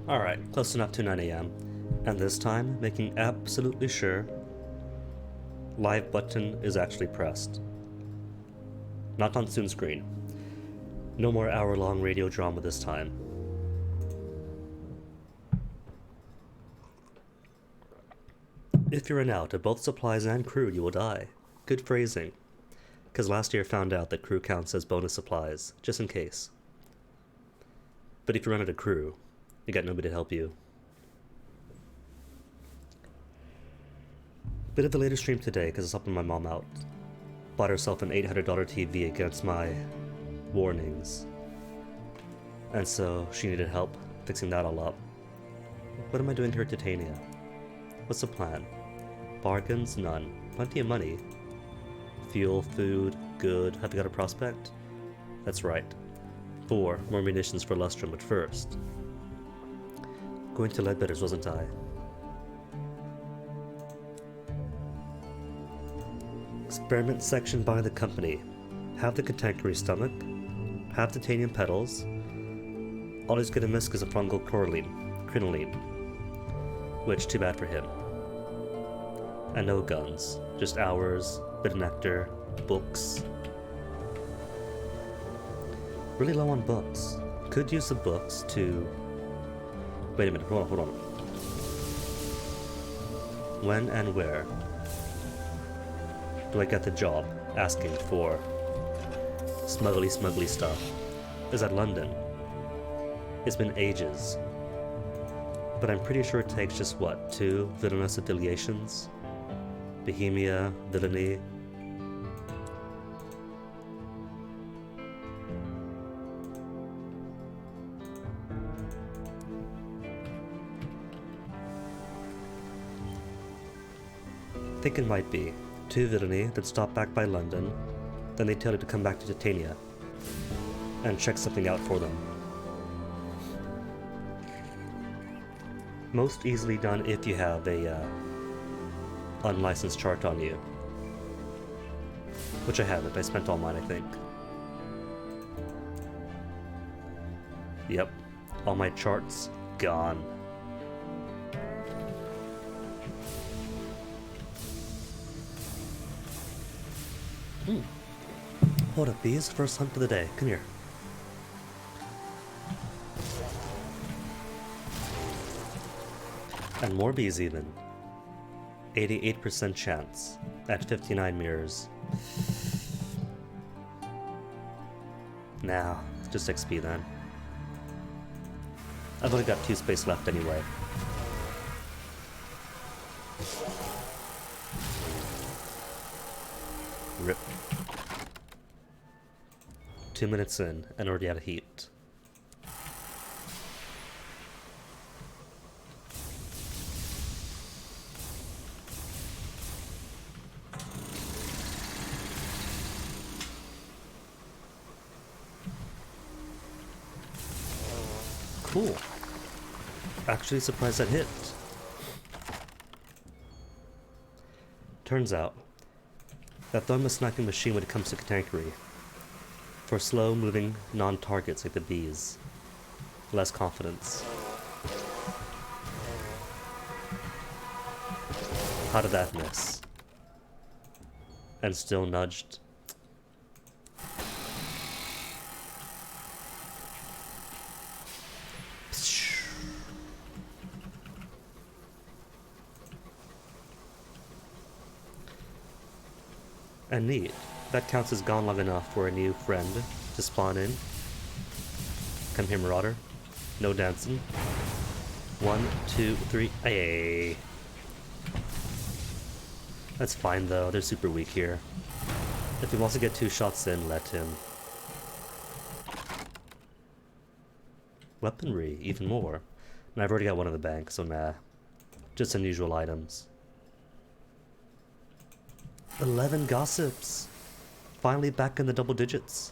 Alright, close enough to 9 a.m. And this time, making absolutely sure live button is actually pressed. Not on soon screen. No more hour-long radio drama this time. If you run out of both supplies and crew, you will die. Good phrasing. Because last year I found out that crew counts as bonus supplies, just in case. But if you run out of crew, you got nobody to help you. Bit of a later stream today because it's helping my mom out. Bought herself an $800 TV against my warnings. And so she needed help fixing that all up. What am I doing here at Titania? What's the plan? Bargains? None. Plenty of money. Fuel, food, good. Have you got a prospect? That's right. 4 more munitions for Lustrum, but first. Going to Ledbetter's, wasn't I? Experiment section by the company. Have the cantankerous stomach. Have titanium petals. All he's gonna miss is a fungal crinoline. Which, too bad for him. And no guns. Just hours, bit of nectar, books. Really low on books. Could use the books to... Wait a minute, hold on. When and where do I get the job asking for smuggly stuff? Is that London? It's been ages. But I'm pretty sure it takes just what, 2 villainous affiliations? Bohemia, Villainy. I think it might be 2 Villainy that stop back by London, then they tell you to come back to Titania and check something out for them. Most easily done if you have a unlicensed chart on you. Which I haven't, I spent all mine, I think. Yep, all my charts gone. Hold up, bees. First hunt of the day. Come here. And more bees even. 88% chance at 59 mirrors. Nah, just XP then. I've only got 2 space left anyway. Rip. 2 minutes in, and already out of heat. Cool. Actually surprised that hit. Turns out that though I'm a sniping machine when it comes to cantankery, for slow-moving non-targets like the bees, less confidence. How did that miss? And still nudged. And neat. That counts as gone long enough for a new friend to spawn in. Come here, Marauder. No dancing. 1, 2, 3. Hey. That's fine though, they're super weak here. If he wants to get 2 shots in, let him. Weaponry, even more. And I've already got one in the bank, so nah. Just unusual items. 11 gossips! Finally back in the double digits.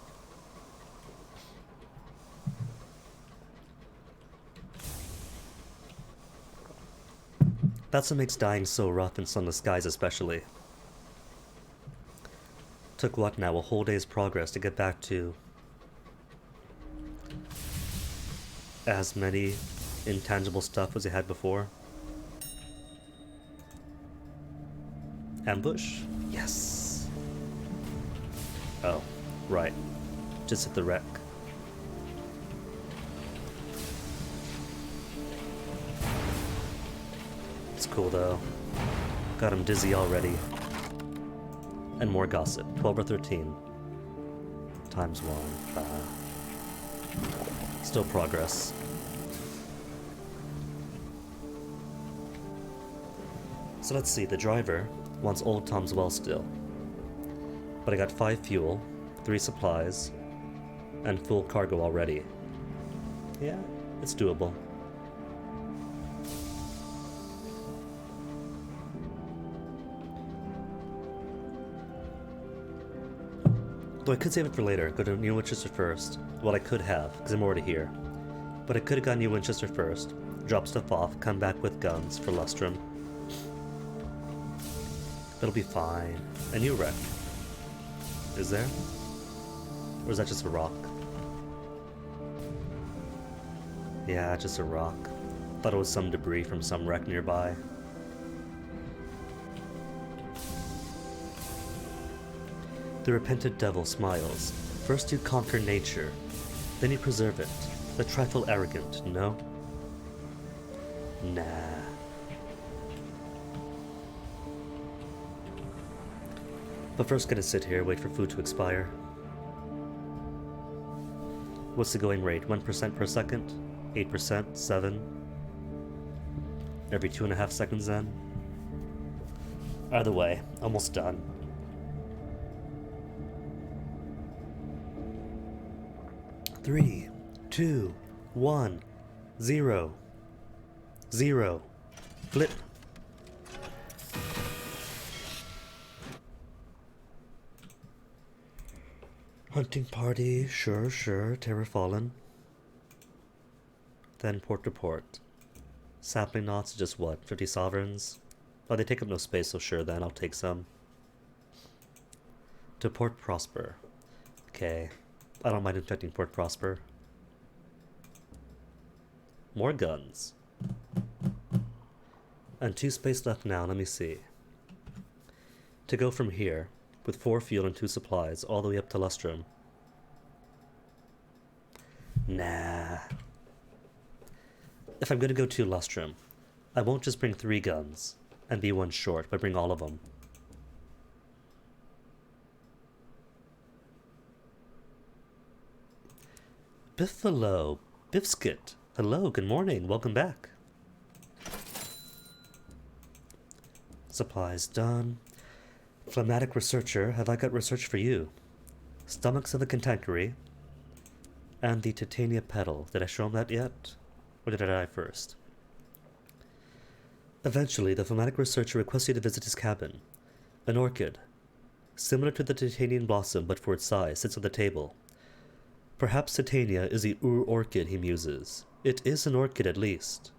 That's what makes dying so rough in sunless skies especially. Took what now, a whole day's progress to get back to as many intangible stuff as he had before. Ambush? Yes! Oh, right. Just hit the wreck. It's cool though. Got him dizzy already. And more gossip. 12 or 13. Times 1. Still progress. So let's see, the driver wants Old Tom's Well still. But I got 5 fuel, 3 supplies, and full cargo already. Yeah, it's doable. Though I could save it for later, go to New Winchester first. Well, I could have, because I'm already here. But I could have gone New Winchester first, drop stuff off, come back with guns for Lustrum. It'll be fine. A new wreck. Is there? Or is that just a rock? Yeah, just a rock. Thought it was some debris from some wreck nearby. The repentant devil smiles. First you conquer nature, then you preserve it. A trifle arrogant, no? Nah. But first gonna sit here, wait for food to expire. What's the going rate? 1% per second? 8%? 7? Every 2.5 seconds then? Either way, almost done. Three, 2, 1, 0. 0. Flip. Hunting party, sure, Terror Fallen. Then port to port. Sapling knots, just what, 50 sovereigns? Oh, they take up no space, so sure then, I'll take some. To Port Prosper. Okay. I don't mind infecting Port Prosper. More guns. And 2 space left now, let me see. To go from here, with 4 fuel and 2 supplies, all the way up to Lustrum. Nah. If I'm gonna go to Lustrum, I won't just bring 3 guns and be 1 short, but bring all of them. Biffalo, Biffskit. Hello, good morning, welcome back. Supplies done. Phlegmatic researcher, have I got research for you? Stomachs of the Cantankery. And the Titania Petal. Did I show him that yet? Or did I die first? Eventually, the phlegmatic researcher requests you to visit his cabin. An orchid, similar to the Titanian blossom but for its size, sits on the table. Perhaps Titania is the orchid, he muses. It is an orchid at least.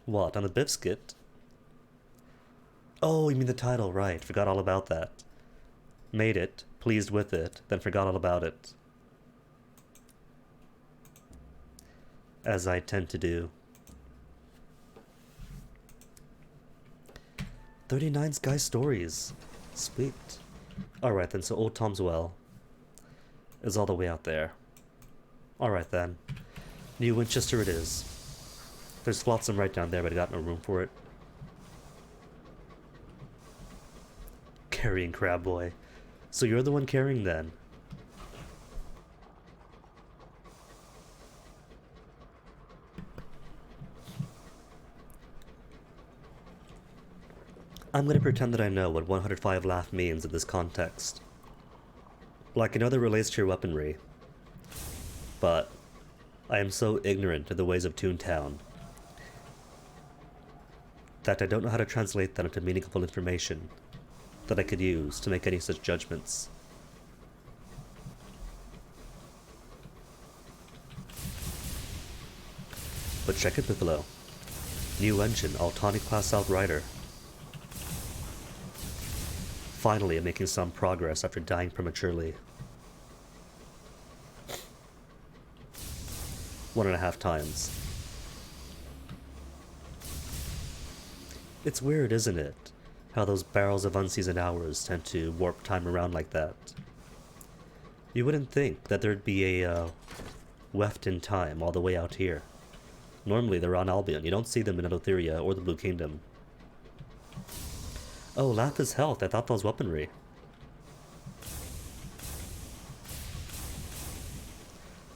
What, on the Bifskit? Oh, you mean the title, right. Forgot all about that. Made it, pleased with it, then forgot all about it. As I tend to do. 39 Sky Stories. Sweet. Alright then, so Old Tom's Well is all the way out there. Alright then. New Winchester it is. There's Flotsam right down there, but I got no room for it. Carrying Crab Boy. So you're the one carrying then? I'm gonna pretend that I know what 105 laugh means in this context. Like, I know that relates to your weaponry, but I am so ignorant of the ways of Toontown that I don't know how to translate that into meaningful information that I could use to make any such judgments. But check it below. New engine, Altani class Outrider. Finally, I'm making some progress after dying prematurely. 1.5 times. It's weird, isn't it? How those barrels of unseasoned hours tend to warp time around like that. You wouldn't think that there'd be a weft in time all the way out here. Normally they're on Albion. You don't see them in Eleutheria or the Blue Kingdom. Oh, Lath is health. I thought that was weaponry.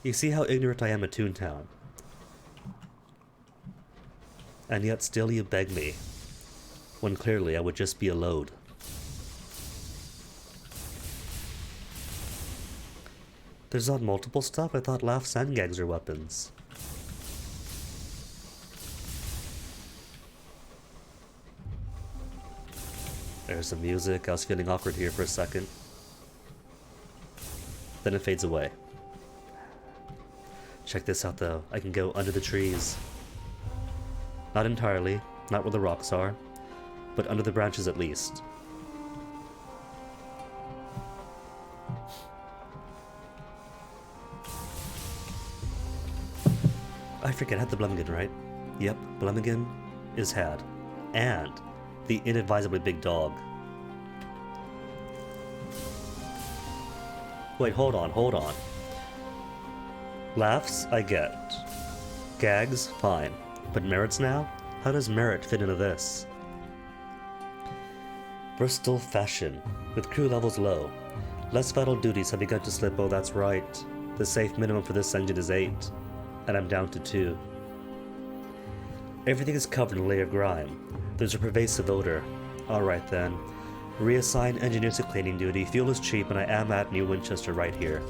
You see how ignorant I am at Toontown. And yet still you beg me, when clearly I would just be a load. There's not multiple stuff? I thought Laugh Sandgags are weapons. There's the music. I was feeling awkward here for a second. Then it fades away. Check this out though. I can go under the trees. Not entirely, not where the rocks are, but under the branches at least. I forget, I had the Blemigan, right? Yep, Blemigan is had. And the inadvisably big dog. Wait, hold on. Laughs, I get. Gags, fine. But merits now? How does merit fit into this? Bristol fashion, with crew levels low. Less vital duties have begun to slip. Oh, that's right. The safe minimum for this engine is 8, and I'm down to 2. Everything is covered in a layer of grime. There's a pervasive odor. Alright then. Reassign engineers to cleaning duty. Fuel is cheap, and I am at New Winchester right here.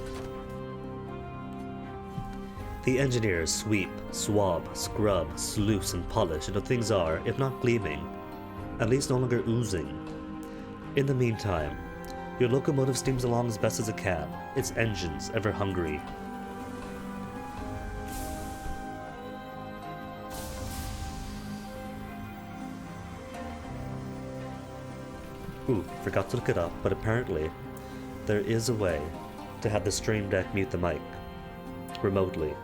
The engineers sweep, swab, scrub, sluice, and polish until things are, if not gleaming, at least no longer oozing. In the meantime, your locomotive steams along as best as it can, its engines ever hungry. Ooh, forgot to look it up, but apparently there is a way to have the Stream Deck mute the mic remotely.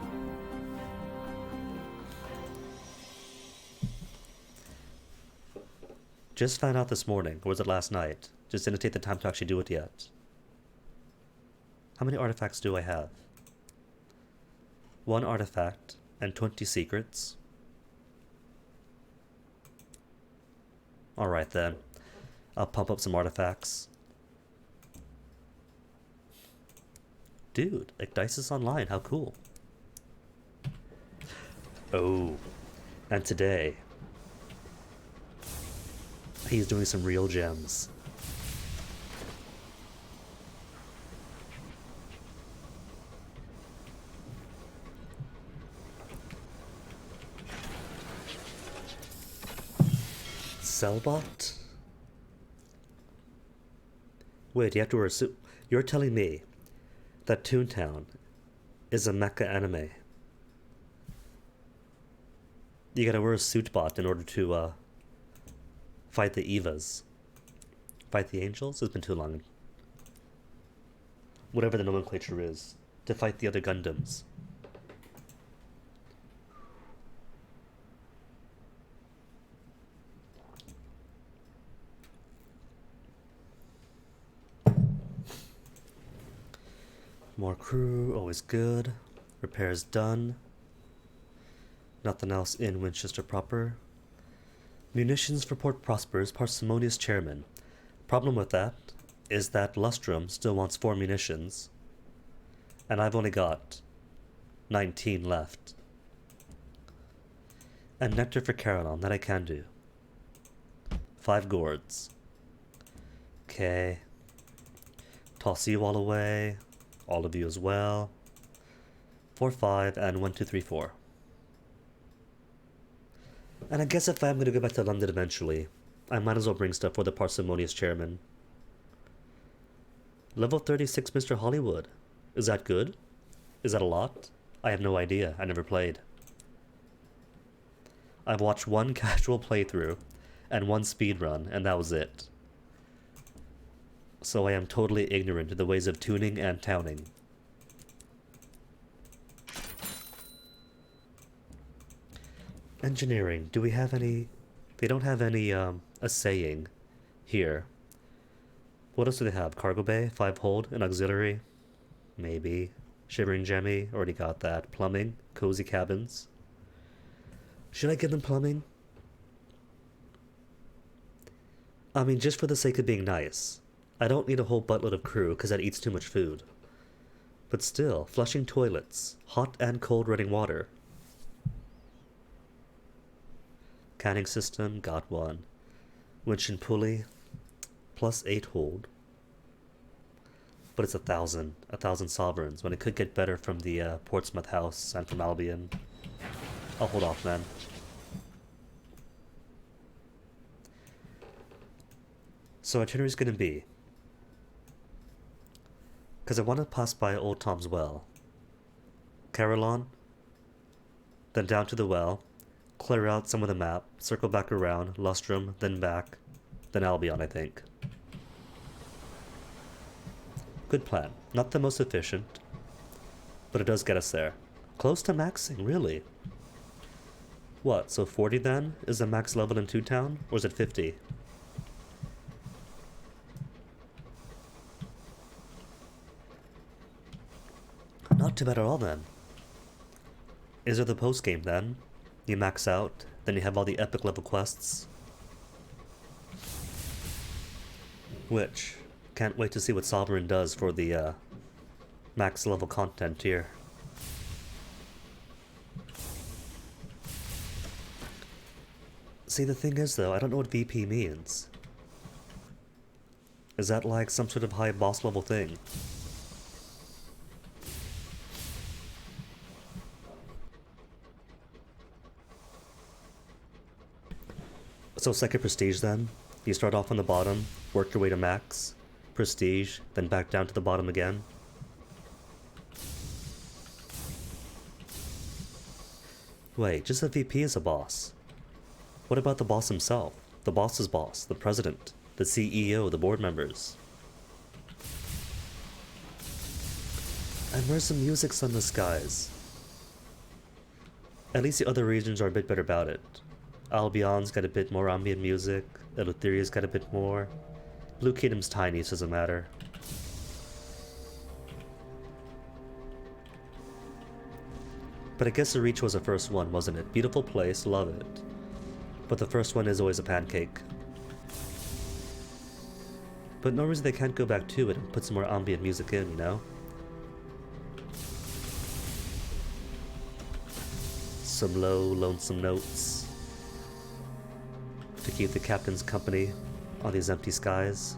Just found out this morning, or was it last night? Just didn't take the time to actually do it yet. How many artifacts do I have? 1 artifact and 20 secrets. Alright then. I'll pump up some artifacts. Dude, Ecdysis Online, how cool. Oh, and today he's doing some real gems. Cellbot? Wait, you have to wear a suit. You're telling me that Toontown is a mecha anime? You gotta wear a suit bot in order to fight the Evas. Fight the Angels? It's been too long. Whatever the nomenclature is. To fight the other Gundams. More crew, always good. Repairs done. Nothing else in Winchester proper. Munitions for Port Prosper's parsimonious chairman. Problem with that is that Lustrum still wants 4 munitions. And I've only got 19 left. And nectar for Caroline, that I can do. 5 gourds. Okay. Toss you all away. All of you as well. 4, 5, and 1, 2, 3, 4. And I guess if I'm going to go back to London eventually, I might as well bring stuff for the parsimonious chairman. Level 36 Mr. Hollywood. Is that good? Is that a lot? I have no idea. I never played. I've watched 1 casual playthrough and 1 speedrun, and that was it. So I am totally ignorant to the ways of tuning and towning. Engineering. Do we have any... They don't have any, assaying here. What else do they have? Cargo bay, 5 hold, an auxiliary? Maybe. Shimmering Jemmy, already got that. Plumbing, cozy cabins. Should I give them plumbing? I mean, just for the sake of being nice. I don't need a whole buttload of crew, because that eats too much food. But still, flushing toilets, hot and cold running water. Canning system, got one. Winch and pulley, plus 8 hold. But it's 1,000 sovereigns, when it could get better from the Portsmouth House and from Albion. I'll hold off then. So itinerary's gonna be... Because I want to pass by Old Tom's Well. Carillon, then down to the well, clear out some of the map, circle back around, Lustrum, then back, then Albion, I think. Good plan. Not the most efficient, but it does get us there. Close to maxing, really. What, so 40 then is the max level in 2-Town, or is it 50? Not too bad at all then. Is there the post game then? You max out, then you have all the epic level quests. Which, can't wait to see what Sovereign does for the max level content here. See, the thing is though, I don't know what VP means. Is that like some sort of high boss level thing? So second prestige then, you start off on the bottom, work your way to max, prestige, then back down to the bottom again. Wait, just the VP is a boss. What about the boss himself? The boss's boss, the president, the CEO, the board members. And where's the music on the skies? At least the other regions are a bit better about it. Albion's got a bit more ambient music, Eleutheria's got a bit more. Blue Kingdom's tiny, so it doesn't matter. But I guess the Reach was the first one, wasn't it? Beautiful place, love it. But the first one is always a pancake. But no reason they can't go back to it and put some more ambient music in, you know? Some low, lonesome notes to keep the captain's company on these empty skies.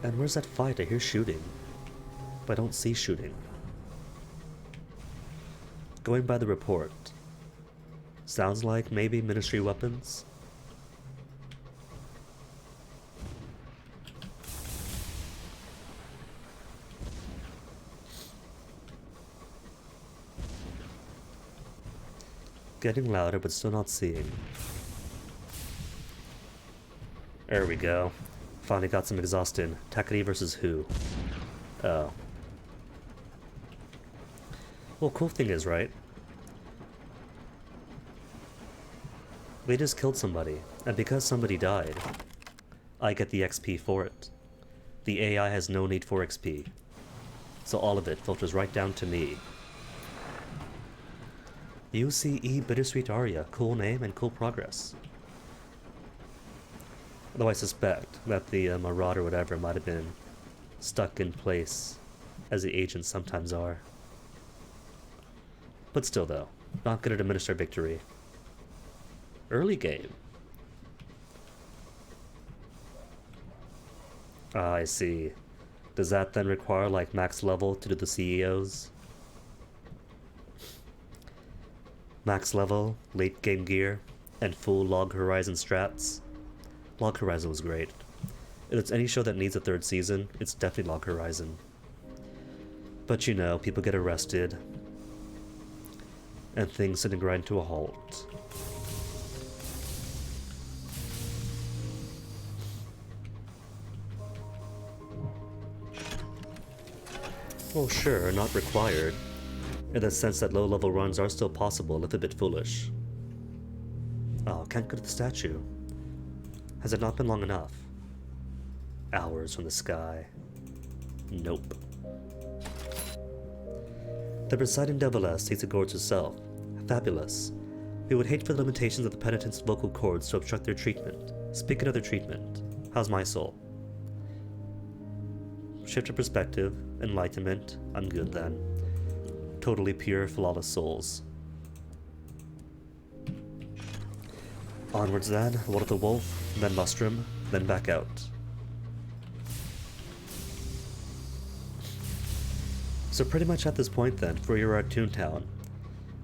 And where's that fight? I hear shooting, but I don't see shooting. Going by the report, sounds like maybe ministry weapons? Getting louder, but still not seeing. There we go. Finally got some exhaust in. Takati versus who? Oh. Well, cool thing is, right? We just killed somebody, and because somebody died, I get the XP for it. The AI has no need for XP. So all of it filters right down to me. UCE Bittersweet Aria, cool name and cool progress. Though I suspect that the Marauder or whatever might have been stuck in place, as the agents sometimes are. But still though, not gonna diminish our victory. Early game. Ah, I see. Does that then require like max level to do the CEOs? Max level, late game gear, and full Log Horizon strats. Log Horizon was great. If it's any show that needs a third season, it's definitely Log Horizon. But you know, people get arrested, and things suddenly grind to a halt. Well, sure, not required, in the sense that low-level runs are still possible, if a bit foolish. Oh, can't go to the statue. Has it not been long enough? Hours from the sky. Nope. The presiding deviless takes a gorge herself. Fabulous. We would hate for the limitations of the penitent's vocal cords to obstruct their treatment. Speaking of their treatment, how's my soul? Shift of perspective, enlightenment, I'm good then. Totally pure, flawless souls. Onwards then, Water the Wolf, then Mustrum, then back out. So pretty much at this point then, for your at Toontown,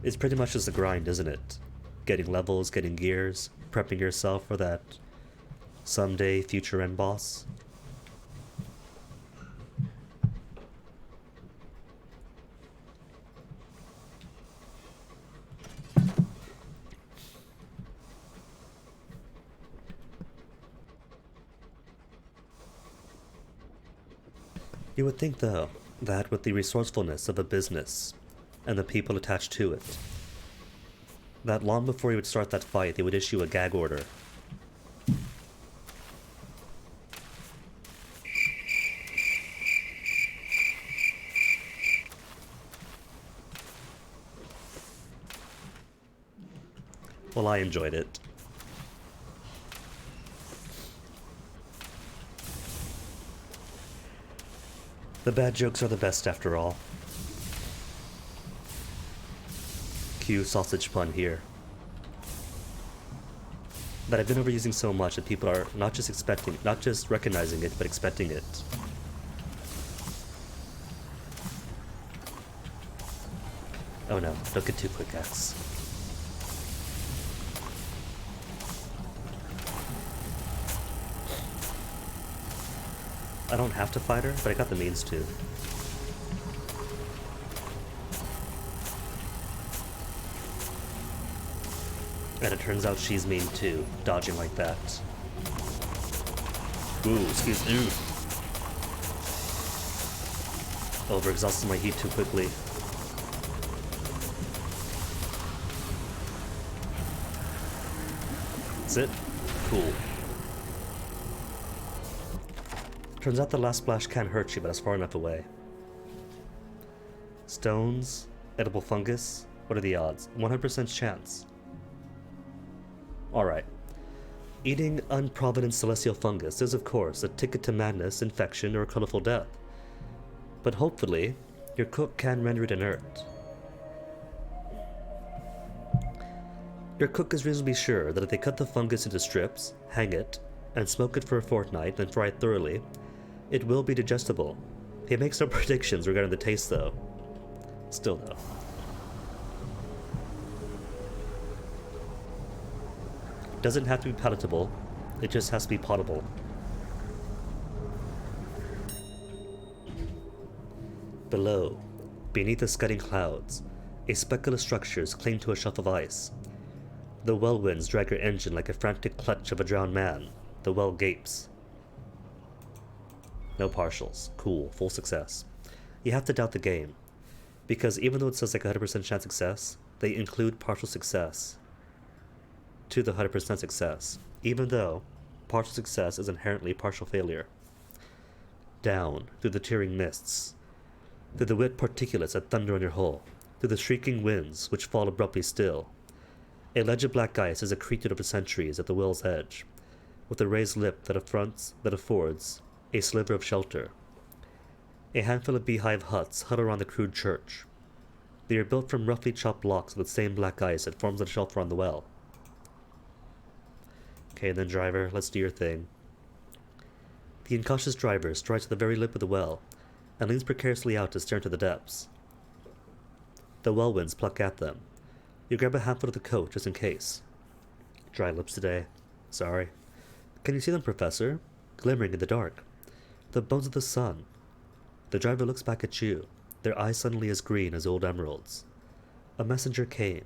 it's pretty much just a grind, isn't it? Getting levels, getting gears, prepping yourself for that someday future end boss. You would think, though, that with the resourcefulness of a business and the people attached to it, that long before you would start that fight, they would issue a gag order. Well, I enjoyed it. The bad jokes are the best after all. Cue sausage pun here. That I've been overusing so much that people are not just recognizing it, but expecting it. Oh no, don't get too quick, X. I don't have to fight her, but I got the means to. And it turns out she's mean too, dodging like that. Ooh, excuse me. Overexhausted my heat too quickly. That's it? Cool. Turns out the last splash can't hurt you, but it's far enough away. Stones? Edible fungus? What are the odds? 100% chance. Alright. Eating unprovident celestial fungus is, of course, a ticket to madness, infection, or colorful death. But hopefully, your cook can render it inert. Your cook is reasonably sure that if they cut the fungus into strips, hang it, and smoke it for a fortnight, then fry it thoroughly, it will be digestible. He makes no predictions regarding the taste, though. Still, though. Doesn't have to be palatable, it just has to be potable. Below, beneath the scudding clouds, a speckless structures cling to a shelf of ice. The well winds drag your engine like a frantic clutch of a drowned man. The well gapes. No partials. Cool. Full success. You have to doubt the game, because even though it says like 100% chance success, they include partial success to the 100% success, even though partial success is inherently partial failure. Down, through the tearing mists, through the wet particulates that thunder on your hull, through the shrieking winds which fall abruptly still. A ledge of black ice is accreted over centuries at the well's edge, with a raised lip that affords a sliver of shelter. A handful of beehive huts huddle around the crude church. They are built from roughly chopped blocks of the same black ice that forms the shelf around the well. Okay then, driver, let's do your thing. The incautious driver strides to the very lip of the well, and leans precariously out to stare into the depths. The well winds pluck at them. You grab a handful of the coat just in case. Dry lips today. Sorry. Can you see them, Professor? Glimmering in the dark. The bones of the sun. The driver looks back at you, their eyes suddenly as green as old emeralds. A messenger came,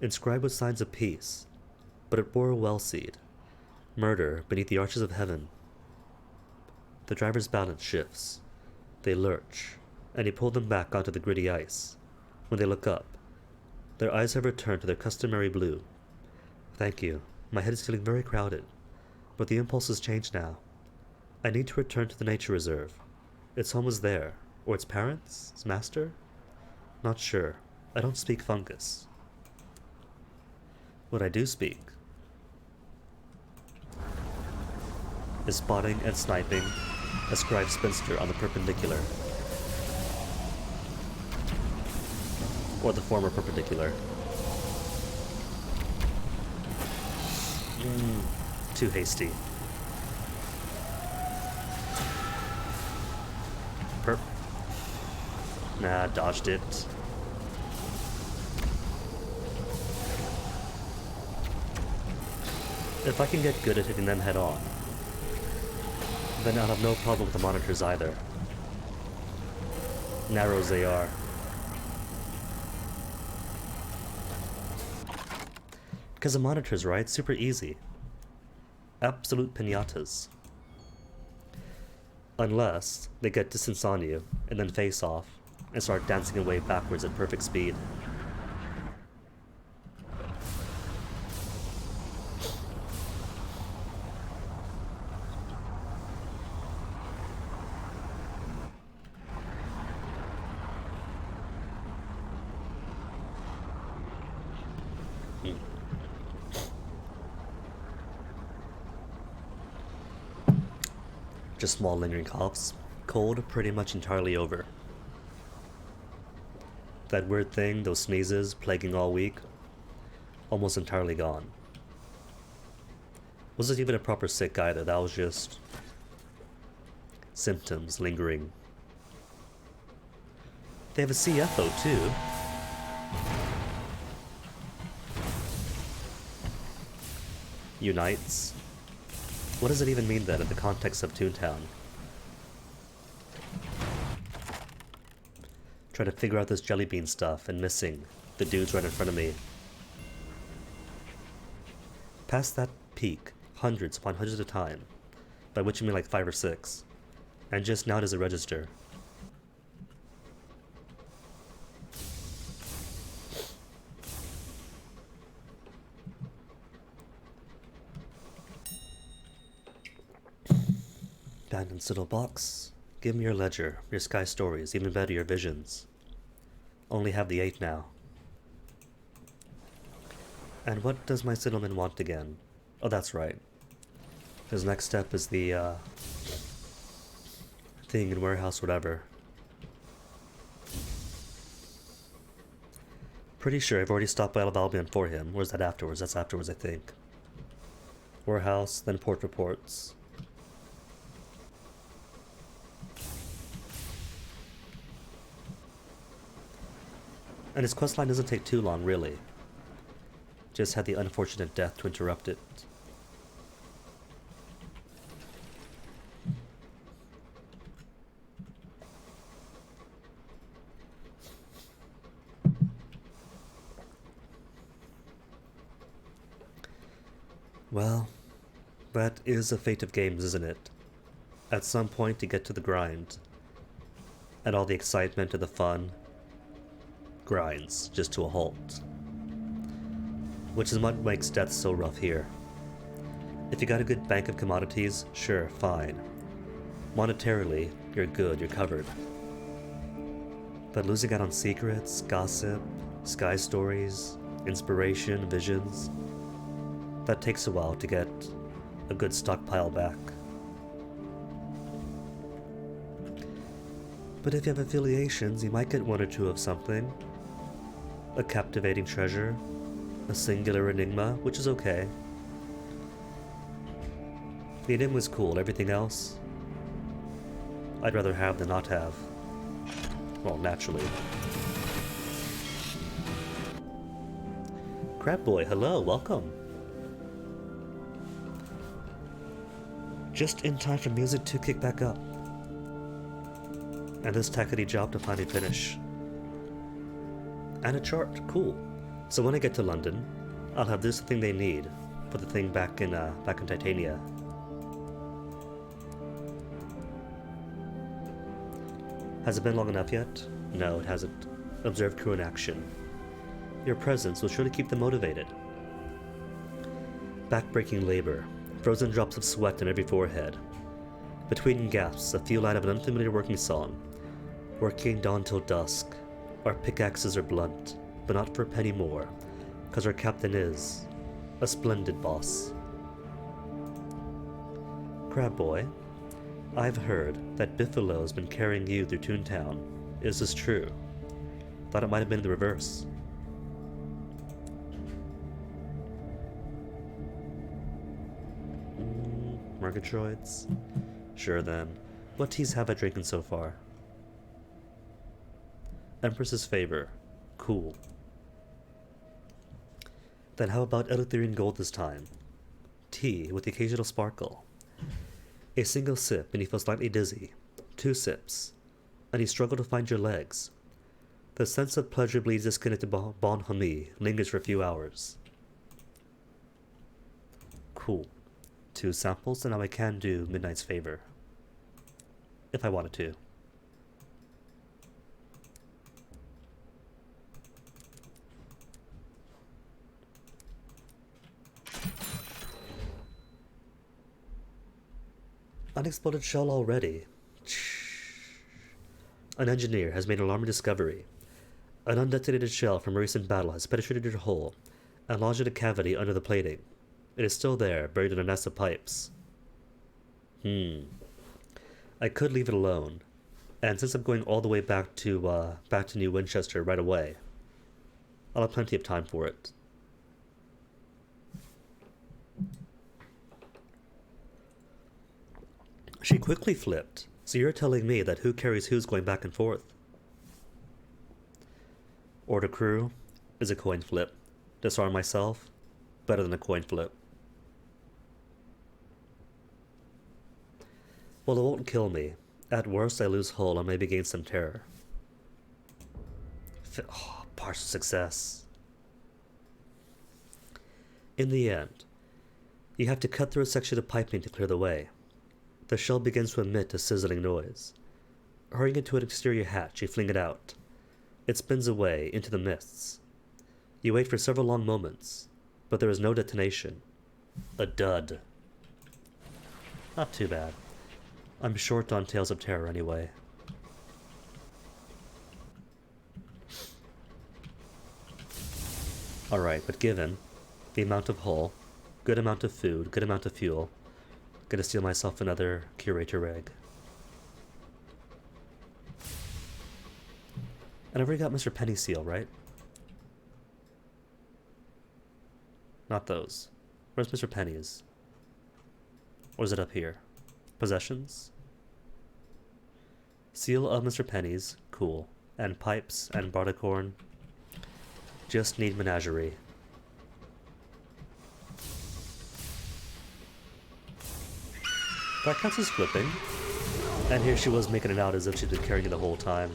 inscribed with signs of peace, but it bore a well seed. Murder beneath the arches of heaven. The driver's balance shifts. They lurch, and you pull them back onto the gritty ice. When they look up, their eyes have returned to their customary blue. Thank you. My head is feeling very crowded, but the impulse has changed now. I need to return to the nature reserve. Its home is there, or its parents? Its master? Not sure. I don't speak fungus. What I do speak is spotting and sniping a scribe spinster on the perpendicular. Or the former perpendicular. Too hasty. Perp. Nah, dodged it. If I can get good at hitting them head on, then I'll have no problem with the monitors either. Narrow as they are. Because the monitors, right? Super easy. Absolute pinatas. Unless they get distance on you, and then face off, and start dancing away backwards at perfect speed. Just small lingering coughs. Cold pretty much entirely over. That weird thing, those sneezes plaguing all week, almost entirely gone. Wasn't even a proper sick either, that was just symptoms lingering. They have a CFO too. Unites. What does it even mean then in the context of Toontown? Trying to figure out this jelly bean stuff and missing the dudes right in front of me. Past that peak, hundreds upon hundreds of time, by which I mean like 5 or 6, and just now does it register. Abandoned little box. Give me your ledger, your sky stories, even better your visions. Only have the 8 now. And what does my Siddleman want again? Oh, that's right. His next step is the, thing in warehouse, whatever. Pretty sure I've already stopped by Albion for him. Or is that afterwards? That's afterwards, I think. Warehouse, then port reports. And his questline doesn't take too long, really. Just had the unfortunate death to interrupt it. Well, that is the fate of games, isn't it? At some point you get to the grind, and all the excitement and the fun grinds just to a halt. Which is what makes death so rough here. If you got a good bank of commodities, sure, fine. Monetarily, you're good, you're covered. But losing out on secrets, gossip, sky stories, inspiration, visions, that takes a while to get a good stockpile back. But if you have affiliations, you might get 1 or 2 of something. A captivating treasure, a singular enigma, which is okay. The enigma's cool, everything else, I'd rather have than not have. Well, naturally. Crab Boy, hello, welcome. Just in time for music to kick back up. And this tackety job to finally finish. And a chart, cool. So when I get to London, I'll have this thing they need for the thing back in Titania. Has it been long enough yet? No, it hasn't. Observe crew in action. Your presence will surely keep them motivated. Back-breaking labor. Frozen drops of sweat on every forehead. Between gasps, a few line of an unfamiliar working song. Working dawn till dusk. Our pickaxes are blunt, but not for a penny more, 'cause our captain is a splendid boss. Crab Boy, I've heard that Biffalo's been carrying you through Toontown. Is this true? Thought it might have been the reverse. Murgatroyds? Sure then. What teas have I drinking so far? Empress's favor. Cool. Then how about Eleutherian gold this time? Tea with the occasional sparkle. A single sip and you feel slightly dizzy. 2 sips, and you struggle to find your legs. The sense of pleasure bleeds the skin into bonhomie, lingers for a few hours. Cool. 2 samples, and now I can do Midnight's favor. If I wanted to. Unexploded shell already. An engineer has made an alarming discovery. An undetonated shell from a recent battle has penetrated your hull and lodged in a cavity under the plating. It is still there, buried in a nest of pipes. I could leave it alone, and since I'm going all the way back to New Winchester right away, I'll have plenty of time for it. She quickly flipped, so you're telling me that who carries who's going back and forth? Order crew is a coin flip. Disarm myself, better than a coin flip. Well, it won't kill me. At worst, I lose hull and maybe gain some terror. Partial success. In the end, you have to cut through a section of piping to clear the way. The shell begins to emit a sizzling noise. Hurrying into an exterior hatch, you fling it out. It spins away into the mists. You wait for several long moments, but there is no detonation. A dud. Not too bad. I'm short on Tales of Terror anyway. Alright, but given the amount of hull, good amount of food, good amount of fuel, gonna steal myself another curator egg. And I've already got Mr. Penny Seal, right? Not those. Where's Mr. Penny's? Or is it up here? Possessions? Seal of Mr. Penny's. Cool. And pipes and barleycorn. Just need menagerie. That counts as flipping. And here she was making it out as if she'd been carrying it the whole time.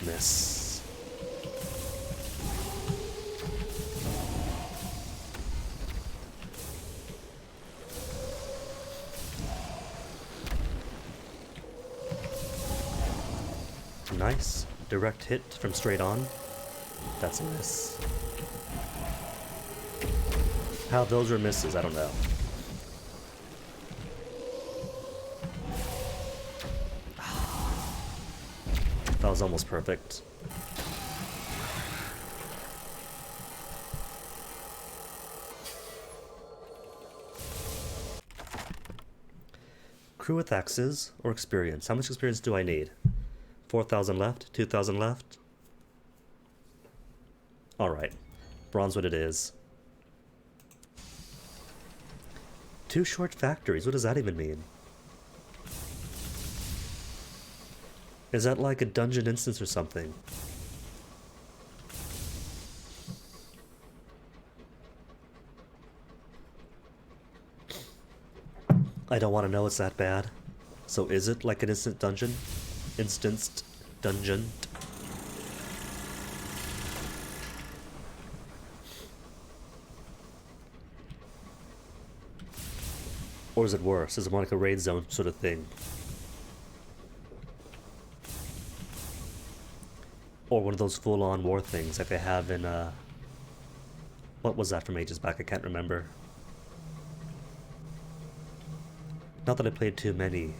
Miss. Nice. Direct hit from straight on. That's a miss. How those were misses, I don't know. That was almost perfect. Crew with axes or experience. How much experience do I need? 4,000 left? 2,000 left? Alright. Bronzewood it is. 2 short factories? What does that even mean? Is that like a dungeon instance or something? I don't want to know it's that bad. So is it like an instant dungeon? Instanced dungeon? Or is it worse? Is it more like a raid zone sort of thing? Or one of those full-on war things like they have in, what was that from ages back? I can't remember. Not that I played too many.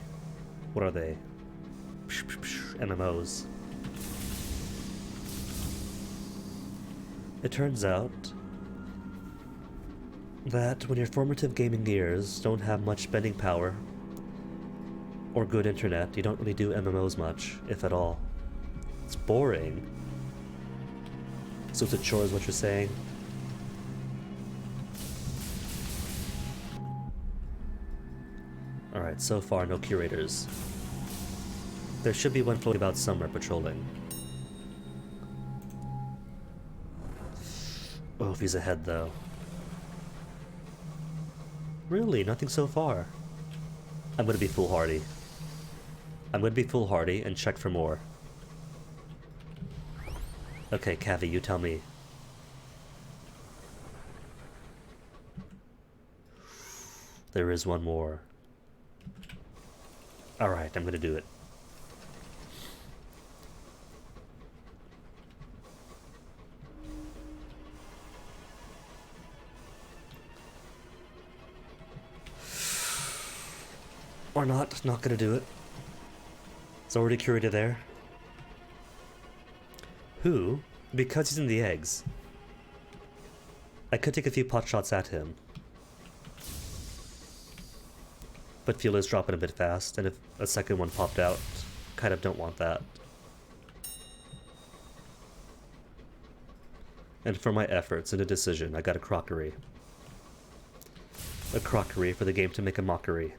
What are they? MMOs. It turns out that when your formative gaming years don't have much spending power or good internet, you don't really do MMOs much, if at all. It's boring. So it's a chore is what you're saying? Alright, so far no curators. There should be one floating about somewhere patrolling. Oh, if he's ahead though. Really? Nothing so far? I'm gonna be foolhardy. I'm gonna be foolhardy and check for more. Okay, Cavi, you tell me. There is one more. Alright, I'm gonna do it. Or not gonna do it. It's already curated there. Who? Because he's in the eggs. I could take a few pot shots at him. But fuel is dropping a bit fast, and if a second one popped out, kind of don't want that. And for my efforts in a decision, I got a crockery. A crockery for the game to make a mockery.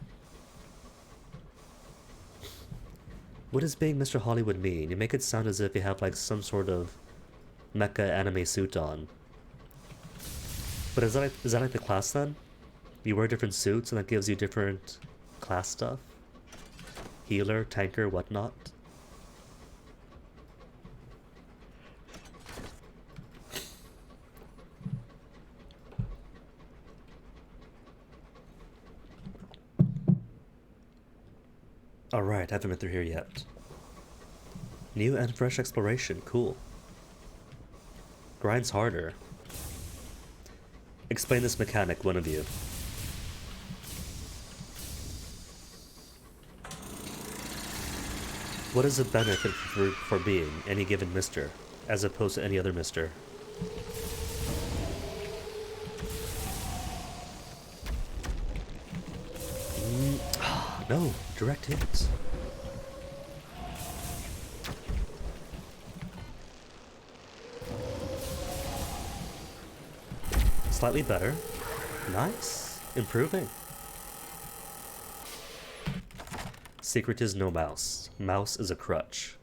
What does being Mr. Hollywood mean? You make it sound as if you have like some sort of mecha anime suit on. But is that like the class then? You wear different suits and that gives you different class stuff? Healer, tanker, whatnot? Alright, I haven't been through here yet. New and fresh exploration, cool. Grinds harder. Explain this mechanic, one of you. What is the benefit for being any given mister, as opposed to any other mister? No, direct hits. Slightly better. Nice. Improving. Secret is no mouse. Mouse is a crutch.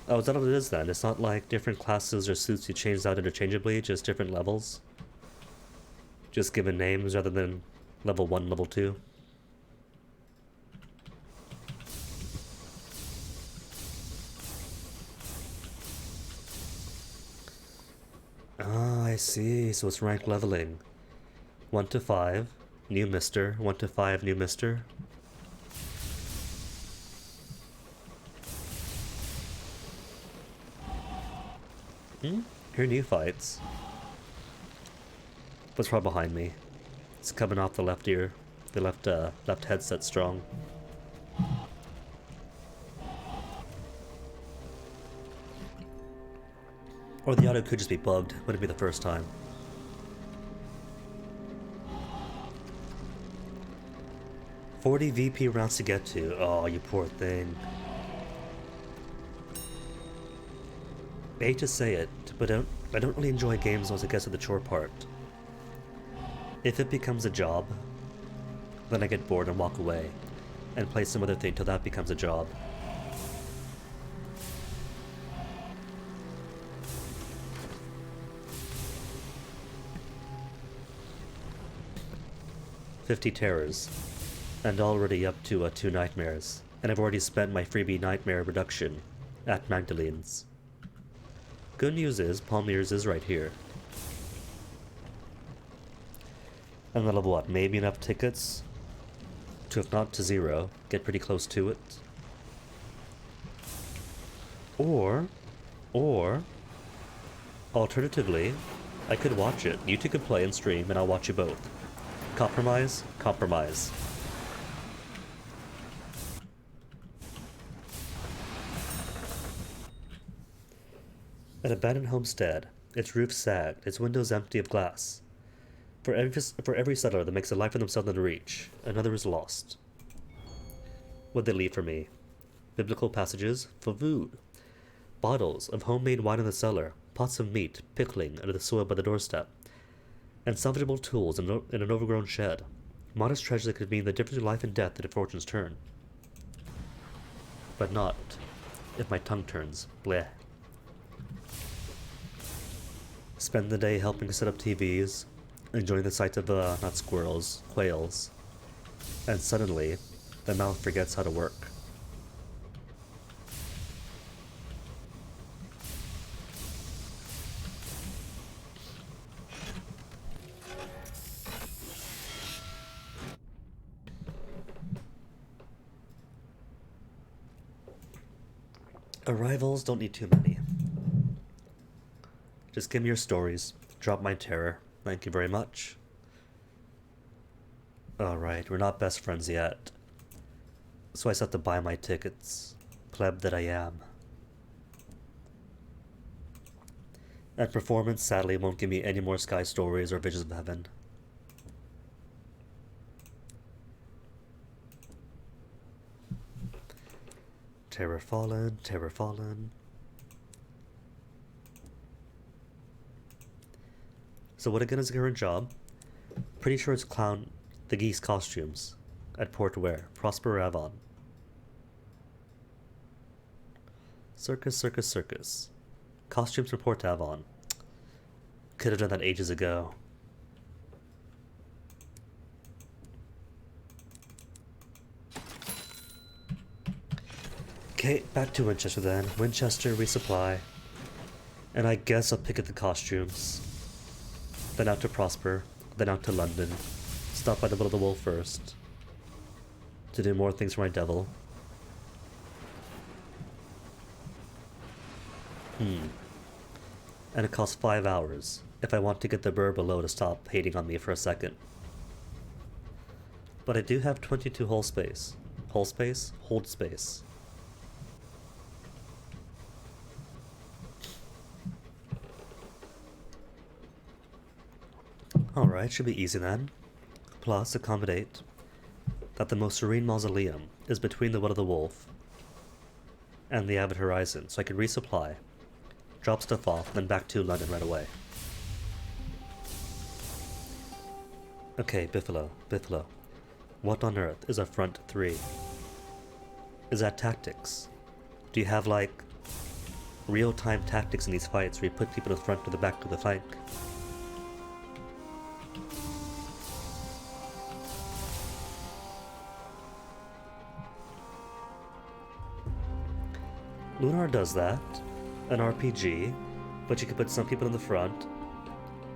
Oh, is that what it is then? It's not like different classes or suits you change out interchangeably, just different levels? Just given names rather than level 1, level 2? Ah, I see. So it's rank leveling. 1 to 5, new mister. 1 to 5, new mister. Hear new fights. What's right behind me? It's coming off the left ear. The left headset strong. Or the audio could just be bugged. Wouldn't be the first time. $40 VP rounds to get to. Oh, you poor thing. I hate to say it, but I don't really enjoy games once it gets to the chore part. If it becomes a job, then I get bored and walk away, and play some other thing till that becomes a job. $50 terrors, and already up to 2 nightmares, and I've already spent my freebie nightmare reduction at Magdalene's. Good news is, Palmier's is right here. And then of what? Maybe enough tickets to, if not to zero, get pretty close to it. Or, alternatively, I could watch it. You two could play and stream, and I'll watch you both. Compromise? Compromise. An abandoned homestead. Its roof sagged, its windows empty of glass. For every settler that makes a life for themselves in reach, another is lost. What'd they leave for me? Biblical passages for food. Bottles of homemade wine in the cellar, pots of meat pickling under the soil by the doorstep, and salvageable tools in an overgrown shed. Modest treasure that could mean the difference between life and death at a fortune's turn. But not if my tongue turns bleh. Spend the day helping to set up TVs, enjoying the sight of, not squirrels, quails. And suddenly, the mouth forgets how to work. Arrivals don't need too many. Just give me your stories. Drop my terror. Thank you very much. Alright, we're not best friends yet. So I just have to buy my tickets. Pleb that I am. And performance, sadly, won't give me any more sky stories or visions of heaven. Terror fallen, terror fallen. So what again is the current job? Pretty sure it's clown the geese costumes at Port Ware, Prosper Avon. Circus, circus, circus. Costumes from Port Avon. Could have done that ages ago. Okay, back to Winchester then. Winchester, resupply. And I guess I'll pick at the costumes. Then out to Prosper. Then out to London. Stop by the Will of the Wolf first. To do more things for my devil. And it costs 5 hours if I want to get the bird below to stop hating on me for a second. But I do have 22 whole space. Whole space? Hold space. Alright, should be easy then. Plus, accommodate that the most serene mausoleum is between the Will of the Wolf and the Avid Horizon, so I can resupply, drop stuff off, then back to London right away. Okay, Biffalo. What on earth is a front 3? Is that tactics? Do you have, like, real-time tactics in these fights where you put people to the front, to the back, to the flank? Lunar does that, an RPG, but you can put some people in the front,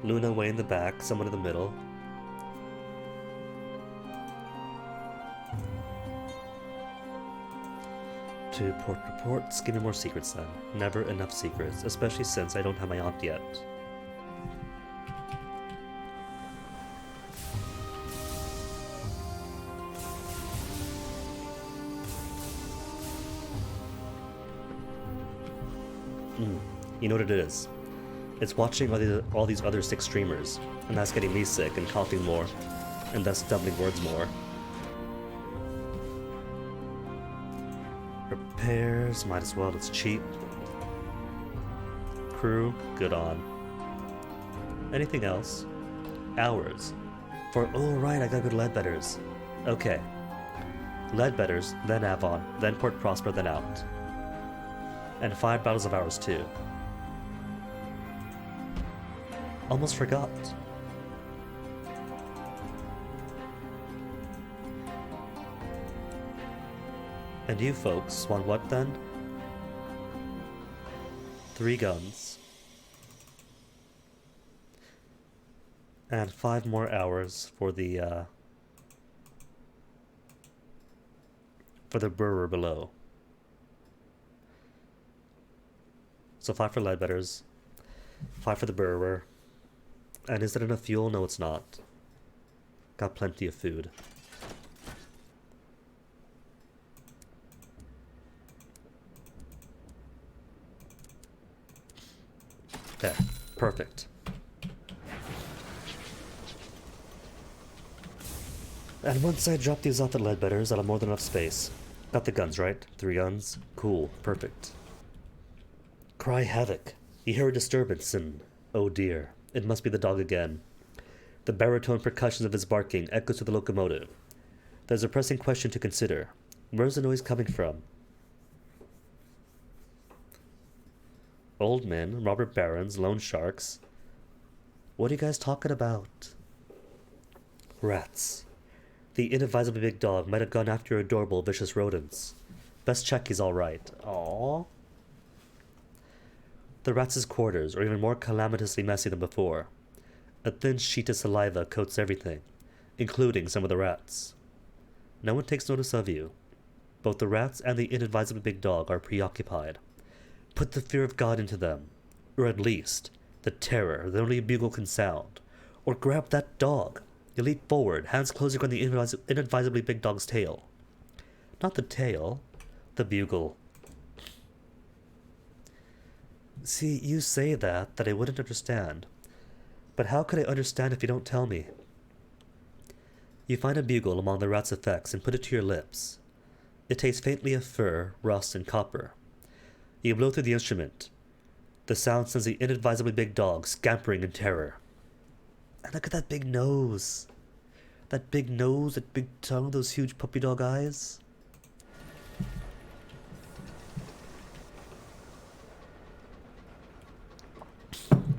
Luna way in the back, someone in the middle. To port reports, give me more secrets then. Never enough secrets, especially since I don't have my aunt yet. You know what it is? It's watching all these other 6 streamers, and that's getting me sick and coughing more, and thus stumbling words more. Repairs, might as well, it's cheap. Crew, good on. Anything else? Hours. Oh right, I got good Leadbetters. Okay. Leadbetters, then Avon, then Port Prosper, then out. And 5 battles of hours too. Almost forgot. And you folks want what then? 3 guns. And 5 more hours for the brewer below. So 5 for Ledbetter's, 5 for the brewer. And is it enough fuel? No, it's not. Got plenty of food. There. Perfect. And once I drop these off at Ledbetter's, I'll have more than enough space. Got the guns, right? 3 guns? Cool. Perfect. Cry havoc. You hear a disturbance and... oh dear. It must be the dog again. The baritone percussions of his barking echoes through the locomotive. There's a pressing question to consider. Where's the noise coming from? Old men, robber barons, loan sharks. What are you guys talking about? Rats. The inadvisably big dog might have gone after your adorable, vicious rodents. Best check he's alright. Aww. The rats' quarters are even more calamitously messy than before. A thin sheet of saliva coats everything, including some of the rats. No one takes notice of you. Both the rats and the inadvisably big dog are preoccupied. Put the fear of God into them, or at least the terror that only a bugle can sound. Or grab that dog. You leap forward, hands closing on the inadvisably big dog's tail. Not the tail, the bugle. See, you say that I wouldn't understand. But how could I understand if you don't tell me? You find a bugle among the rat's effects and put it to your lips. It tastes faintly of fur, rust, and copper. You blow through the instrument. The sound sends the inadvisably big dog scampering in terror. And look at that big nose. That big nose, that big tongue, those huge puppy dog eyes.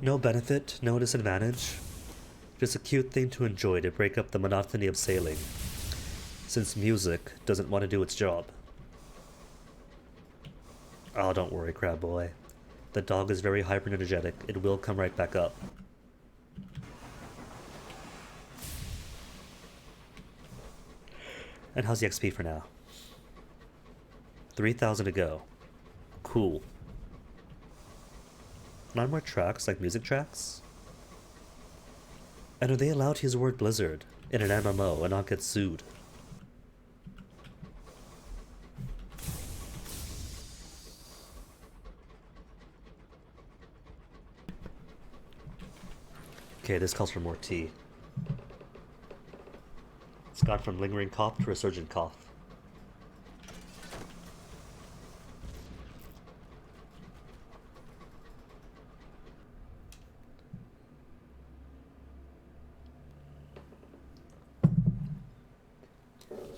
No benefit, no disadvantage. Just a cute thing to enjoy to break up the monotony of sailing. Since music doesn't want to do its job. Oh, don't worry, crab boy. The dog is very hyper-energetic. It will come right back up. And how's the XP for now? 3,000 to go. Cool. 9 more tracks, like music tracks? And are they allowed to use the word Blizzard in an MMO and not get sued? Okay, this calls for more tea. It's gone from lingering cough to resurgent cough.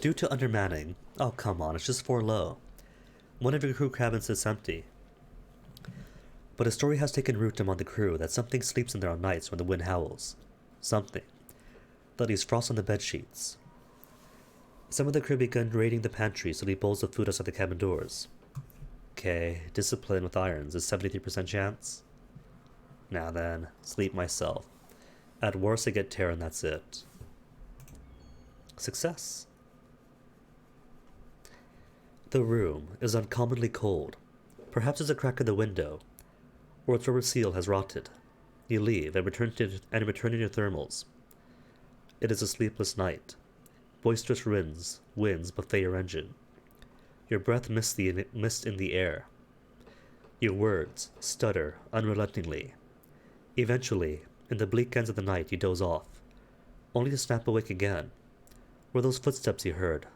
Due to undermanning, oh come on, it's just 4 low. One of your crew cabins is empty. But a story has taken root among the crew that something sleeps in there on nights when the wind howls. Something. That leaves frost on the bed sheets. Some of the crew began raiding the pantry to leave bowls of food outside the cabin doors. Okay, discipline with irons is 73% chance. Now then, sleep myself. At worst I get tear and that's it. Success. The room is uncommonly cold. Perhaps there's a crack in the window, or its rubber seal has rotted. You leave and return to your thermals. It is a sleepless night. Boisterous winds buffet your engine. Your breath mist in the air. Your words stutter unrelentingly. Eventually, in the bleak ends of the night, you doze off, only to snap awake again. Were those footsteps you heard,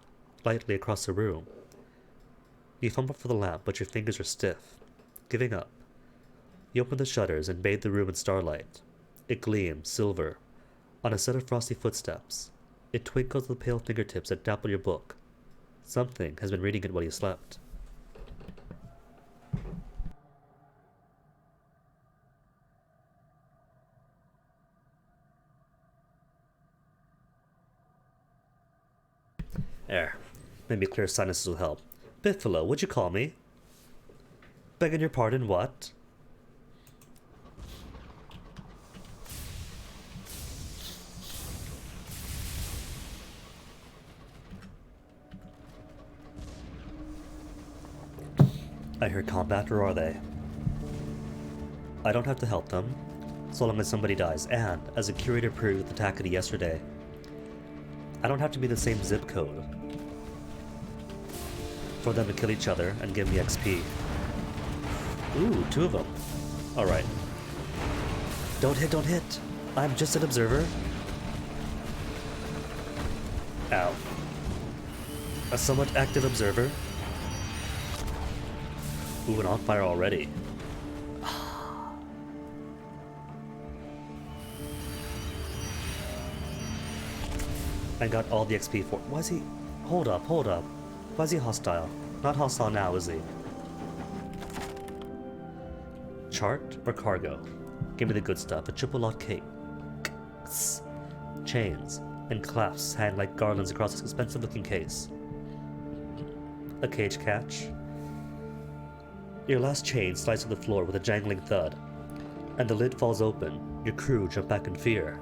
lightly across the room? You fumble for the lamp, but your fingers are stiff. Giving up. You open the shutters and bathe the room in starlight. It gleams, silver, on a set of frosty footsteps. It twinkles with pale fingertips that dapple your book. Something has been reading it while you slept. There. Maybe clear sinuses will help. Biffalo, what'd you call me? Begging your pardon, what? I hear combat, or are they? I don't have to help them, so long as somebody dies, and, as a curator proved with the Takati yesterday, I don't have to be the same zip code for them to kill each other and give me XP. Ooh, 2 of them. Alright. Don't hit, don't hit! I'm just an observer. Ow. A somewhat active observer. Ooh, and on fire already. I got all the XP for— why is he— hold up, hold up. Why is he hostile? Not hostile now, is he? Chart or cargo? Give me the good stuff. A triple lock cake. Chains and clasps hang like garlands across this expensive looking case. A cage catch. Your last chain slides to the floor with a jangling thud, and the lid falls open. Your crew jump back in fear.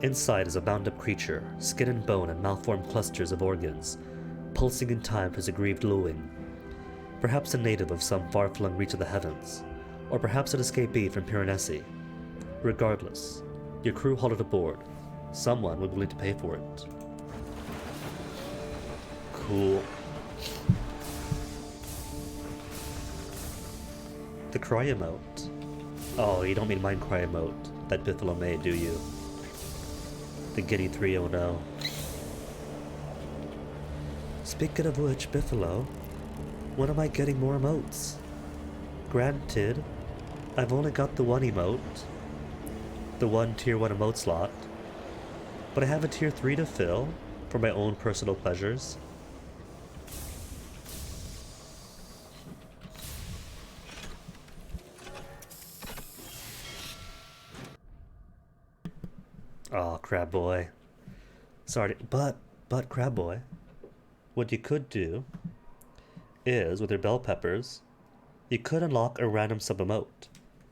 Inside is a bound-up creature, skin and bone and malformed clusters of organs, pulsing in time to his aggrieved lowing. Perhaps a native of some far-flung reach of the heavens, or perhaps an escapee from Piranesi. Regardless, your crew hauled it aboard. Someone was willing to pay for it. Cool. The cry emote. Oh, you don't mean mine cry emote that Biffalo made, do you? The Giddy 309. Speaking of which, Biffalo, when am I getting more emotes? Granted, I've only got the one emote, the one tier 1 emote slot, but I have a tier 3 to fill for my own personal pleasures. Oh, Crab Boy. Sorry, but Crab Boy, what you could do is, with your bell peppers, you could unlock a random sub-emote.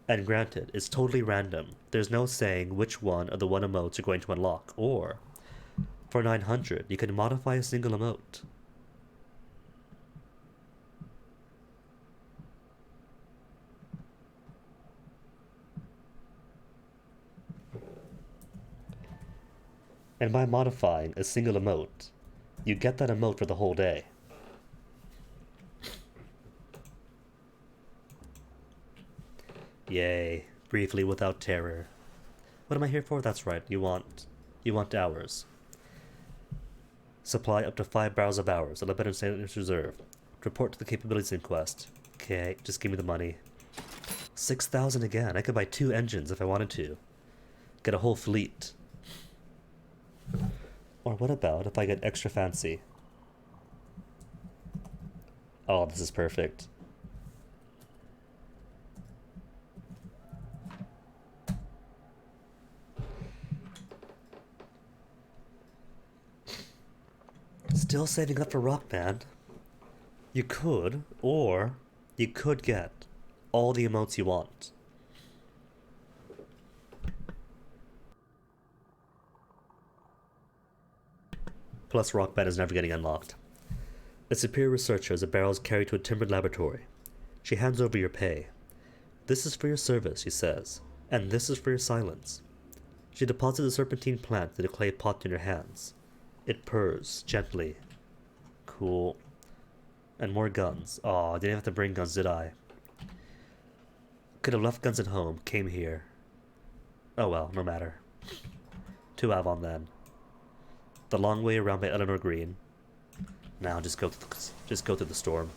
And granted, it's totally random. There's no saying which one of the one emotes you're going to unlock. Or, for 900, you can modify a single emote. And by modifying a single emote, you get that emote for the whole day. Yay, briefly without terror. What am I here for? That's right, you want hours. Supply up to 5 barrels of hours, a limited status reserve. Report to the capabilities inquest. Okay, just give me the money. 6,000 again. I could buy 2 engines if I wanted to. Get a whole fleet. Or what about if I get extra fancy? Oh, this is perfect. Still saving up for Rock Band. You could, or you could get all the emotes you want. Plus, Rock Band is never getting unlocked. A superior researcher has a barrels carried to a timbered laboratory. She hands over your pay. This is for your service, she says, and this is for your silence. She deposits a serpentine plant in a clay pot in your hands. It purrs gently. Cool. And more guns. Aw, I didn't have to bring guns, did I? Could have left guns at home, came here. Oh well, no matter. To Avon then. The long way around by Eleanor Green. Now just go through the storm.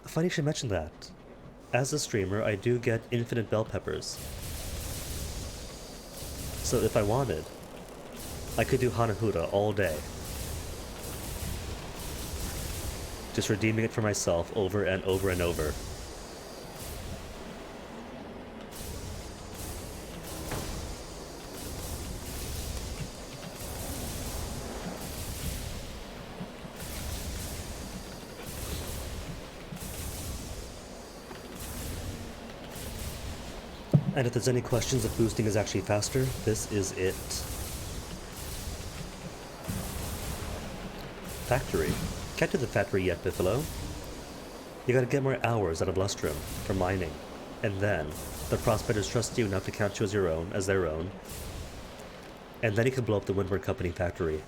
Funny you should mention that. As a streamer, I do get infinite bell peppers. So if I wanted, I could do Hanahuda all day. Just redeeming it for myself over and over and over. And if there's any questions if boosting is actually faster, this is it. Factory? Can't do the factory yet, Biffalo. You gotta get more hours out of Lustrum for mining. And then, the prospectors trust you enough to count you as their own. And then you can blow up the Windward Company factory.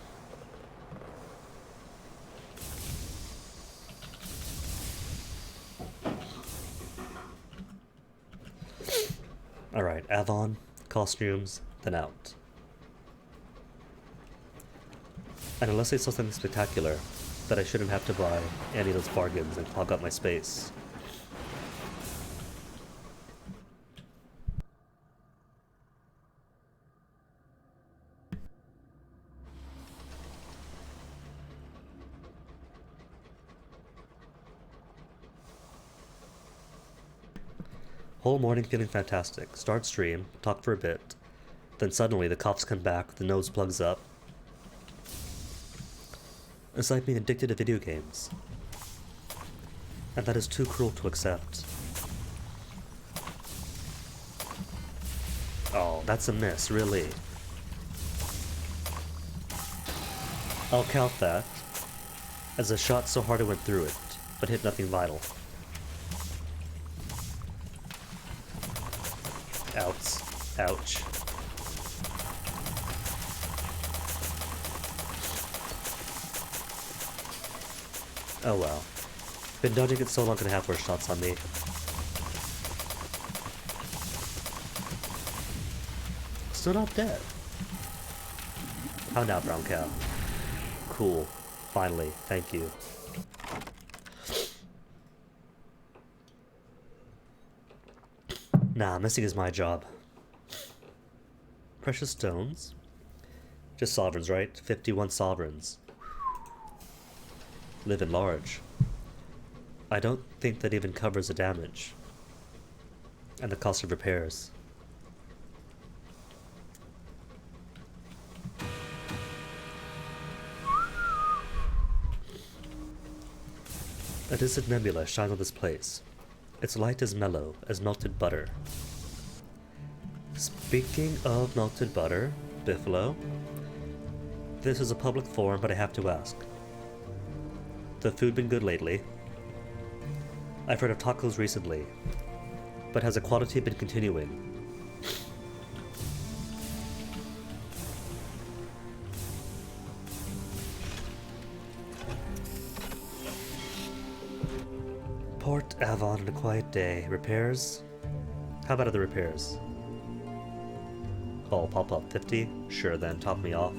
Alright, Avon, costumes, then out. And unless they sell something spectacular, that I shouldn't have to buy any of those bargains and clog up my space. Whole morning feeling fantastic. Start stream, talk for a bit. Then suddenly the coughs come back, the nose plugs up. It's like being addicted to video games. And that is too cruel to accept. Oh, that's a miss, really. I'll count that as a shot so hard I went through it, but hit nothing vital. Ouch. Ouch. Oh well. Been dodging it so long gonna have worse shots on me. Still not dead. How now, brown cow? Cool. Finally. Thank you. Nah, missing is my job. Precious stones? Just sovereigns, right? 51 sovereigns. Live in large. I don't think that even covers the damage. And the cost of repairs. A distant nebula shines on this place. Its light is mellow as melted butter. Speaking of melted butter, Biffalo, this is a public forum, but I have to ask. The food been good lately? I've heard of tacos recently, but has the quality been continuing? Port Avon on a quiet day. Repairs? How about other repairs? Oh, pop up 50? Sure then, top me off.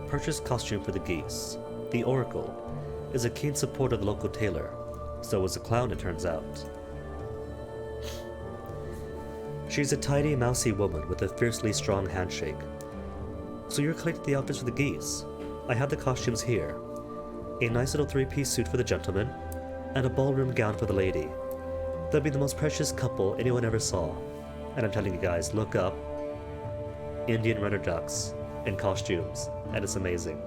Purchase costume for the geese. The Oracle is a keen supporter of the local tailor. So is the clown, it turns out. She's a tidy, mousy woman with a fiercely strong handshake. So you're collecting the outfits for the geese. I have the costumes here. A nice little three-piece suit for the gentleman, and a ballroom gown for the lady. They'll be the most precious couple anyone ever saw. And I'm telling you guys, look up Indian runner ducks in costumes, and it's amazing.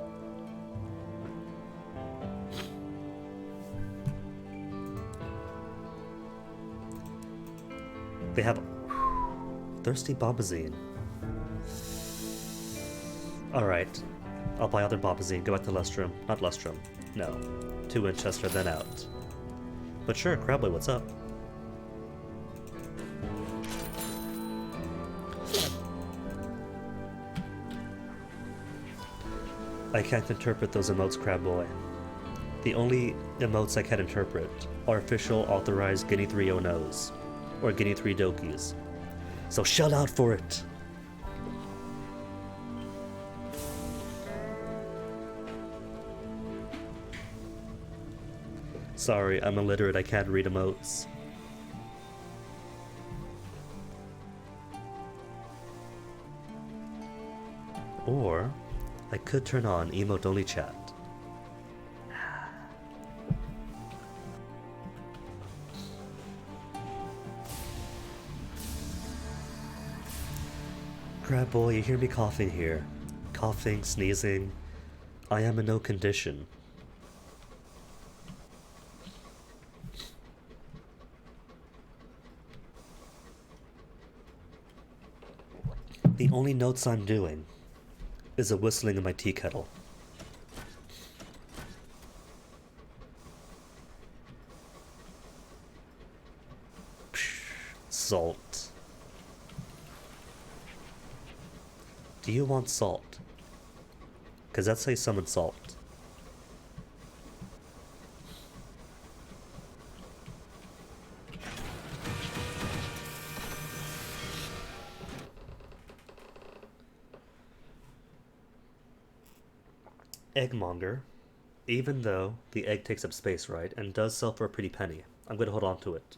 They have thirsty bombazine. Alright, I'll buy other bombazine, go back to Lustrum. Not Lustrum, no. To Winchester, then out. But sure, Crabboy, what's up? I can't interpret those emotes, Crabboy. The only emotes I can interpret are official authorized Guinea 3.0s, or Guinea 3 Dokis. So shell out for it! Sorry, I'm illiterate, I can't read emotes. Or, I could turn on emote-only chat. Crab boy, you hear me coughing here. Coughing, sneezing. I am in no condition. The only notes I'm doing is a whistling in my tea kettle. Salt. Do you want salt? Because that's how you summon salt. Eggmonger. Even though the egg takes up space, right, and does sell for a pretty penny, I'm going to hold on to it.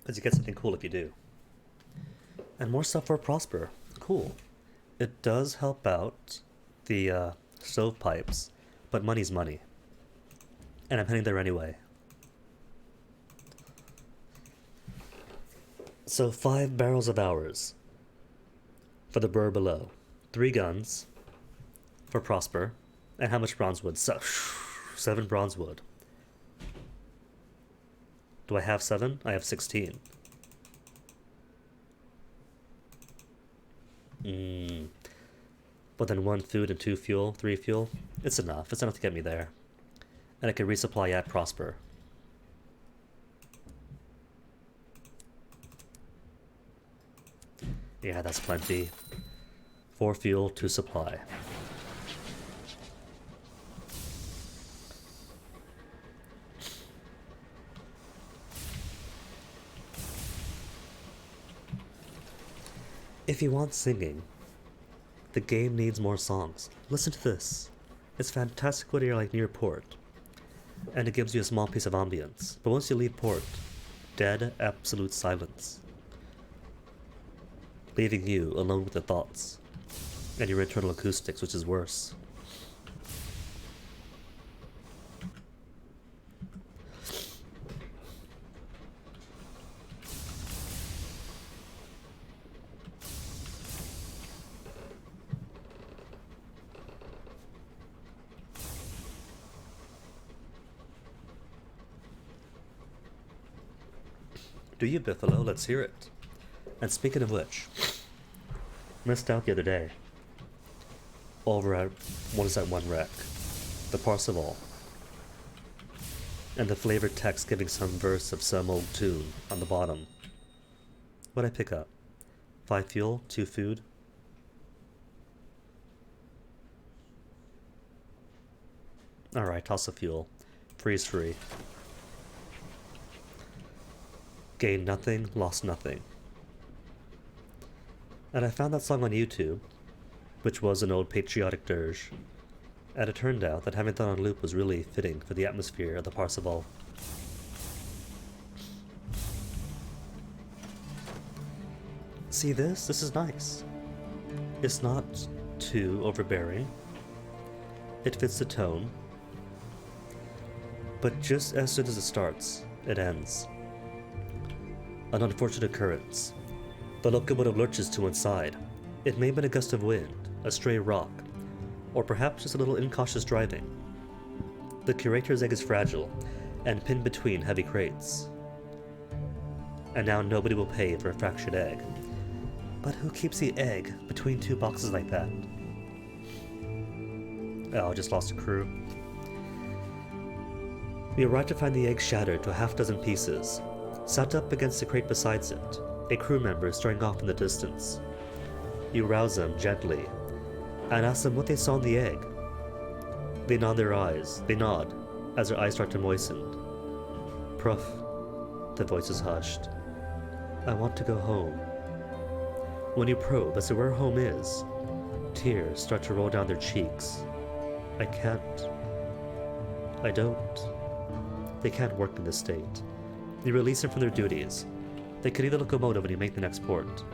Because you get something cool if you do. And more stuff for Prosper. Cool. It does help out the stovepipes, but money's money. And I'm heading there anyway. So 5 barrels of ours for the burr below. 3 guns for Prosper. And how much bronze wood? 7 bronze wood. Do I have 7? I have 16. But then 1 food and 2 fuel, 3 fuel. It's enough. It's enough to get me there. And I can resupply at Prosper. Yeah, that's plenty. 4 fuel, 2 supply. If you want singing, the game needs more songs. Listen to this. It's fantastic when you're like near port, and it gives you a small piece of ambience. But once you leave port, dead, absolute silence, leaving you alone with the thoughts and your internal acoustics, which is worse. Do you, Biffalo? Let's hear it. And speaking of which, missed out the other day over at, what is that one wreck? The Parseval. And the flavored text giving some verse of some old tune on the bottom. What'd I pick up? 5 fuel, 2 food. Alright, toss of fuel. Freeze free. Gained nothing, lost nothing. And I found that song on YouTube, which was an old patriotic dirge, and it turned out that having that on loop was really fitting for the atmosphere of the Parseval. See this? This is nice. It's not too overbearing. It fits the tone. But just as soon as it starts, it ends. An unfortunate occurrence. The locomotive lurches to one side. It may have been a gust of wind, a stray rock, or perhaps just a little incautious driving. The curator's egg is fragile, and pinned between heavy crates. And now nobody will pay for a fractured egg. But who keeps the egg between 2 boxes like that? Oh, just lost a crew. We arrived to find the egg shattered to a half-dozen pieces, sat up against the crate beside it, a crew member staring off in the distance. You rouse them gently, and ask them what they saw in the egg. They nod as their eyes start to moisten. Prof, the voice is hushed. I want to go home. When you probe as to where home is, tears start to roll down their cheeks. I can't. I don't. They can't work in this state. You release them from their duties. They can leave the locomotive when you make the next port.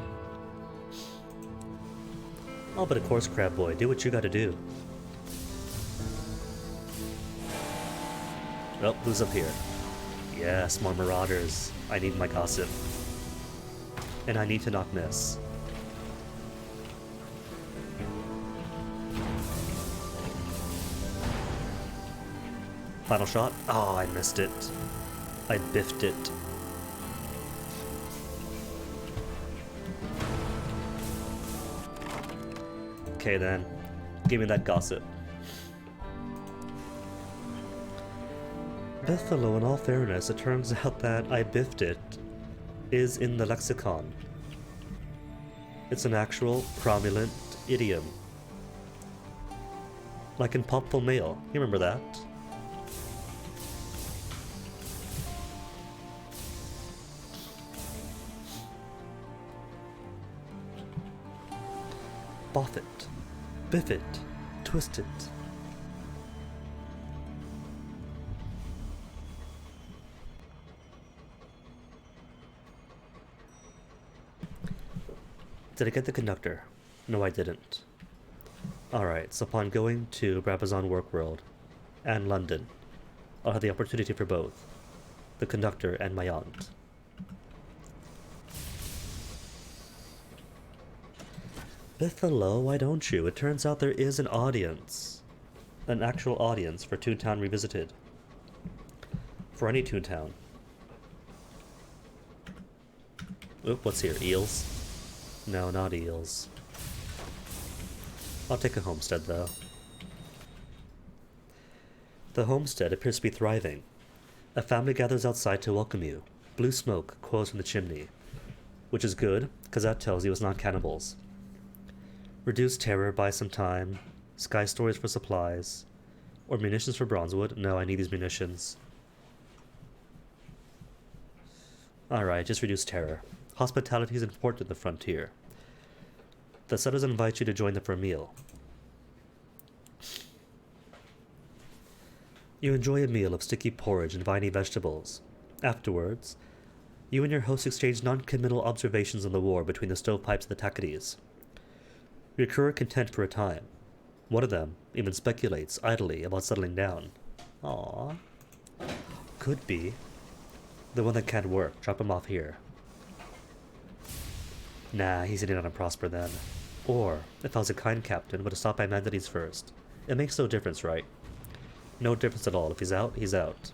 Oh, but of course, Crab Boy, do what you gotta do. Oh, who's up here? Yes, more marauders. I need my gossip. And I need to not miss. Final shot? Oh, I missed it. I biffed it. Okay then, give me that gossip. Biffalo, in all fairness, it turns out that I biffed it is in the lexicon. It's an actual cromulent idiom. Like in Popful Mail. You remember that? Boff it. Biff it. Twist it. Did I get the conductor? No, I didn't. Alright, so upon going to Brabazon Workworld and London, I'll have the opportunity for both. The conductor and my aunt. Biffalo, why don't you? It turns out there is an audience. An actual audience for Toontown Revisited. For any Toontown. Oop, what's here? Eels? No, not eels. I'll take a homestead, though. The homestead appears to be thriving. A family gathers outside to welcome you. Blue smoke coils from the chimney. Which is good, because that tells you it's not cannibals. Reduce terror, buy some time. Sky stories for supplies. Or munitions for Bronzewood. No, I need these munitions. Alright, just reduce terror. Hospitality is important in the frontier. The settlers invite you to join them for a meal. You enjoy a meal of sticky porridge and viney vegetables. Afterwards, you and your host exchange non-committal observations on the war between the stovepipes and the Tacadies. Your crew are content for a time. One of them even speculates idly about settling down. Aww. Could be. The one that can't work. Drop him off here. Nah, he's in on a prosper then. Or, if I was a kind captain, would have stopped by Mandades first. It makes no difference, right? No difference at all. If he's out, he's out.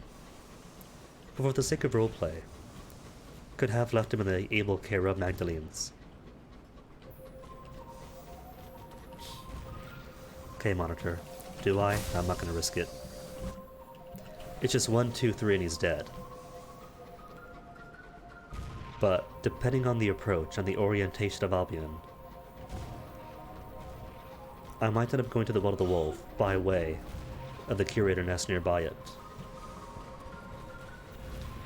But for the sake of roleplay, could have left him in the able care of Magdalene's. Okay, Monitor. Do I? I'm not gonna risk it. It's just 1, 2, 3 and he's dead. But, depending on the approach and the orientation of Albion, I might end up going to the Well of the Wolf by way of the Curator nest nearby it.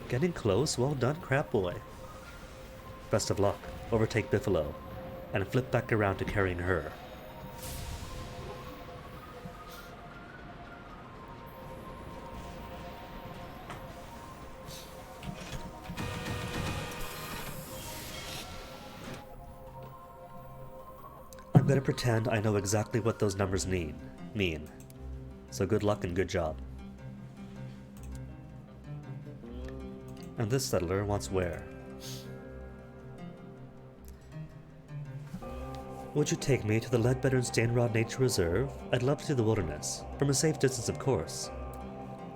Getting close? Well done, Crab Boy. Best of luck. Overtake Biffalo, and flip back around to carrying her. I'm gonna pretend I know exactly what those numbers mean. So good luck and good job. And this settler wants where? Would you take me to the Leadbetter and Stainrod Nature Reserve? I'd love to see the wilderness. From a safe distance, of course.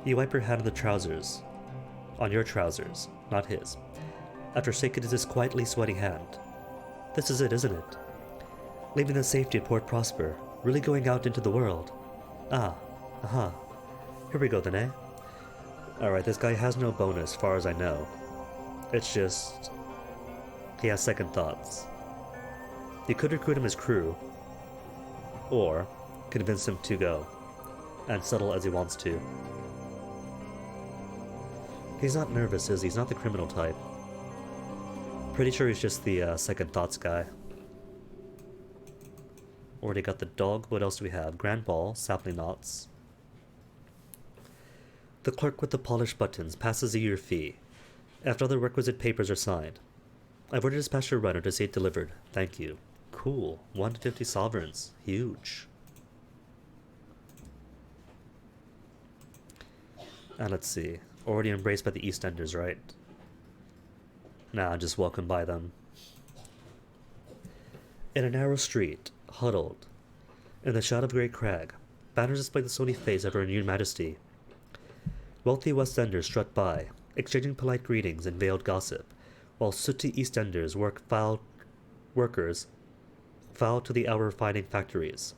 You wipe your hand on the trousers. On your trousers, not his. After shaking his quietly sweaty hand. This is it, isn't it? Leaving the safety of Port Prosper. Really going out into the world. Ah, aha. Here we go then, eh? Alright, this guy has no bonus, far as I know. It's just... he has second thoughts. You could recruit him as crew, or convince him to go, and settle as he wants to. He's not nervous, is he? He's not the criminal type. Pretty sure he's just the second thoughts guy. Already got the dog. What else do we have? Grand Ball, sapling knots. The clerk with the polished buttons passes you your fee, after all the requisite papers are signed. I've ordered a dispatcher runner to see it delivered. Thank you. Cool. 1 to 50 sovereigns. Huge. And let's see. Already embraced by the Eastenders, right? Nah, just welcomed by them. In a narrow street, huddled, in the shadow of Great Crag, banners display the stony face of her renewed majesty. Wealthy West Enders strut by, exchanging polite greetings and veiled gossip, while sooty Eastenders workers foul to the hour refining factories.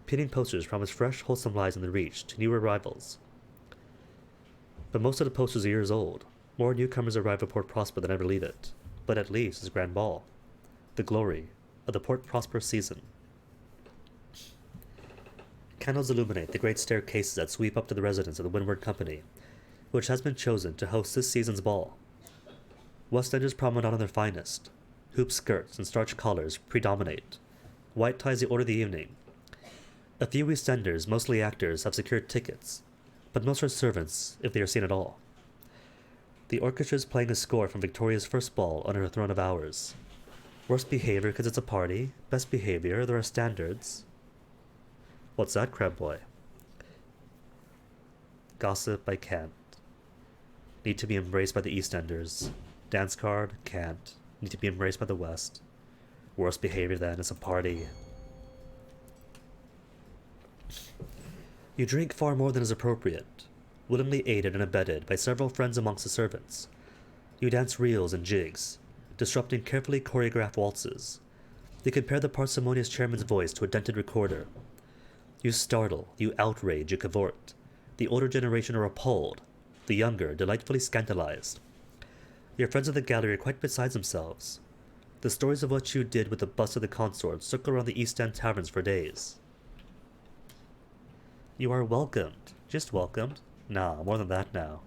pinning posters promise fresh, wholesome lies in the reach to new arrivals. But most of the posters are years old. More newcomers arrive at Port Prosper than ever leave it. But at least it's Grand Ball, the glory of the Port Prosper season. Candles illuminate the great staircases that sweep up to the residence of the Windward Company, which has been chosen to host this season's ball. West Enders promenade on their finest. Hoop skirts and starched collars predominate. White ties the order of the evening. A few East Enders, mostly actors, have secured tickets, but most are servants, if they are seen at all. The orchestra is playing a score from Victoria's first ball under her throne of hours. Worst behavior because it's a party. Best behavior, there are standards. What's that, Crab Boy? Gossip, I can't. Need to be embraced by the East Enders. Dance card, can't. Need to be embraced by the West. Worst behavior then, it's a party. You drink far more than is appropriate, willingly aided and abetted by several friends amongst the servants. You dance reels and jigs, disrupting carefully choreographed waltzes. You compare the parsimonious chairman's voice to a dented recorder. You startle, you outrage, you cavort. The older generation are appalled, the younger delightfully scandalized. Your friends of the gallery are quite beside themselves. The stories of what you did with the bust of the consort circle around the East End taverns for days. You are welcomed. Just welcomed. Nah, more than that now.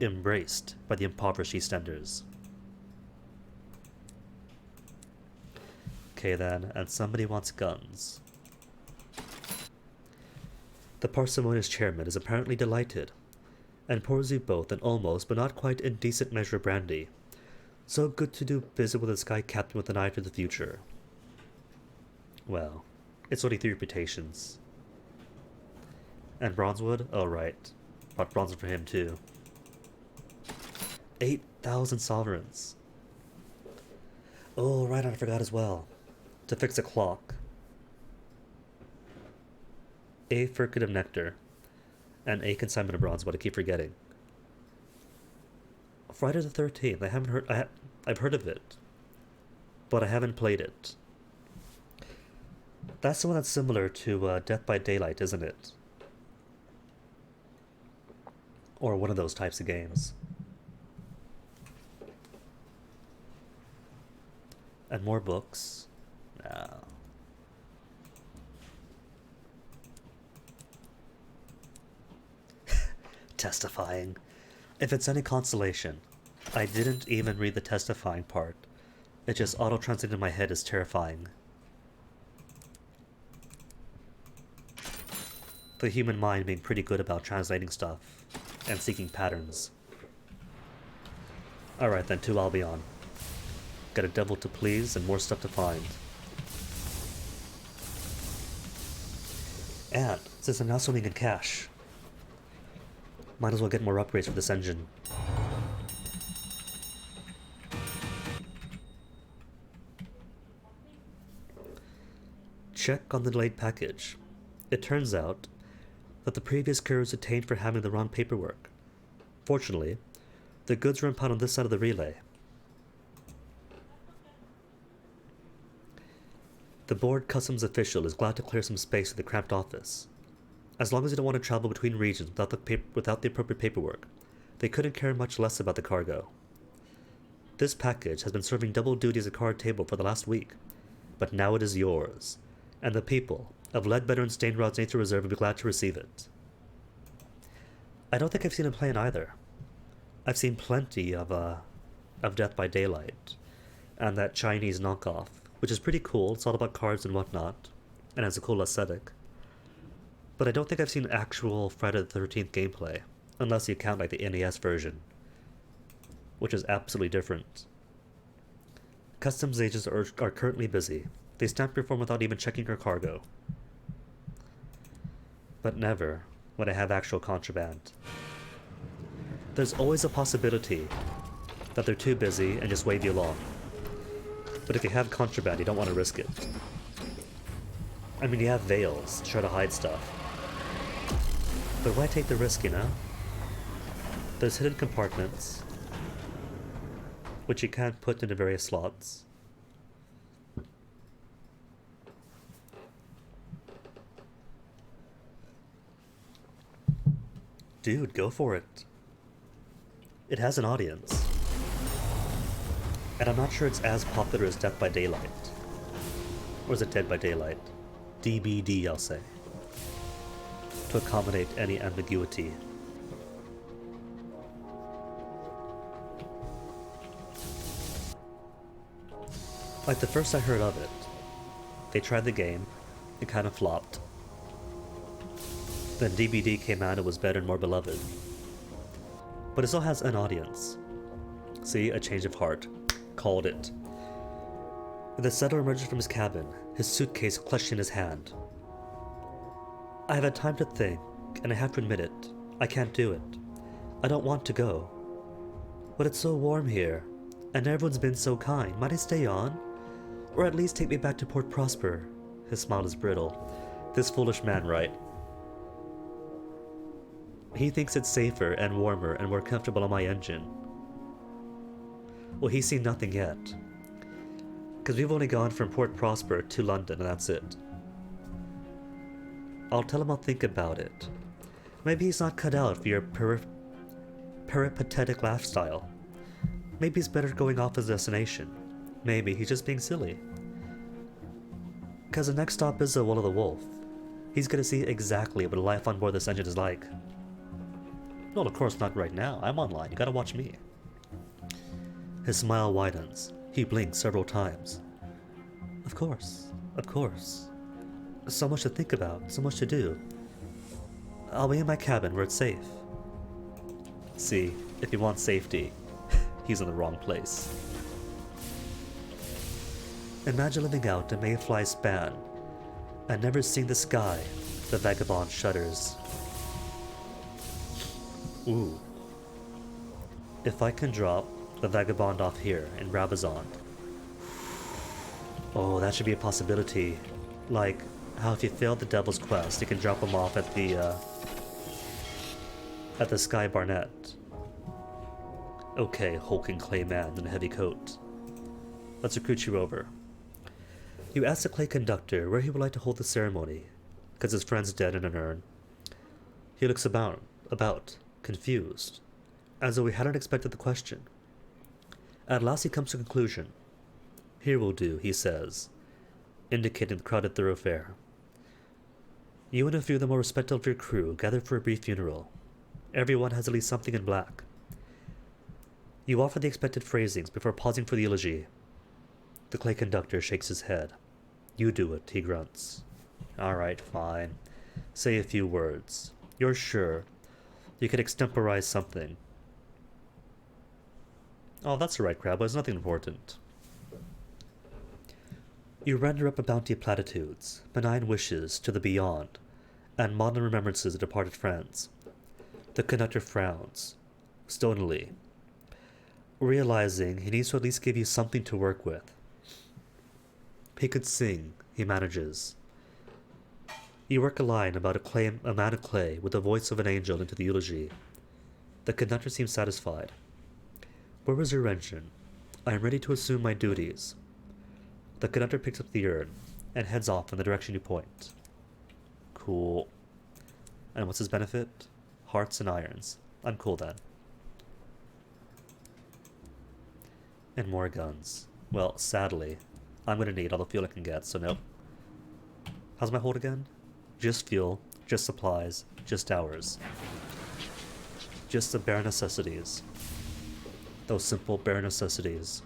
Embraced by the impoverished East Enders. Okay then, and somebody wants guns. The parsimonious chairman is apparently delighted, and pours you both an almost but not quite indecent measure of brandy. So good to do business with a sky captain with an eye to the future. Well, it's only 3 reputations. And Bronzewood? Oh right. Brought Bronzewood for him too. 8,000 sovereigns. Oh right, I forgot as well. To fix a clock. A firkit of nectar. And a consignment of Bronzewood, I keep forgetting. Friday the 13th, I haven't heard I've heard of it. But I haven't played it. That's the one that's similar to Death by Daylight, isn't it? Or one of those types of games. And more books. No. Testifying. If it's any consolation, I didn't even read the testifying part. It just auto-translated in my head as terrifying. The human mind being pretty good about translating stuff and seeking patterns. Alright then, to Albion. Got a devil to please and more stuff to find. And, since I'm now swimming in cash, might as well get more upgrades for this engine. Check on the delayed package. It turns out that the previous courier was detained for having the wrong paperwork. Fortunately, the goods were impounded on this side of the relay. The board customs official is glad to clear some space in the cramped office. As long as you don't want to travel between regions without the appropriate paperwork, they couldn't care much less about the cargo. This package has been serving double duty as a card table for the last week, but now it is yours, and the people of Leadbetter and Stainrod's Nature Reserve will be glad to receive it. I don't think I've seen him play in either. I've seen plenty of Death by Daylight, and that Chinese knockoff, which is pretty cool. It's all about cards and whatnot, and has a cool aesthetic. But I don't think I've seen actual Friday the 13th gameplay, unless you count like the NES version, which is absolutely different. Customs agents are currently busy. They stamp your form without even checking your cargo. But never when I have actual contraband. There's always a possibility that they're too busy and just wave you along. But if you have contraband, you don't want to risk it. I mean, you have veils to try to hide stuff. But why take the risk, you know? There's hidden compartments, which you can't put into various slots. Dude, go for it. It has an audience. And I'm not sure it's as popular as Death by Daylight. Or is it Dead by Daylight? DBD, I'll say. To accommodate any ambiguity. Like the first I heard of it, they tried the game, it kind of flopped. Then DBD came out and was better and more beloved. But it still has an audience. See, a change of heart. Called it. The settler emerges from his cabin, his suitcase clutched in his hand. I have had time to think, and I have to admit it. I can't do it. I don't want to go. But it's so warm here, and everyone's been so kind. Might I stay on? Or at least take me back to Port Prosper? His smile is brittle. This foolish man, right? He thinks it's safer and warmer and more comfortable on my engine. Well, he's seen nothing yet. Because we've only gone from Port Prosper to London, and that's it. I'll tell him I'll think about it. Maybe he's not cut out for your peripatetic lifestyle. Maybe he's better going off his destination. Maybe he's just being silly. Because the next stop is the Will of the Wolf. He's gonna see exactly what life on board this engine is like. Well, of course not right now. I'm online. You gotta watch me. His smile widens. He blinks several times. Of course. Of course. So much to think about. So much to do. I'll be in my cabin where it's safe. See, if he wants safety, he's in the wrong place. Imagine living out a mayfly span and never seeing the sky. The vagabond shudders. Ooh. If I can drop the vagabond off here in Rabazond. Oh, that should be a possibility. Like, how if you failed the Devil's Quest, you can drop him off at the Sky Barnet. Okay, hulking clay man in a heavy coat. Let's recruit you over. You ask the clay conductor where he would like to hold the ceremony, because his friend's dead in an urn. He looks about, confused, as though he hadn't expected the question. At last he comes to a conclusion. Here will do, he says, indicating the crowded thoroughfare. You and a few of the more respectable of your crew gather for a brief funeral. Everyone has at least something in black. You offer the expected phrasings before pausing for the eulogy. The clay conductor shakes his head. You do it, he grunts. All right, fine. Say a few words. You're sure you could extemporize something. Oh, that's all right, Crab. It's nothing important. You render up a bounty of platitudes, benign wishes to the beyond, and modern remembrances of departed friends. The conductor frowns, stonily, realizing he needs to at least give you something to work with. He could sing, he manages. You work a line about a man of clay with the voice of an angel into the eulogy. The conductor seems satisfied. Where is your engine? I am ready to assume my duties. The conductor picks up the urn and heads off in the direction you point. Cool. And what's his benefit? Hearts and irons. I'm cool then. And more guns. Well, sadly, I'm gonna need all the fuel I can get, so nope. How's my hold again? Just fuel, just supplies, just hours. Just the bare necessities. Those simple bare necessities.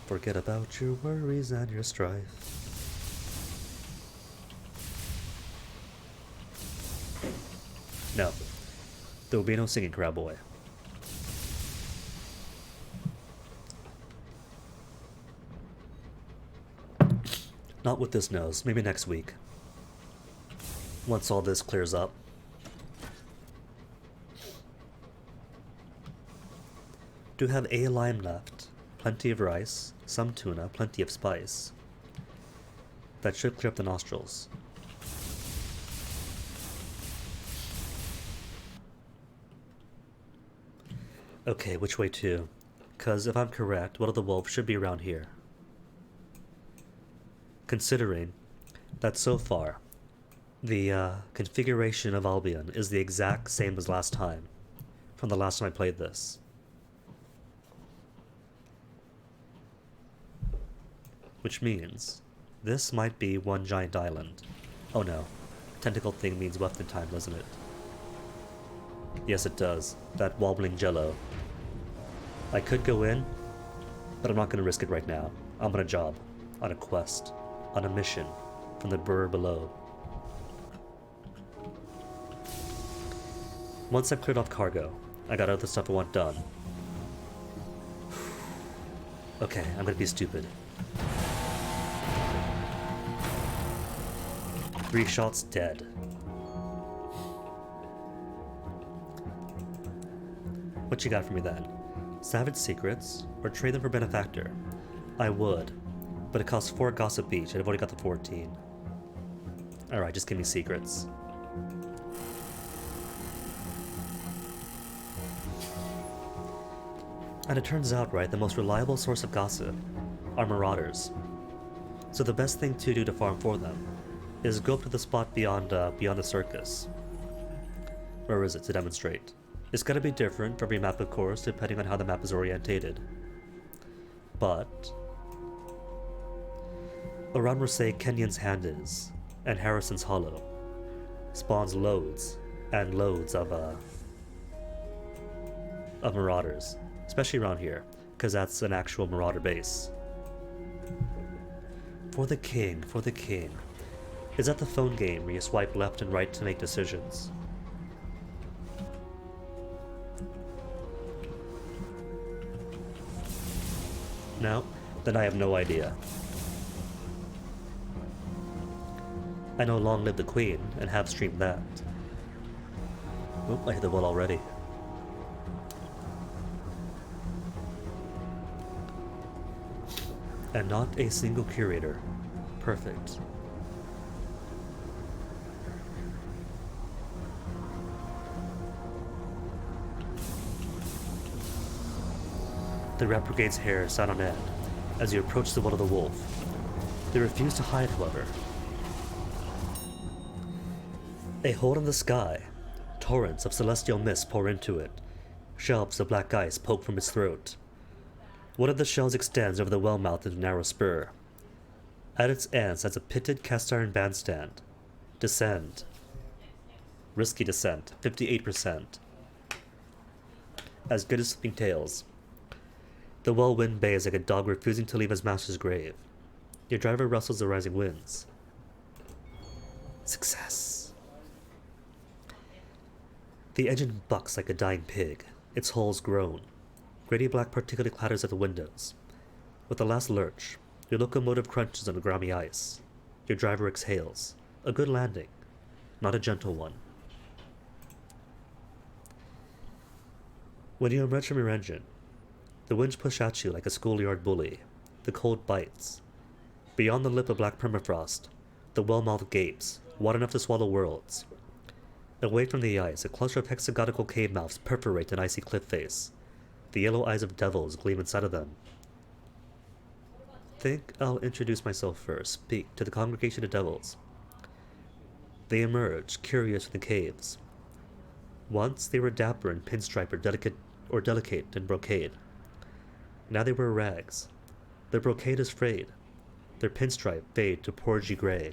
Forget about your worries and your strife. No. There will be no singing, Crab Boy. Not with this nose. Maybe next week. Once all this clears up. Do have a lime left. Plenty of rice, some tuna, plenty of spice. That should clear up the nostrils. Okay, which way to? 'Cause if I'm correct, Will of the Wolf should be around here. Considering that so far, The configuration of Albion is the exact same as last time, from the last time I played this. Which means this might be one giant island. Oh no, tentacle thing means left in time, doesn't it? Yes, it does. That wobbling jello. I could go in, but I'm not going to risk it right now. I'm on a job, on a quest, on a mission from the brewer below. Once I've cleared off cargo, I got other stuff I want done. Okay, I'm gonna be stupid. 3 shots dead. What you got for me then? Savage secrets, or trade them for benefactor? I would, but it costs 4 gossip each, and I've already got the 14. Alright, just give me secrets. And it turns out, right, the most reliable source of gossip are marauders. So the best thing to do to farm for them is go up to the spot beyond the circus. Where is it to demonstrate? It's gonna be different for every map, of course, depending on how the map is orientated. But around where, say, Kenyon's Hand is, and Harrison's Hollow, spawns loads and loads of marauders. Especially around here, because that's an actual marauder base. For the king, for the king. Is that the phone game where you swipe left and right to make decisions? No? Then I have no idea. I know Long Live the Queen, and have streamed that. Oop, I hit the wall already. And not a single curator. Perfect. The Rat Brigade's hair sat on end as you approached the Will of the Wolf. They refused to hide, however. A hole in the sky. Torrents of celestial mist pour into it. Shelves of black ice poke from its throat. One of the shelves extends over the well mouth into a narrow spur. At its end stands a pitted cast iron bandstand. Descend. Risky descent, 58%. As good as slipping tails. The well wind bays like a dog refusing to leave his master's grave. Your driver rustles the rising winds. Success. The engine bucks like a dying pig, its hulls groan. Gritty black particulate clatters at the windows. With the last lurch, your locomotive crunches on the grimy ice. Your driver exhales. A good landing, not a gentle one. When you emerge from your engine, the winds push at you like a schoolyard bully. The cold bites. Beyond the lip of black permafrost, the well-mouthed gapes, wide enough to swallow worlds. Away from the ice, a cluster of hexagonal cave mouths perforate an icy cliff face. The yellow eyes of devils gleam inside of them. Think I'll introduce myself first, speak to the congregation of devils. They emerge, curious from the caves. Once they were dapper in pinstripe or delicate in brocade. Now they wear rags. Their brocade is frayed. Their pinstripe fade to porgy gray.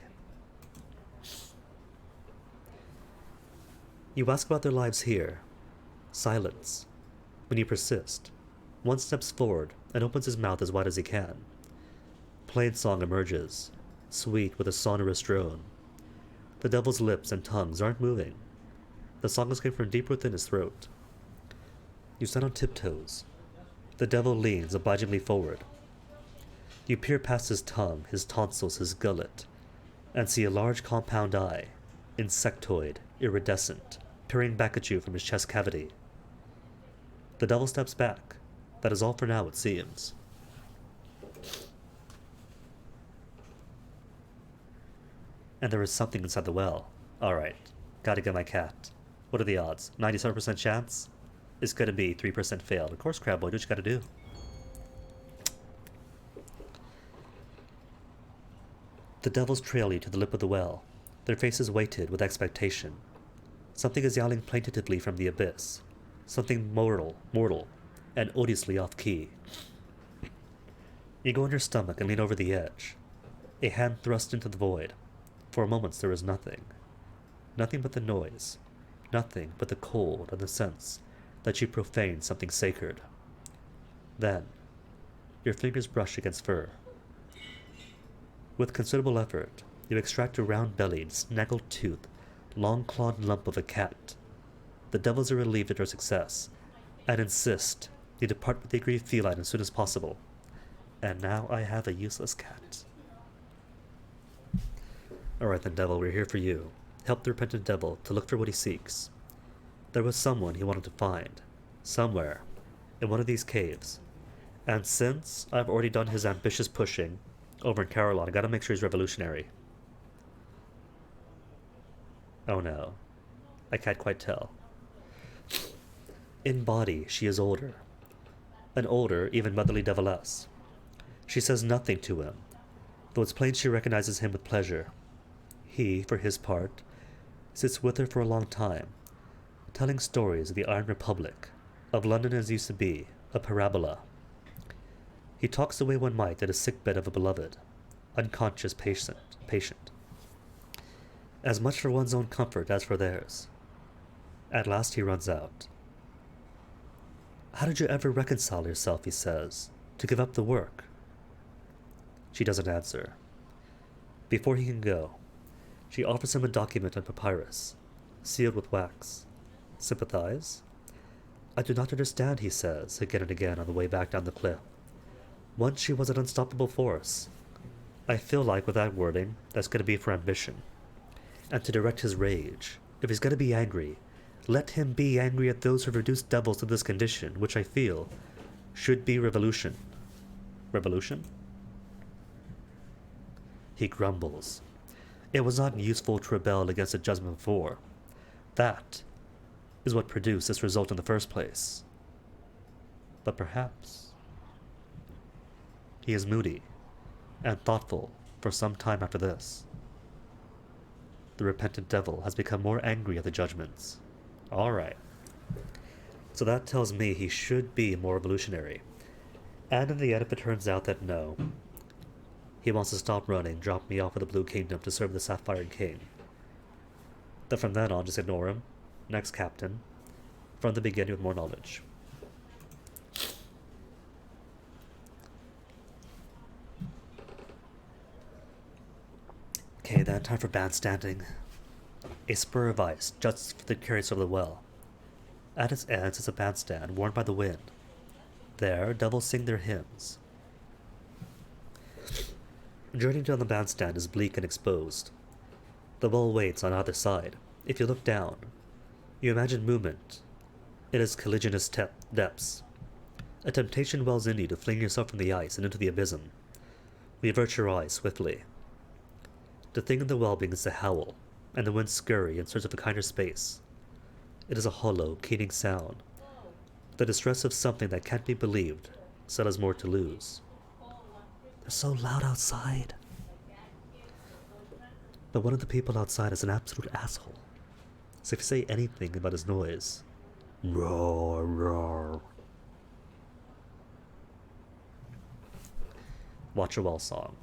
You ask about their lives here. Silence. When you persist, one steps forward and opens his mouth as wide as he can. Plain song emerges, sweet with a sonorous drone. The devil's lips and tongues aren't moving. The song is coming from deep within his throat. You stand on tiptoes. The devil leans obligingly forward. You peer past his tongue, his tonsils, his gullet, and see a large compound eye, insectoid, iridescent, peering back at you from his chest cavity. The devil steps back. That is all for now, it seems. And there is something inside the well. Alright, gotta get my cat. What are the odds? 97% chance? It's gonna be 3% failed. Of course, Crab Boy, do what you gotta do. The devils trail you to the lip of the well. Their faces weighted with expectation. Something is yowling plaintively from the abyss. Something mortal, and odiously off-key. You go on your stomach and lean over the edge. A hand thrust into the void. For moments there is nothing. Nothing but the noise. Nothing but the cold and the sense that you profane something sacred. Then, your fingers brush against fur. With considerable effort, you extract a round-bellied, snaggle-toothed, long-clawed lump of a cat. The devils are relieved at your success, and insist you depart with the aggrieved feline as soon as possible. And now I have a useless cat. Alright then, devil, we're here for you. Help the repentant devil to look for what he seeks. There was someone he wanted to find. Somewhere. In one of these caves. And since I've already done his ambitious pushing over in Carolina, I gotta make sure he's revolutionary. Oh no. I can't quite tell. In body, she is older. An older, even motherly deviless. She says nothing to him, though it's plain she recognizes him with pleasure. He, for his part, sits with her for a long time, telling stories of the Iron Republic, of London as used to be, a parabola. He talks the way one might at a sickbed of a beloved, unconscious patient. As much for one's own comfort as for theirs. At last he runs out. How did you ever reconcile yourself, he says, to give up the work? She doesn't answer. Before he can go, she offers him a document on papyrus, sealed with wax. Sympathize? I do not understand, he says, again and again on the way back down the cliff. Once she was an unstoppable force. I feel like with that wording, that's going to be for ambition. And to direct his rage. If he's going to be angry, let him be angry at those who have reduced devils to this condition, which I feel should be revolution. Revolution? He grumbles. It was not useful to rebel against the judgment before. That is what produced this result in the first place. But perhaps he is moody and thoughtful for some time after this. The repentant devil has become more angry at the judgments. Alright. So that tells me he should be more revolutionary. And in the end, if it turns out that no, he wants to stop running, drop me off at the Blue Kingdom to serve the Sapphire King, then from then on, just ignore him. Next captain. From the beginning with more knowledge. Okay, then time for bandstanding. A spur of ice juts for the carries over the well. At its ends is a bandstand worn by the wind. There, devils sing their hymns. Journeying down the bandstand is bleak and exposed. The well waits on either side. If you look down, you imagine movement in its colliginous depths. A temptation wells in you to fling yourself from the ice and into the abysm. You avert your eyes swiftly. The thing in the well begins to howl, and the wind scurry in search of a kinder space. It is a hollow, keening sound. The distress of something that can't be believed, still has more to lose. They're so loud outside. But one of the people outside is an absolute asshole. So if you say anything about his noise, roar, roar. Watch your well song.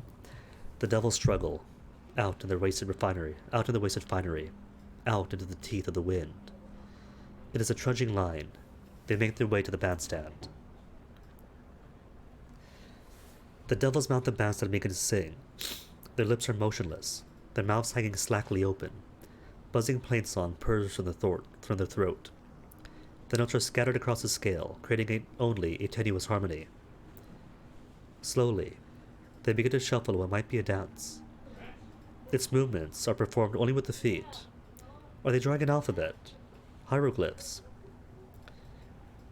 The devils struggle, out in the wasted finery, out into the teeth of the wind. It is a trudging line. They make their way to the bandstand. The devils mount the bandstand and begin to sing. Their lips are motionless, their mouths hanging slackly open. Buzzing plainsong purrs from their throat. The notes are scattered across the scale, creating only a tenuous harmony. Slowly, they begin to shuffle what might be a dance. Its movements are performed only with the feet. Are they drawing an alphabet? Hieroglyphs?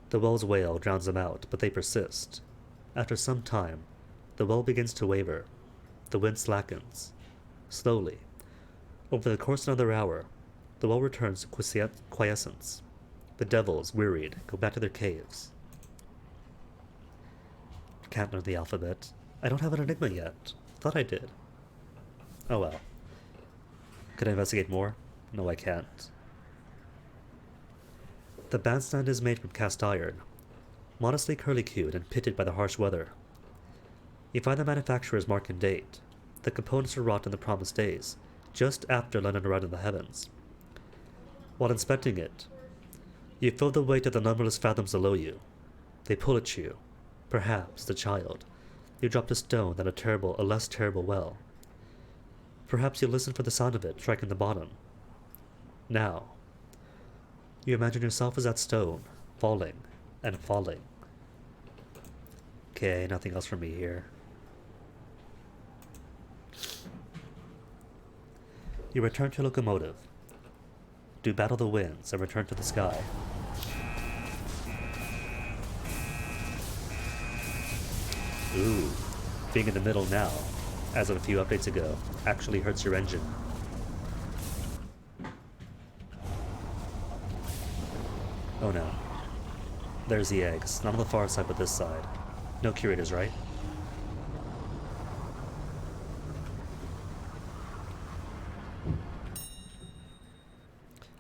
The well's wail drowns them out, but they persist. After some time, the well begins to waver. The wind slackens. Slowly. Over the course of another hour, the well returns to quiescence. The devils, wearied, go back to their caves. Can't learn the alphabet. I don't have an enigma yet. Thought I did. Oh well. Could I investigate more? No, I can't. The bandstand is made from cast iron, modestly curly-cued and pitted by the harsh weather. You find the manufacturer's mark and date. The components were wrought in the promised days, just after London arrived in the heavens. While inspecting it, you feel the weight of the numberless fathoms below you. They pull at you. Perhaps, the child, you dropped a stone down a less terrible well. Perhaps you listen for the sound of it striking the bottom. Now, you imagine yourself as that stone, falling and falling. Okay, nothing else for me here. You return to your locomotive. Do battle the winds and return to the sky. Ooh, being in the middle now, as of a few updates ago, actually hurts your engine. Oh no. There's the eggs, not on the far side but this side. No curators, right?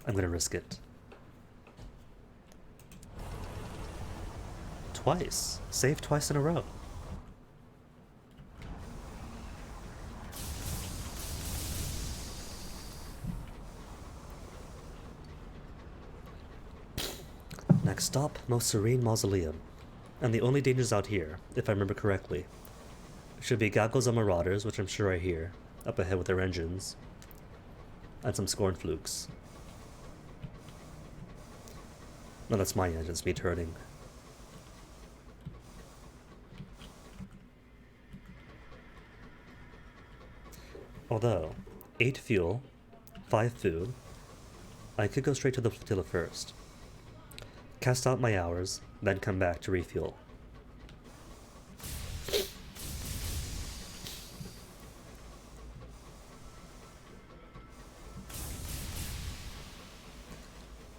I'm gonna risk it. Twice. Saved twice in a row. Next stop, Most Serene Mausoleum. And the only dangers out here, if I remember correctly, should be gaggles of marauders, which I'm sure I hear, up ahead with their engines, and some scorn flukes. No, that's my engines, me turning. Although, 8 fuel, 5 food, I could go straight to the flotilla first. Cast out my hours, then come back to refuel.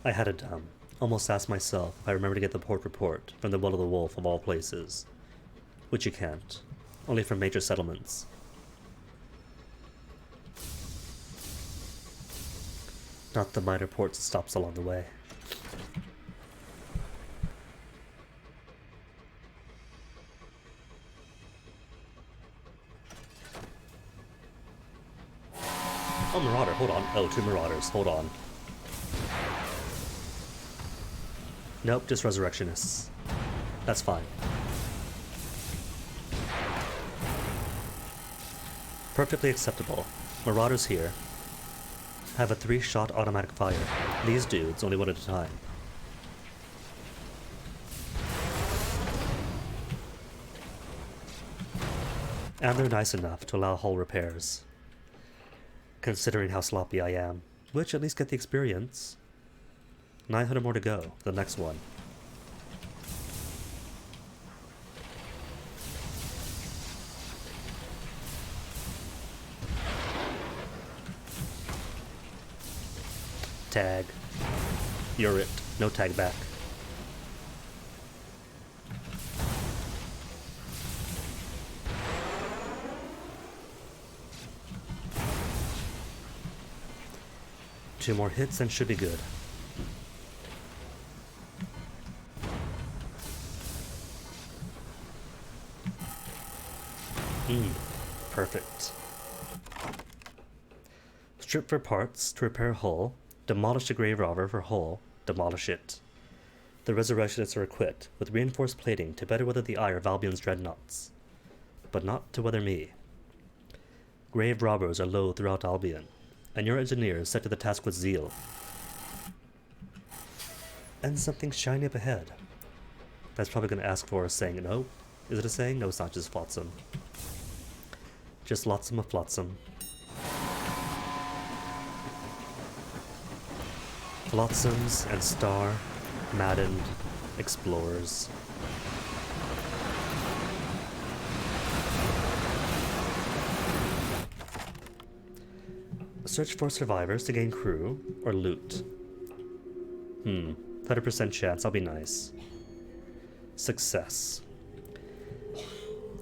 I had it dumb. Almost asked myself if I remember to get the port report from the Well of the Wolf of all places. Which you can't. Only from major settlements. Not the minor ports and stops along the way. Oh, Marauder, hold on. Oh, 2 Marauders, hold on. Nope, just Resurrectionists. That's fine. Perfectly acceptable. Marauders here have a 3-shot automatic fire. These dudes, only 1 at a time. And they're nice enough to allow hull repairs. Considering how sloppy I am. Which at least get the experience. 900 more to go, the next one. Tag. You're it. No tag back. Two more hits and should be good. Perfect. Strip for parts to repair hull. Demolish the grave robber for hull. Demolish it. The resurrectionists are equipped with reinforced plating to better weather the ire of Albion's dreadnoughts. But not to weather me. Grave robbers are low throughout Albion, and your engineers set to the task with zeal. And something shiny up ahead. That's probably going to ask for a saying. No? Is it a saying? No, it's not just flotsam. Just lotsam of flotsam. Flotsams and star, maddened explorers. Search for survivors to gain crew or loot. 100% chance, I'll be nice. Success.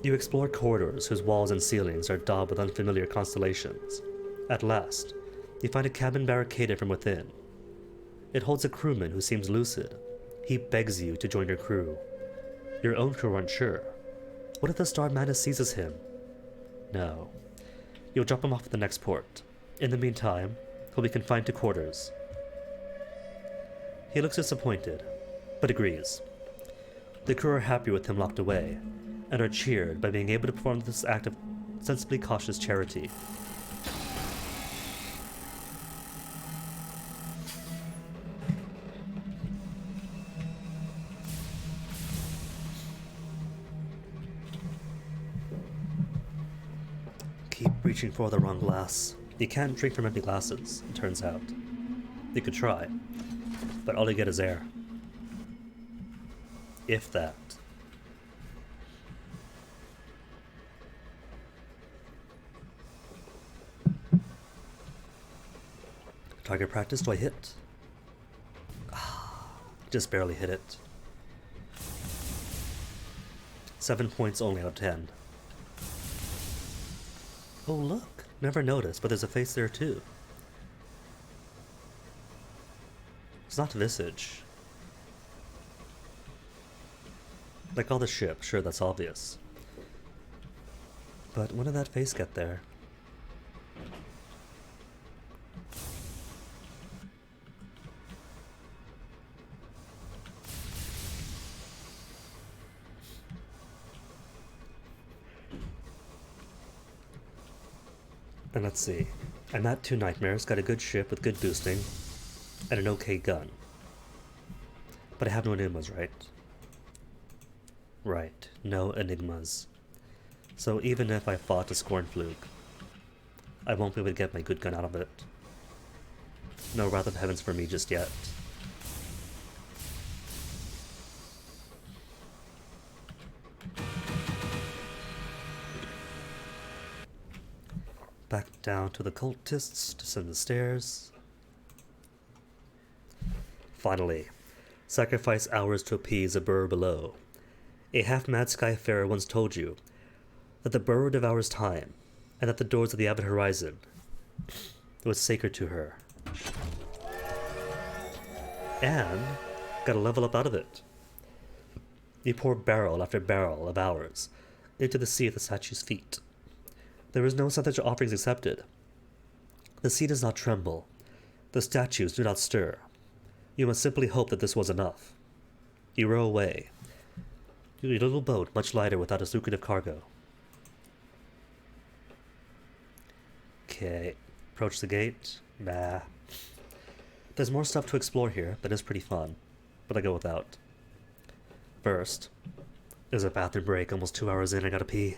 You explore corridors whose walls and ceilings are daubed with unfamiliar constellations. At last, You find a cabin barricaded from within. It holds a crewman who seems lucid. He begs you to join your crew. Your own crew aren't sure. What if the Star Mantis seizes him? No. You'll drop him off at the next port. In the meantime, he'll be confined to quarters. He looks disappointed, but agrees. The crew are happy with him locked away, and are cheered by being able to perform this act of sensibly cautious charity. Keep reaching for the wrong glass. You can't drink from empty glasses, it turns out. You could try, but all you get is air. If that. Target practice, do I hit? Just barely hit it. 7 points only out of 10. Oh look, never noticed, but there's a face there too. It's not visage. Like all the ship, sure, that's obvious. But when did that face get there? And let's see. I'm at 2 nightmares, got a good ship with good boosting, and an okay gun. But I have no enigmas, right? Right, no enigmas. So even if I fought a Scornfluke, I won't be able to get my good gun out of it. No wrath of heavens for me just yet. Back down to the cultists, descend the stairs. Finally, sacrifice hours to appease a burr below. A half-mad skyfarer once told you that the burr devours time, and that the doors of the avid horizon was sacred to her. And got a level up out of it. You pour barrel after barrel of hours into the sea at the statue's feet. There is no such offerings accepted. The sea does not tremble. The statues do not stir. You must simply hope that this was enough. You row away. Your little boat much lighter without its lucrative cargo. Okay, approach the gate. Nah. There's more stuff to explore here that is pretty fun, but I go without. First, there's a bathroom break almost 2 hours in, I gotta pee.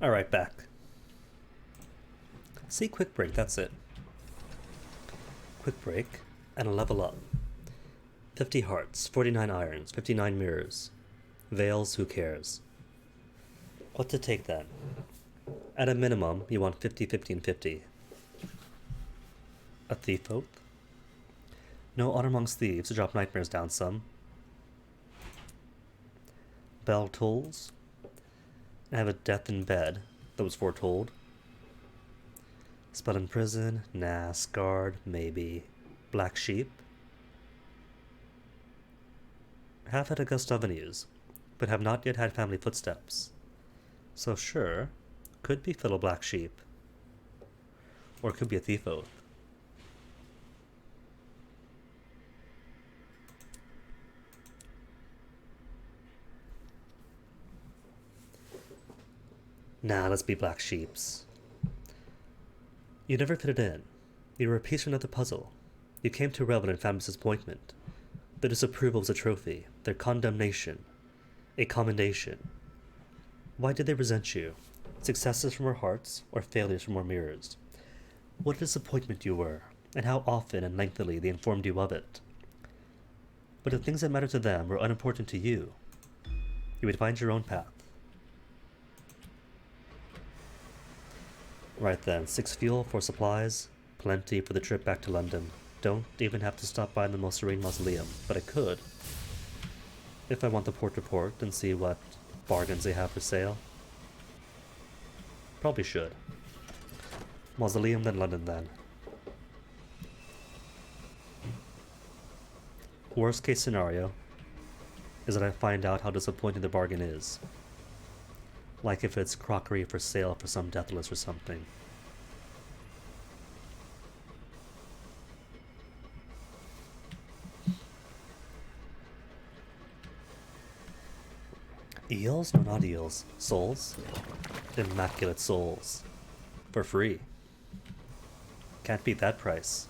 Alright, back. See, quick break, that's it. Quick break, and a level up. 50 hearts, 49 irons, 59 mirrors. Veils, who cares? What to take then? At a minimum, you want 50, 50, and 50. A thief oath? No honor amongst thieves to drop nightmares down some. Bell tolls. I have a death in bed that was foretold. Spell in prison? Nah. Scarred? Maybe. Black sheep? Have had Augusta avenues, but have not yet had family footsteps. So sure, could be fiddle black sheep. Or could be a thief oath. Nah, let's be black sheeps. You never fitted in. You were a piece of another puzzle. You came to revel in family's disappointment. Their disapproval was a trophy, their condemnation, a commendation. Why did they resent you? Successes from our hearts, or failures from our mirrors? What a disappointment you were, and how often and lengthily they informed you of it. But the things that mattered to them were unimportant to you. You would find your own path. Right then, 6 fuel, 4 supplies, plenty for the trip back to London. Don't even have to stop by the most serene mausoleum, but I could. If I want the port report and see what bargains they have for sale. Probably should. Mausoleum, then London then. Worst case scenario is that I find out how disappointing the bargain is. Like if it's crockery for sale for some deathless or something. Eels? No, not eels. Souls? Immaculate souls. For free. Can't beat that price.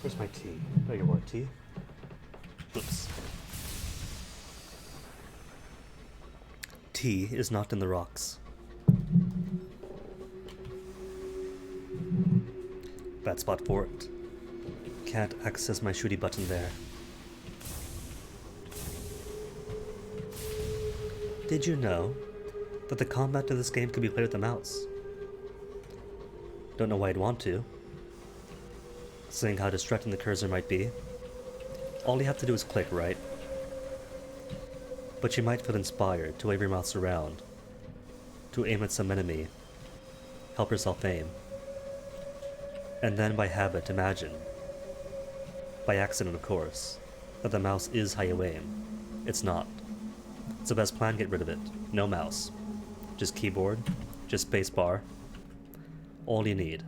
Where's my tea? Oh, you want tea? Oops. Tea is not in the rocks. Bad spot for it. Can't access my shooty button there. Did you know that the combat in this game can be played with the mouse? Don't know why I'd want to, seeing how distracting the cursor might be. All you have to do is click, right? But you might feel inspired to wave your mouse around, to aim at some enemy, help yourself aim, and then by habit imagine, by accident of course, that the mouse is how you aim. It's not. So best plan, get rid of it. No mouse. Just keyboard, just spacebar. All you need.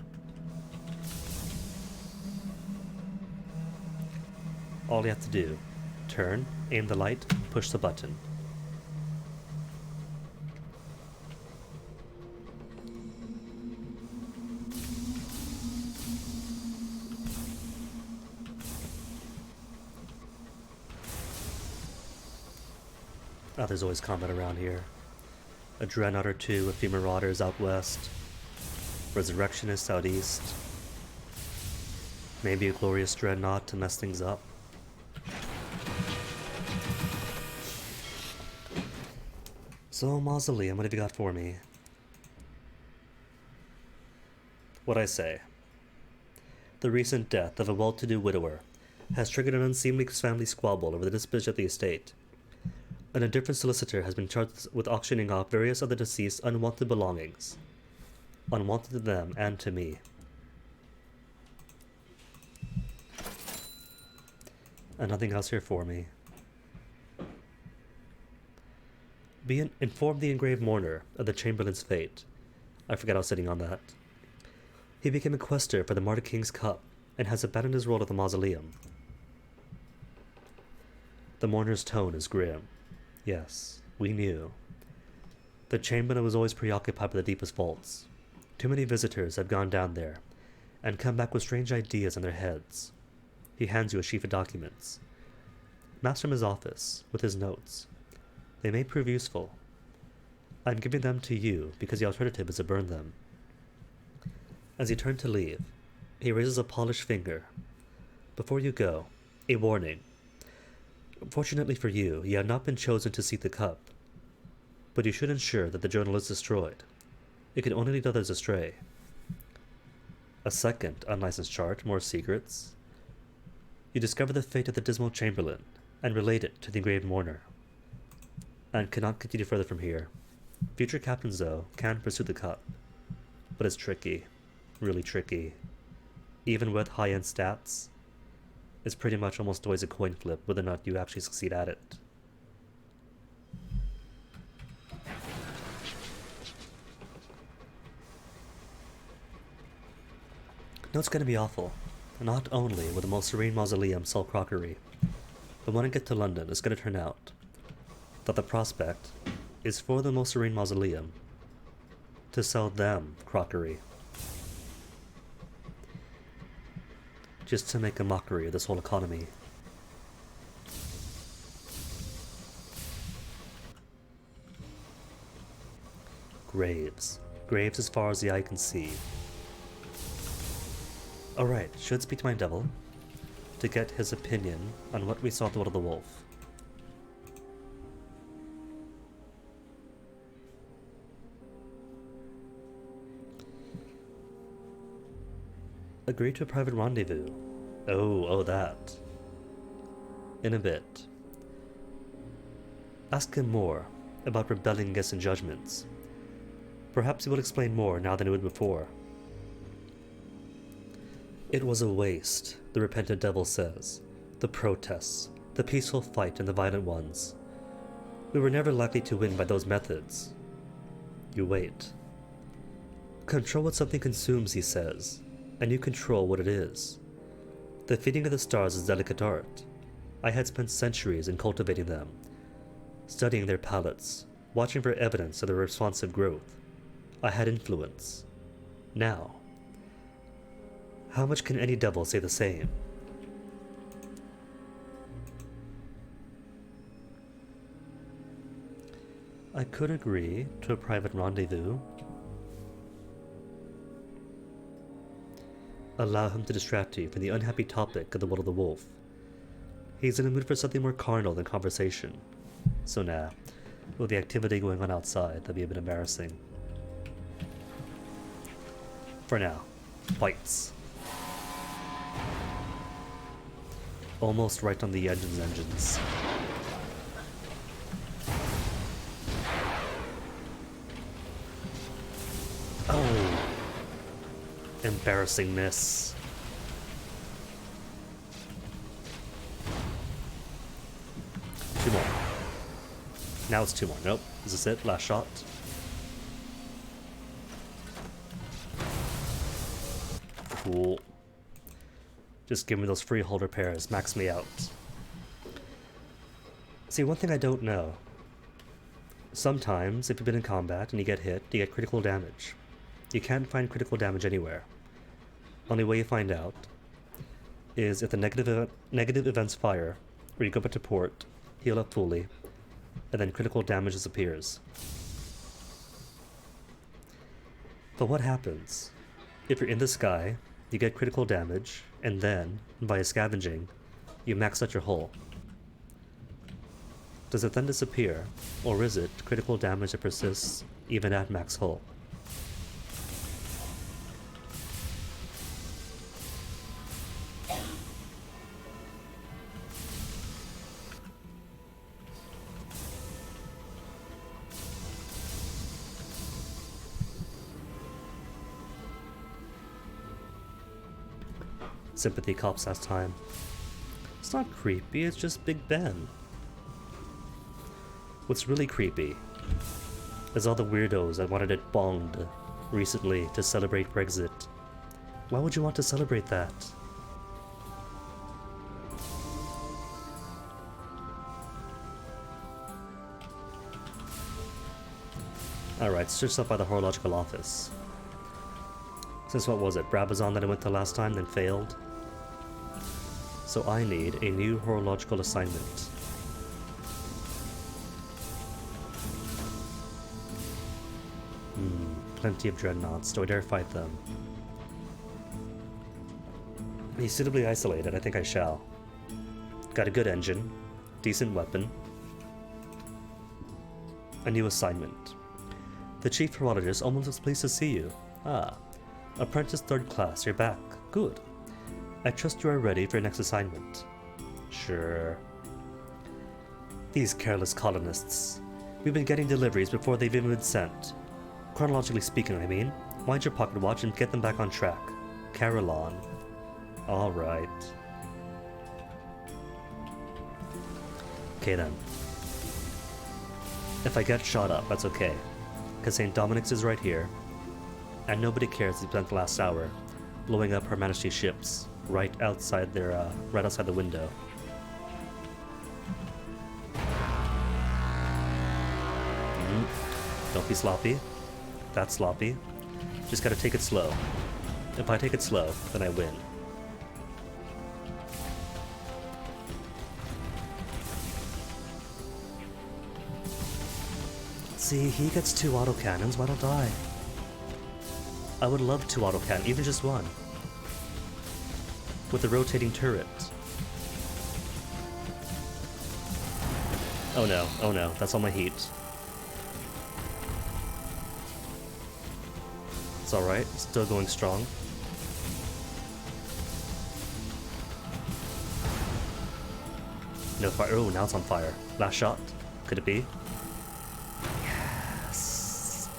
All you have to do, turn, aim the light, push the button. Ah, there's always combat around here. A dreadnought or two, a few marauders out west, resurrectionists out east, maybe a glorious dreadnought to mess things up. So, Mausoleum, what have you got for me? What'd I say? The recent death of a well-to-do widower has triggered an unseemly family squabble over the disposition of the estate. An indifferent solicitor has been charged with auctioning off various other deceased unwanted belongings. Unwanted to them and to me. And nothing else here for me. Inform the engraved mourner of the Chamberlain's fate. I forget I was sitting on that. He became a quester for the Martyr King's Cup and has abandoned his role at the Mausoleum. The mourner's tone is grim. Yes, we knew. The Chamberlain was always preoccupied with the deepest vaults. Too many visitors have gone down there, and come back with strange ideas in their heads. He hands you a sheaf of documents. Maps from his office, with his notes. They may prove useful. I'm giving them to you because the alternative is to burn them. As you turn to leave, he raises a polished finger. Before you go, a warning. Fortunately for you, you have not been chosen to seek the cup, but you should ensure that the journal is destroyed. It can only lead others astray. A second unlicensed chart, more secrets. You discover the fate of the Dismal Chamberlain and relate it to the engraved mourner, and cannot continue further from here. Future captains, though, can pursue the cup, but it's tricky, really tricky. Even with high-end stats, it's pretty much almost always a coin flip whether or not you actually succeed at it. No, it's gonna be awful. Not only will the Most Serene Mausoleum sell crockery, but when I get to London, it's gonna turn out that the prospect is for the Most Serene Mausoleum to sell them crockery. Just to make a mockery of this whole economy. Graves. Graves as far as the eye can see. Alright, should speak to my devil to get his opinion on what we saw at the Will of the Wolf. Agree to a private rendezvous. Oh, that. In a bit. Ask him more about rebelling against injudgments. Perhaps he will explain more now than he would before. It was a waste, the repentant devil says. The protests, the peaceful fight, and the violent ones. We were never likely to win by those methods. You wait. Control what something consumes, he says, and you control what it is. The feeding of the stars is delicate art. I had spent centuries in cultivating them, studying their palates, watching for evidence of their responsive growth. I had influence. Now, how much can any devil say the same? I could agree to a private rendezvous. Allow him to distract you from the unhappy topic of the Will of the Wolf. He's in the mood for something more carnal than conversation. So nah, with the activity going on outside, that'd be a bit embarrassing. For now, fights. Almost right on the engines. Oh! Embarrassing miss. Two more. Now it's two more. Nope. Is this it? Last shot. Cool. Just give me those freeholder pairs. Max me out. See, one thing I don't know. Sometimes, if you've been in combat and you get hit, you get critical damage. You can't find critical damage anywhere. Only way you find out is if the negative events fire, or you go back to port, heal up fully, and then critical damage disappears. But what happens if you're in the sky, you get critical damage, and then, via scavenging, you max out your hull? Does it then disappear, or is it critical damage that persists even at max hull? Sympathy cops last time. It's not creepy, it's just Big Ben. What's really creepy is all the weirdos that wanted it bonged recently to celebrate Brexit. Why would you want to celebrate that? Alright, search up by the horological office. Since what was it, Brabazon that I went to last time, then failed? So I need a new horological assignment. Plenty of dreadnoughts. Do I dare fight them? He's suitably isolated. I think I shall. Got a good engine. Decent weapon. A new assignment. The chief horologist almost was pleased to see you. Ah. Apprentice 3rd class, you're back. Good. I trust you are ready for your next assignment. Sure. These careless colonists. We've been getting deliveries before they've even been sent. Chronologically speaking, I mean. Wind your pocket watch and get them back on track. Carillon. Alright. Okay then. If I get shot up, that's okay. Because St. Dominic's is right here. And nobody cares if we spent the last hour blowing up Her Majesty's ships right outside their, right outside the window. Don't be sloppy. That's sloppy. Just gotta take it slow. If I take it slow, then I win. See, he gets 2 autocannons, why don't I? I would love 2 autocannon, even just 1. With the rotating turret. Oh no, that's all my heat. It's alright, still going strong. No fire. Oh, now it's on fire. Last shot. Could it be? Yes.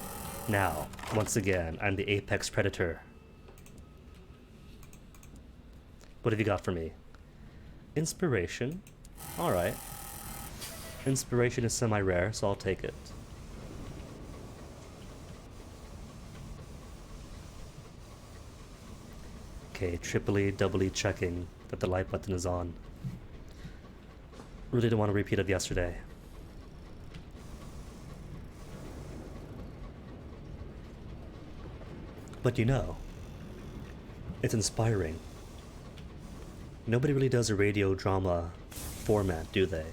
Now, once again, I'm the apex predator. What have you got for me? Inspiration. Alright. Inspiration is semi-rare, so I'll take it. Okay, triply, doubly checking that the light button is on. Really don't want to repeat of yesterday. But you know, it's inspiring. Nobody really does a radio drama format, do they?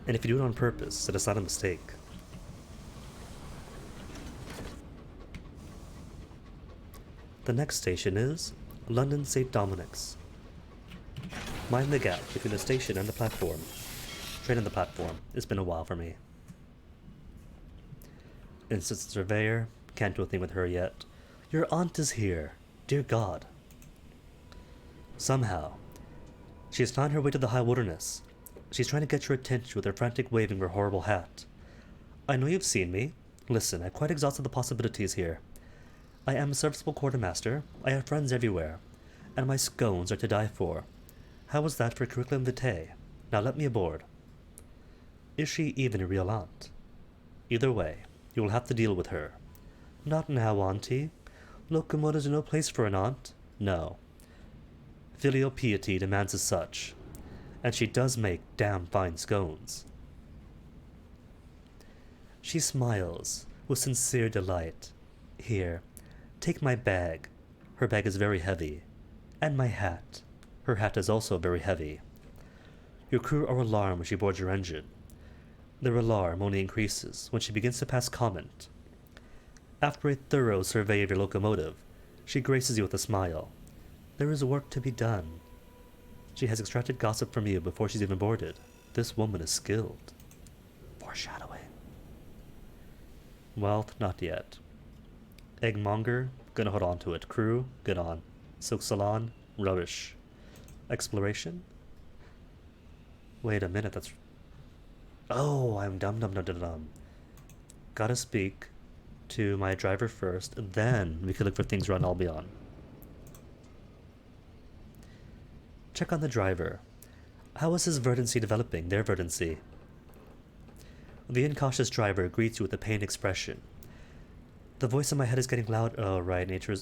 And if you do it on purpose, it's not a mistake. The next station is London St. Dominic's. Mind the gap between the station and the platform. Train on the platform. It's been a while for me. Insistent surveyor. Can't do a thing with her yet. Your aunt is here. Dear God. Somehow, she has found her way to the high wilderness. She's trying to get your attention with her frantic waving of her horrible hat. I know you've seen me. Listen, I've quite exhausted the possibilities here. I am a serviceable quartermaster, I have friends everywhere, and my scones are to die for. How was that for curriculum vitae? Now let me aboard. Is she even a real aunt? Either way, you will have to deal with her. Not now, auntie. Locomotives are no place for an aunt. No. Filial piety demands as such, and she does make damn fine scones. She smiles with sincere delight. Here. Take my bag. Her bag is very heavy. And my hat. Her hat is also very heavy. Your crew are alarmed when she boards your engine. Their alarm only increases when she begins to pass comment. After a thorough survey of your locomotive, she graces you with a smile. There is work to be done. She has extracted gossip from you before she's even boarded. This woman is skilled. Foreshadowing. Wealth, not yet. Eggmonger, gonna hold on to it. Crew, good on. Silk Salon, rubbish. Exploration? Wait a minute, that's... Oh, I'm dumb. Gotta speak to my driver first, then we can look for things around Albion. Check on the driver. How is his verdancy developing, their verdancy? The incautious driver greets you with a pained expression. The voice in my head is getting loud. Oh right, nature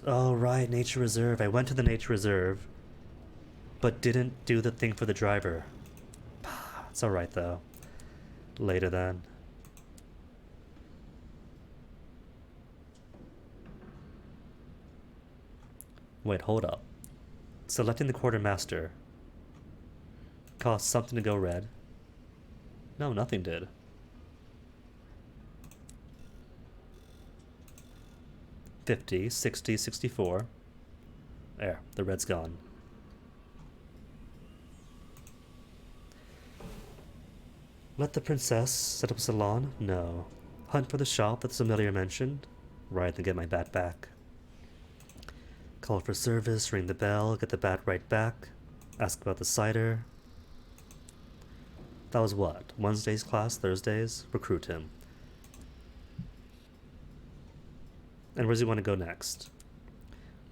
reserve. I went to the nature reserve, but didn't do the thing for the driver. It's alright though. Later then. Wait, hold up. Selecting the quartermaster cost something to go red. No, nothing did. $50, $60, $64. There, the red's gone. Let the princess set up a salon? No. Hunt for the shop that the familiar mentioned? Right, then get my bat back. Call for service, ring the bell, get the bat right back. Ask about the cider. That was what? Wednesday's class, Thursdays? Recruit him. And where does he want to go next?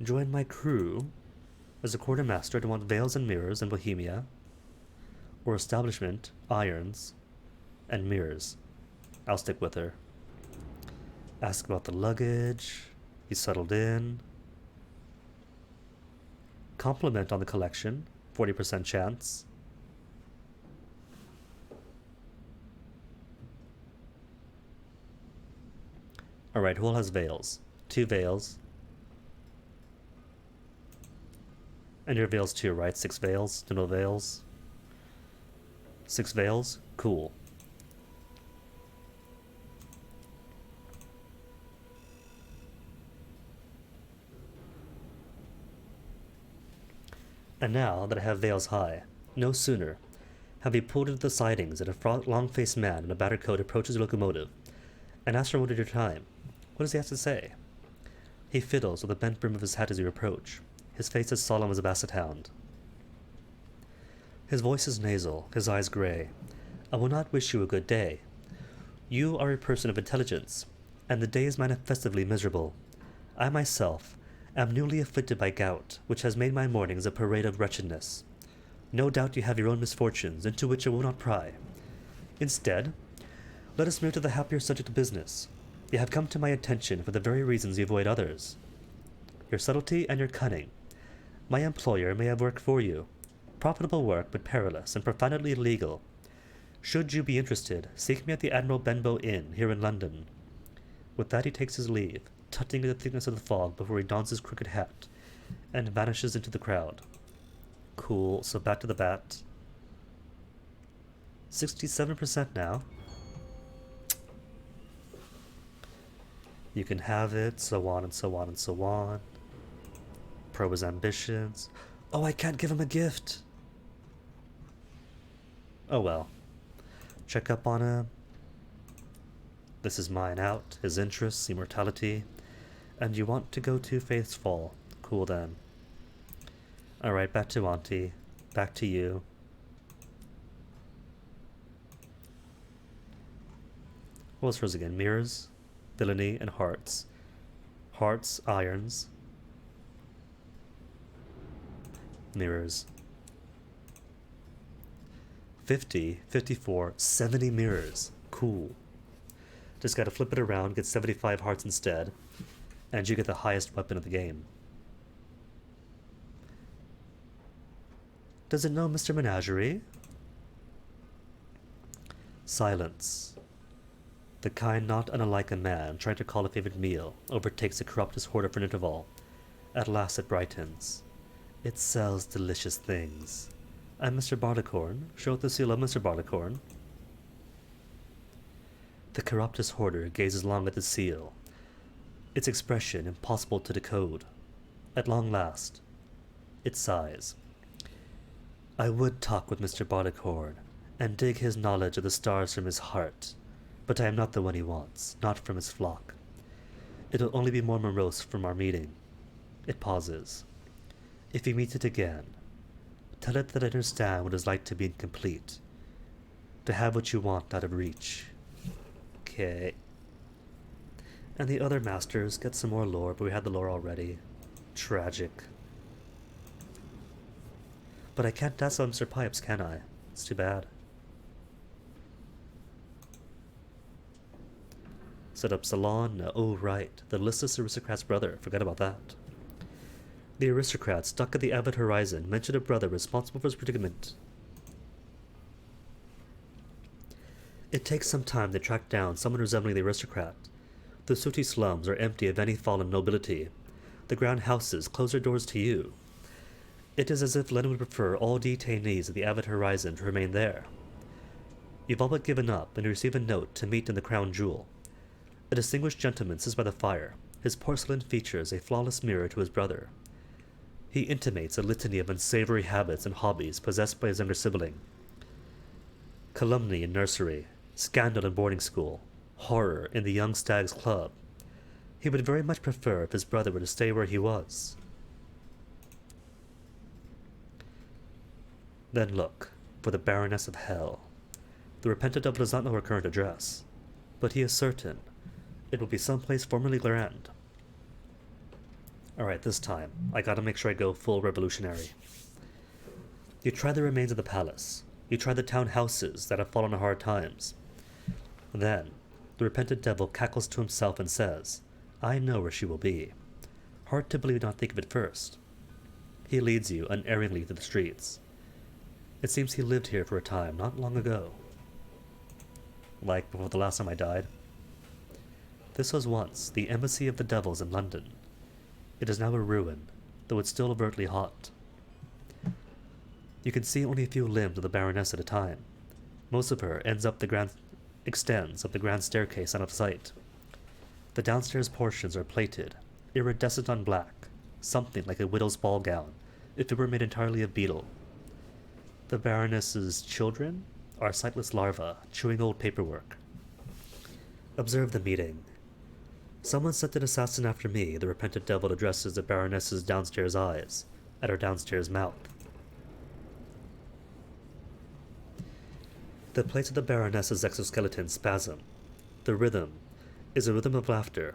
Join my crew as a quartermaster to want veils and mirrors in Bohemia. Or establishment, irons, and mirrors. I'll stick with her. Ask about the luggage. He's settled in. Compliment on the collection. 40% chance. Alright, who all has veils? 2 veils. And your veils too, right? 6 veils? No veils? 6 veils? Cool. And now that I have veils high, no sooner have we pulled into the sidings that a long-faced man in a battered coat approaches the locomotive and asks for your time. What does he have to say? He fiddles with the bent brim of his hat as we approach, his face as solemn as a basset hound. His voice is nasal, his eyes grey. I will not wish you a good day. You are a person of intelligence, and the day is manifestly miserable. I myself am newly afflicted by gout, which has made my mornings a parade of wretchedness. No doubt you have your own misfortunes, into which I will not pry. Instead, let us move to the happier subject of business. You have come to my attention for the very reasons you avoid others. Your subtlety and your cunning. My employer may have work for you. Profitable work, but perilous and profoundly illegal. Should you be interested, seek me at the Admiral Benbow Inn, here in London. With that he takes his leave, tutting in the thickness of the fog before he dons his crooked hat, and vanishes into the crowd. Cool, so back to the bat. 67% now. You can have it, so on and so on and so on. Pro his ambitions. Oh, I can't give him a gift! Oh well. Check up on him. This is mine out, his interests, immortality. And you want to go to Faith's Fall. Cool then. Alright, back to Auntie. Back to you. What was hers again? Mirrors, villainy, and hearts. Hearts, irons. Mirrors. 50, 54, 70 mirrors. Cool. Just gotta flip it around, get 75 hearts instead, and you get the highest weapon of the game. Does it know Mr. Menagerie? Silence. The kind not unlike a man trying to call a favorite meal overtakes a corruptus hoarder for an interval. At last it brightens. It sells delicious things. I'm Mr. Barleycorn. Show the seal of Mr. Barleycorn. The corruptus hoarder gazes long at the seal, its expression impossible to decode. At long last, it sighs. I would talk with Mr. Barleycorn, and dig his knowledge of the stars from his heart, but I am not the one he wants, not from his flock. It will only be more morose from our meeting. It pauses. If we meet it again, tell it that I understand what it is like to be incomplete, to have what you want out of reach. Okay. And the other masters get some more lore, but we had the lore already. Tragic. But I can't dazzle Mr. Pipes, can I? It's too bad. Set up salon? No. Oh, right. The listless aristocrat's brother. Forgot about that. The aristocrat stuck at the avid horizon mentioned a brother responsible for his predicament. It takes some time to track down someone resembling the aristocrat. The sooty slums are empty of any fallen nobility. The ground houses close their doors to you. It is as if Len would prefer all detainees of the avid horizon to remain there. You've all but given up, and you receive a note to meet in the Crown Jewel. A distinguished gentleman sits by the fire, his porcelain features a flawless mirror to his brother. He intimates a litany of unsavory habits and hobbies possessed by his younger sibling. Calumny in nursery, scandal in boarding school, horror in the Young Stags Club. He would very much prefer if his brother were to stay where he was. Then look for the Baroness of Hell. The repentant devil does not know her current address, but he is certain it will be someplace formerly grand. Alright, this time, I gotta make sure I go full revolutionary. You try the remains of the palace. You try the town houses that have fallen on hard times. Then, the repentant devil cackles to himself and says, I know where she will be. Hard to believe, not think of it first. He leads you unerringly through the streets. It seems he lived here for a time, not long ago. Like before the last time I died. This was once the embassy of the devils in London. It is now a ruin, though it's still overtly hot. You can see only a few limbs of the Baroness at a time. Most of her extends up the grand staircase out of sight. The downstairs portions are plated, iridescent on black, something like a widow's ball gown, if it were made entirely of beetle. The Baroness's children are sightless larvae, chewing old paperwork. Observe the meeting. Someone sent an assassin after me, the repentant devil addresses the Baroness's downstairs eyes, at her downstairs mouth. The plates of the Baroness's exoskeleton spasm. The rhythm is a rhythm of laughter,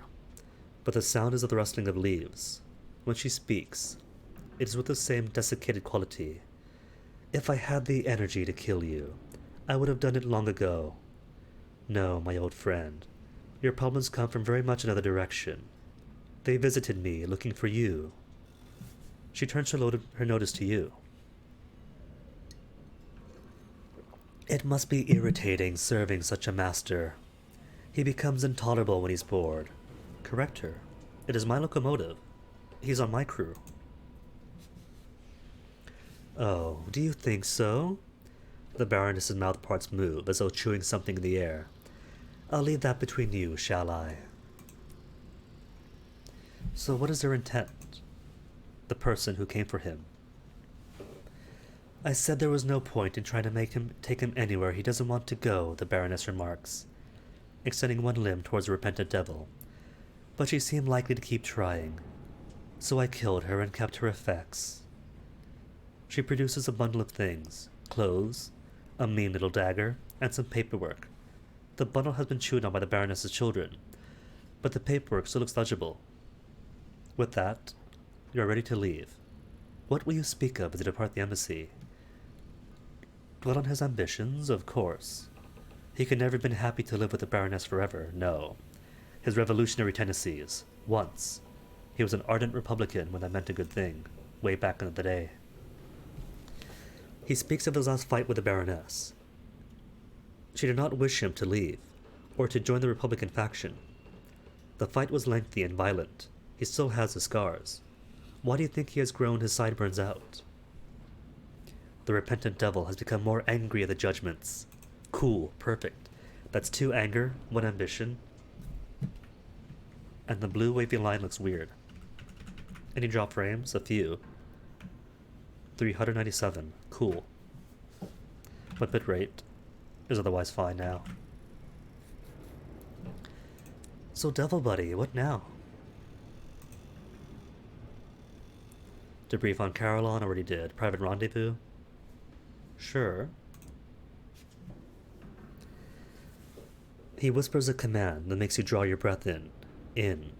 but the sound is of the rustling of leaves. When she speaks, it is with the same desiccated quality. If I had the energy to kill you, I would have done it long ago. No, my old friend, your problems come from very much another direction. They visited me, looking for you. She turns her notice to you. It must be irritating serving such a master. He becomes intolerable when he's bored. Correct her. It is my locomotive. He's on my crew. Oh, do you think so? The Baroness's mouth parts move, as though chewing something in the air. I'll leave that between you, shall I? So what is their intent? The person who came for him. I said there was no point in trying to take him anywhere he doesn't want to go, the Baroness remarks, extending one limb towards the repentant devil. But she seemed likely to keep trying, so I killed her and kept her effects. She produces a bundle of things, clothes, a mean little dagger, and some paperwork. The bundle has been chewed on by the Baroness's children, but the paperwork still looks legible. With that, you are ready to leave. What will you speak of as you depart the embassy? Dwell on his ambitions, of course. He could never have been happy to live with the Baroness forever, no. His revolutionary tendencies, once. He was an ardent Republican when that meant a good thing, way back in the day. He speaks of his last fight with the Baroness. She did not wish him to leave, or to join the Republican faction. The fight was lengthy and violent. He still has the scars. Why do you think he has grown his sideburns out? The repentant devil has become more angry at the judgments. Cool, perfect. That's 2 anger, 1 ambition. And the blue wavy line looks weird. Any drop frames? A few. 397. Cool. What bitrate is otherwise fine now. So Devil Buddy, what now? Debrief on Caroline already did. Private rendezvous? Sure. He whispers a command that makes you draw your breath in. In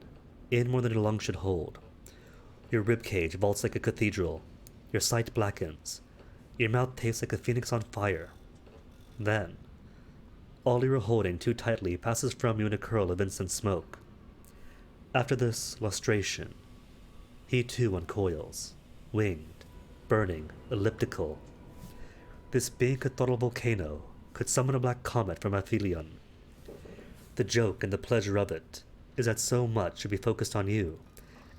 more than your lungs should hold. Your ribcage vaults like a cathedral. Your sight blackens. Your mouth tastes like a phoenix on fire. Then, all you were holding too tightly passes from you in a curl of instant smoke. After this lustration, he too uncoils, winged, burning, elliptical. This being could throttle a volcano, could summon a black comet from Aphelion. The joke and the pleasure of it is that so much should be focused on you,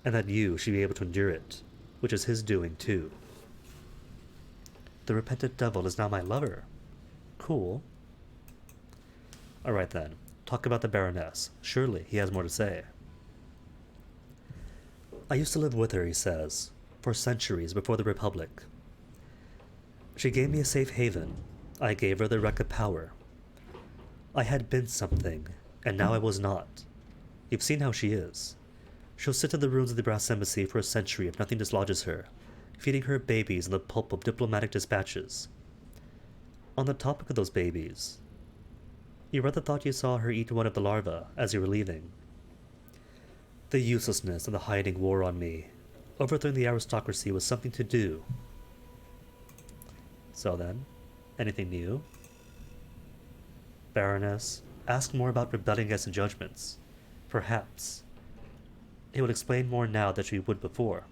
and that you should be able to endure it, which is his doing too. The repentant devil is now my lover. Cool. Alright then, talk about the Baroness. Surely he has more to say. I used to live with her, he says, for centuries before the Republic. She gave me a safe haven. I gave her the wreck of power. I had been something, and now I was not. You've seen how she is. She'll sit in the ruins of the Brass Embassy for a century if nothing dislodges her, feeding her babies in the pulp of diplomatic dispatches. On the topic of those babies, you rather thought you saw her eat one of the larvae as you were leaving. The uselessness of the hiding wore on me. Overthrowing the aristocracy was something to do. So then, anything new? Baroness, ask more about rebelling against the judgments. Perhaps. It would explain more now than she would before.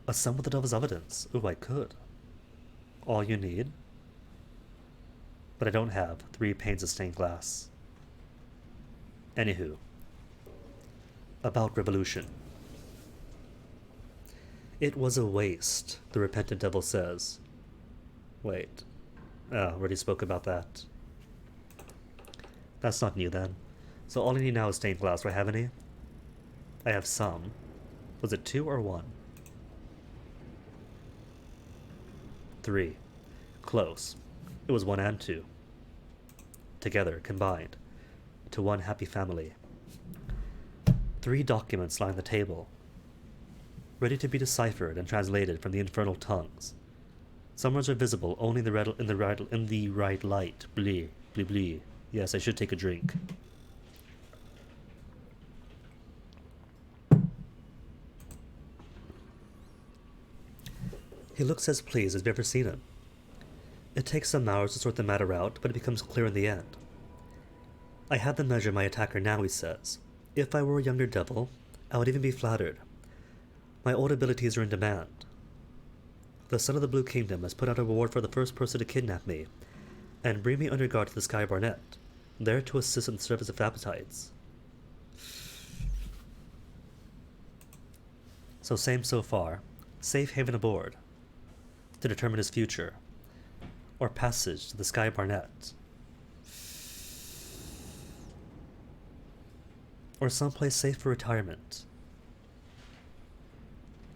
A sum with the devil's evidence. Ooh, I could. All you need? But I don't have 3 panes of stained glass. Anywho. About revolution. It was a waste, the repentant devil says. Wait. Oh, already spoke about that. That's not new then. So all I need now is stained glass. Do I have any? I have some. Was it 2 or 1? 3. Close. It was 1 and 2. Together, combined, to one happy family. 3 documents line the table, ready to be deciphered and translated from the infernal tongues. Some words are visible only in the right light. Blee, blee, blee. Yes, I should take a drink. He looks as pleased as you've ever seen him. It takes some hours to sort the matter out, but it becomes clear in the end. I have the measure of my attacker now, he says. If I were a younger devil, I would even be flattered. My old abilities are in demand. The son of the Blue Kingdom has put out a reward for the first person to kidnap me, and bring me under guard to the Sky Barnet, there to assist in the service of appetites. So same so far. Safe haven aboard. To determine his future. Or passage to the Sky Barnet. Or someplace safe for retirement.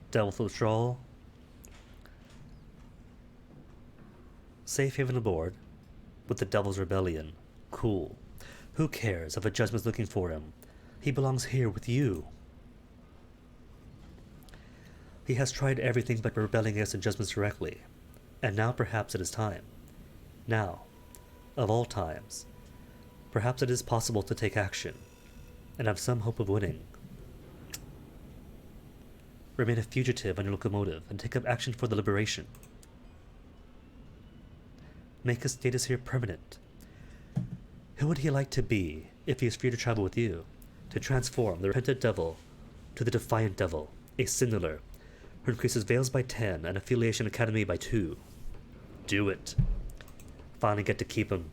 Devil's withdrawal. Safe haven aboard. With the Devil's Rebellion. Cool. Who cares if a judgment's looking for him? He belongs here with you. He has tried everything but rebelling against the judgments directly. And now perhaps it is time. Now, of all times, perhaps it is possible to take action, and have some hope of winning. Remain a fugitive on your locomotive, and take up action for the liberation. Make his status here permanent. Who would he like to be, if he is free to travel with you? To transform the repentant devil to the defiant devil, a sinner, who increases veils by 10 and affiliation academy by 2. Do it. Finally get to keep him.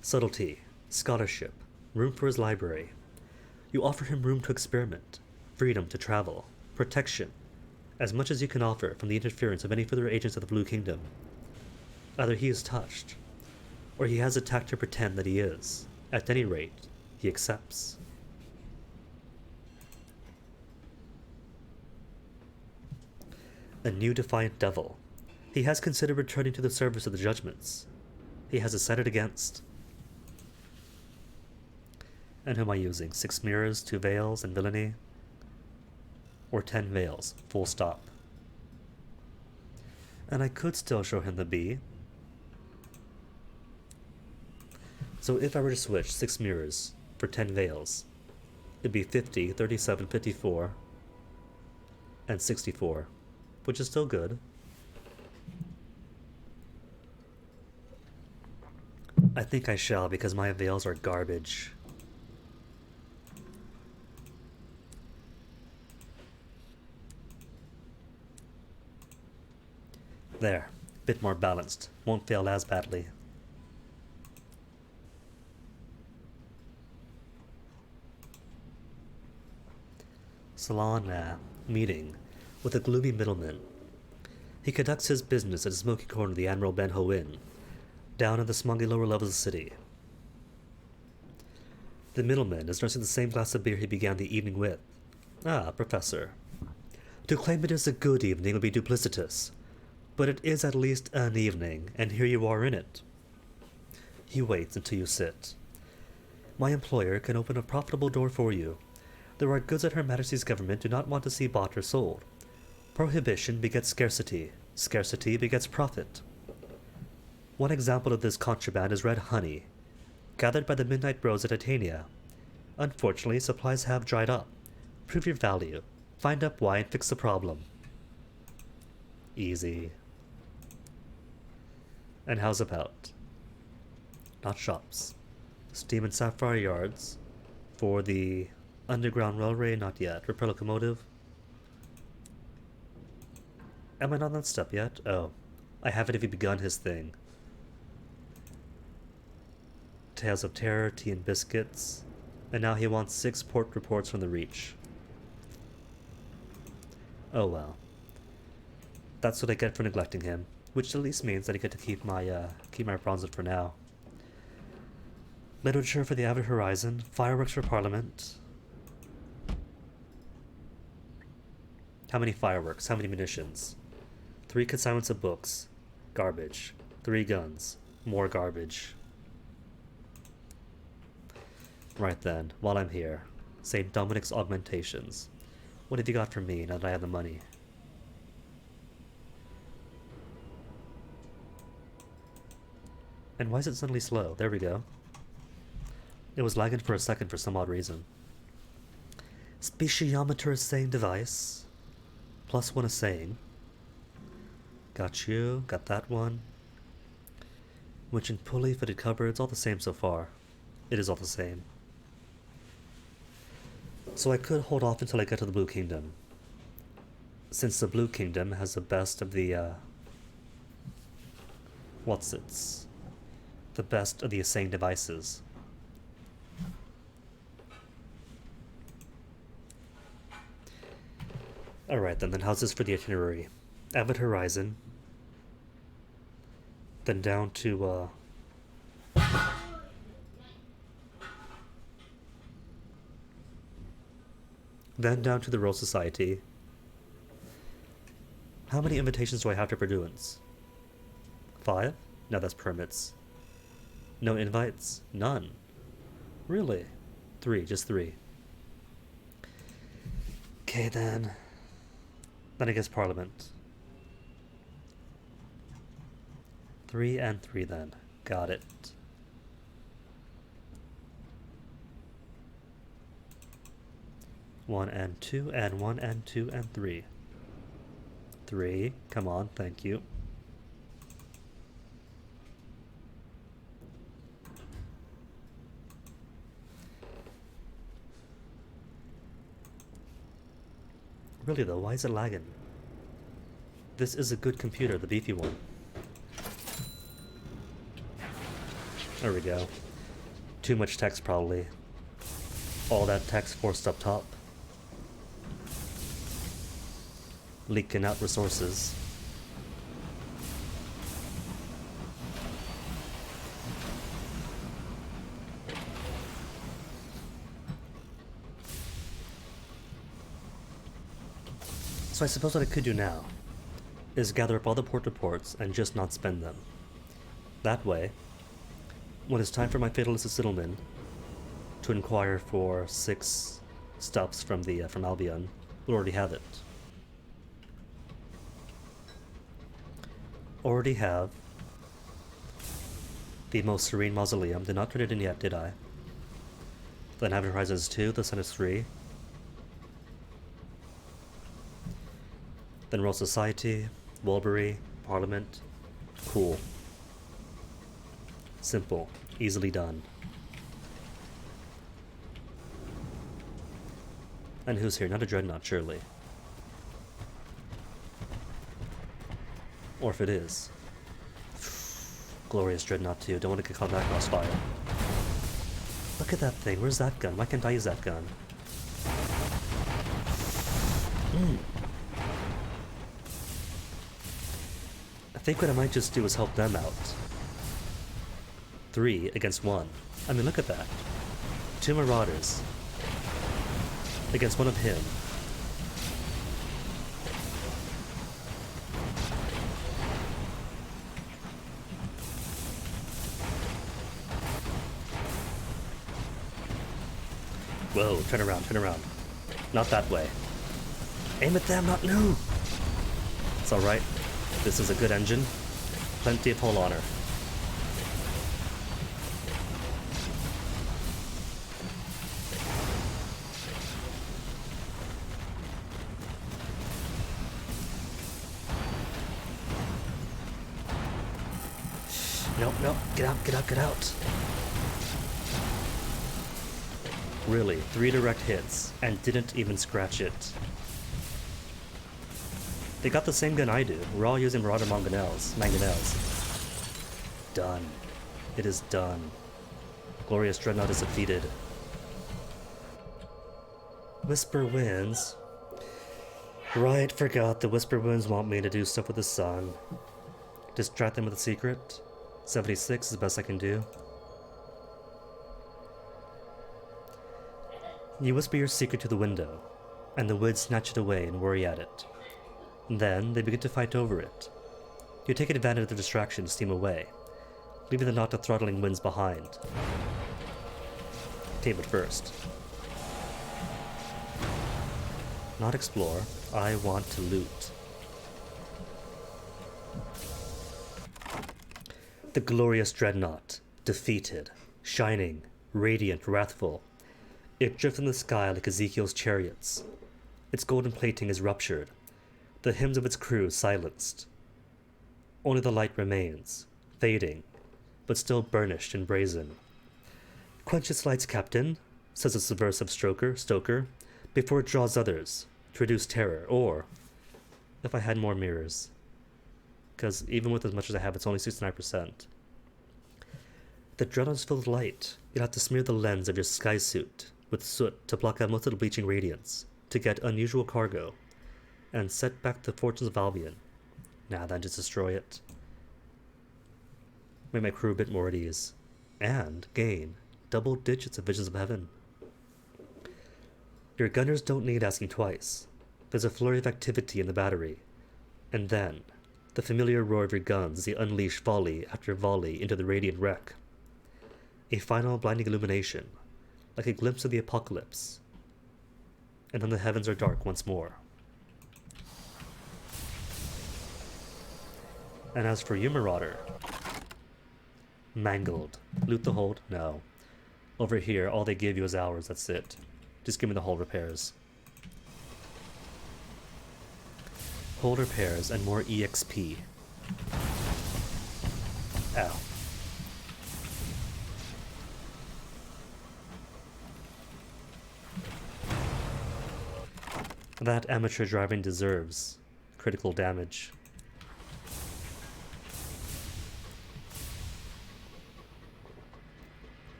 Subtlety, scholarship, room for his library. You offer him room to experiment, freedom to travel, protection, as much as you can offer from the interference of any further agents of the Blue Kingdom. Either he is touched, or he has the tact to pretend that he is. At any rate, he accepts. A new defiant devil. He has considered returning to the service of the judgments. He has decided against. And who am I using? 6 mirrors, 2 veils, and villainy? Or 10 veils, full stop. And I could still show him the bee. So if I were to switch 6 mirrors for 10 veils, it'd be 50, 37, 54, and 64, which is still good. I think I shall, because my veils are garbage. There, bit more balanced, won't fail as badly. Salon meeting with a gloomy middleman. He conducts his business at a smoky corner of the Admiral Ben Ho Inn, down in the smoggy lower levels of the city. The middleman is nursing the same glass of beer he began the evening with. Ah, Professor. To claim it is a good evening would be duplicitous, but it is at least an evening, and here you are in it. He waits until you sit. My employer can open a profitable door for you. There are goods that Her Majesty's government do not want to see bought or sold. Prohibition begets scarcity. Scarcity begets profit. One example of this contraband is red honey, gathered by the midnight bros at Titania. Unfortunately, supplies have dried up. Prove your value. Find up why and fix the problem. Easy. And how's about? Not shops. Steam and Sapphire Yards. For the Underground Railway, not yet. Repair locomotive. Am I not on that step yet? Oh. I haven't even begun his thing. Tales of Terror, tea and biscuits. And now he wants 6 port reports from the Reach. Oh well. That's what I get for neglecting him. Which at least means that I get to keep my bronze for now. Literature for the Avid Horizon. Fireworks for Parliament. How many fireworks? How many munitions? 3 consignments of books. Garbage. 3 guns. More garbage. Right then, while I'm here. St. Dominic's Augmentations. What have you got for me now that I have the money? And why is it suddenly slow? There we go. It was lagging for a second for some odd reason. Speciometer assaying device. +1 assaying. Got you. Got that one. Winch and pulley, fitted cupboards. All the same so far. It is all the same. So I could hold off until I get to the Blue Kingdom. Since the Blue Kingdom has the best of the, the best of the assaying devices. Alright then how's this for the itinerary? Avid Horizon. Then down to, then down to the Royal Society. How many invitations do I have to Purduance? 5? No, that's permits. No invites? None. Really? 3, just 3. Okay then. Then I guess Parliament. 3 and 3 then. Got it. One and 2 and 1 and 2 and 3. 3. Come on, thank you. Really though, why is it lagging? This is a good computer, the beefy one. There we go. Too much text probably. All that text forced up top. Leaking out resources. So I suppose what I could do now is gather up all the port reports and just not spend them. That way, when it's time for my Fatalist Settlement to inquire for 6 stops from the from Albion, we'll already have it. Already have the Most Serene Mausoleum. Did not turn it in yet, did I? Then Avid Horizons 2, the Sun is 3. Then Royal Society, Walbury, Parliament. Cool. Simple. Easily done. And who's here? Not a Dreadnought, surely. Or if it is. Glorious Dreadnought 2. Don't want to get caught in that crossfire. Look at that thing. Where's that gun? Why can't I use that gun? I think what I might just do is help them out. 3 against 1. I mean, look at that. 2 Marauders against 1 of him. Whoa, turn around, turn around. Not that way. Aim at them, not no! It's alright. This is a good engine. Plenty of hull honor. Nope, nope. Get out, get out, get out. Really, 3 direct hits, and didn't even scratch it. They got the same gun I do. We're all using Marauder mangonels. Done. It is done. Glorious Dreadnought is defeated. Whisper Winds. Right, forgot. The Whisper Winds want me to do stuff with the sun. Distract them with a secret. 76 is the best I can do. You whisper your secret to the window, and the winds snatch it away and worry at it. Then they begin to fight over it. You take advantage of the distraction to steam away, leaving the knot of throttling winds behind. Tame it first. Not explore, I want to loot. The glorious Dreadnought, defeated, shining, radiant, wrathful. It drifts in the sky like Ezekiel's chariots. Its golden plating is ruptured, the hymns of its crew silenced. Only the light remains, fading, but still burnished and brazen. Quench its lights, Captain, says the subversive Stoker, before it draws others to reduce terror, or, if I had more mirrors. Because even with as much as I have, it's only 69%. The Dreadnought is filled with light. You'll have to smear the lens of your sky suit with soot to block out most of the bleaching radiance, to get unusual cargo, and set back the fortunes of Albion. Nah, then just destroy it. Make my crew a bit more at ease. And gain double digits of visions of heaven. Your gunners don't need asking twice. There's a flurry of activity in the battery. And then, the familiar roar of your guns as they unleash volley after volley into the radiant wreck. A final blinding illumination, like a glimpse of the apocalypse. And then the heavens are dark once more. And as for you, Marauder, mangled. Loot the hold? No. Over here, all they give you is hours, that's it. Just give me the hull repairs. Hull repairs and more EXP. Ow. That amateur driving deserves critical damage.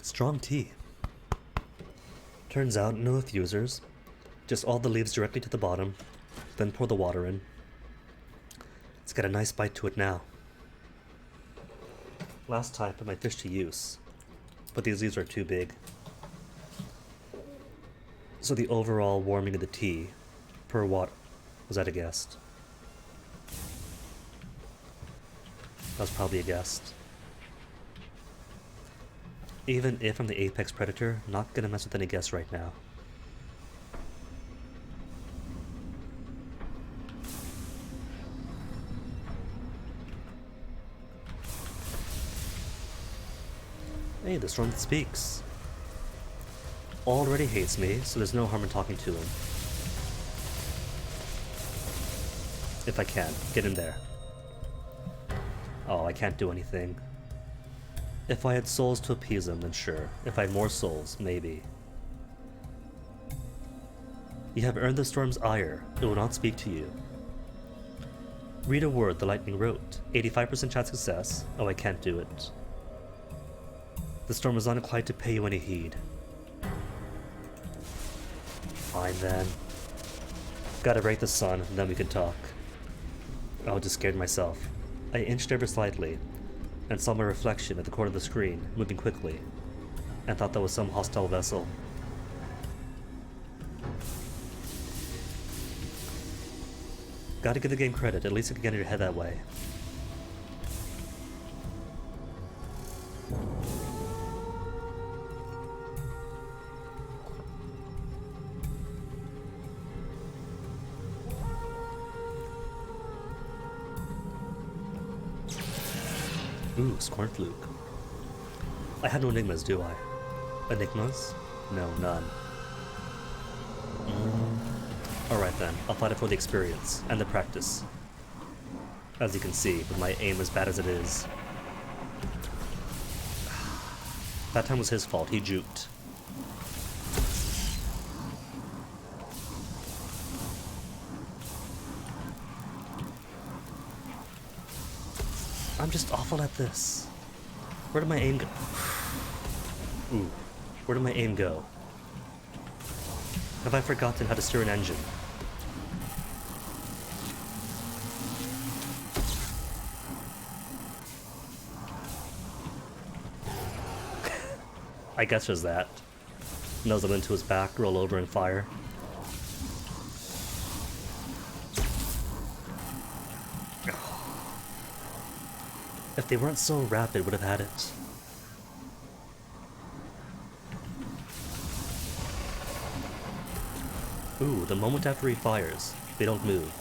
Strong tea. Turns out no effusers, just all the leaves directly to the bottom, then pour the water in. It's got a nice bite to it now. Last time I put my fish to use, but these leaves are too big. So the overall warming of the tea per watt was at a guest. That was probably a guest. Even if I'm the apex predator, not gonna mess with any guests right now. Hey, the storm that speaks. Already hates me, so there's no harm in talking to him. If I can, get in there. Oh, I can't do anything. If I had souls to appease him, then sure. If I had more souls, maybe. You have earned the storm's ire. It will not speak to you. Read a word the lightning wrote. 85% chance success. Oh, I can't do it. The storm was not inclined to pay you any heed. Fine then. Gotta break the sun, and then we can talk. I just scared myself. I inched ever slightly, and saw my reflection at the corner of the screen, moving quickly, and thought that was some hostile vessel. Gotta give the game credit, at least it can get in your head that way. Ooh, Scornfluke. I have no enigmas, do I? Enigmas? No, none. Alright then, I'll fight it for the experience, and the practice. As you can see, with my aim as bad as it is. That time was his fault, he juked. I'm just awful at this. Where did my aim go? Ooh, where did my aim go? Have I forgotten how to steer an engine? I guess there's that. Nuzzle into his back, roll over and fire. If they weren't so rapid, would have had it. Ooh, the moment after he fires, they don't move.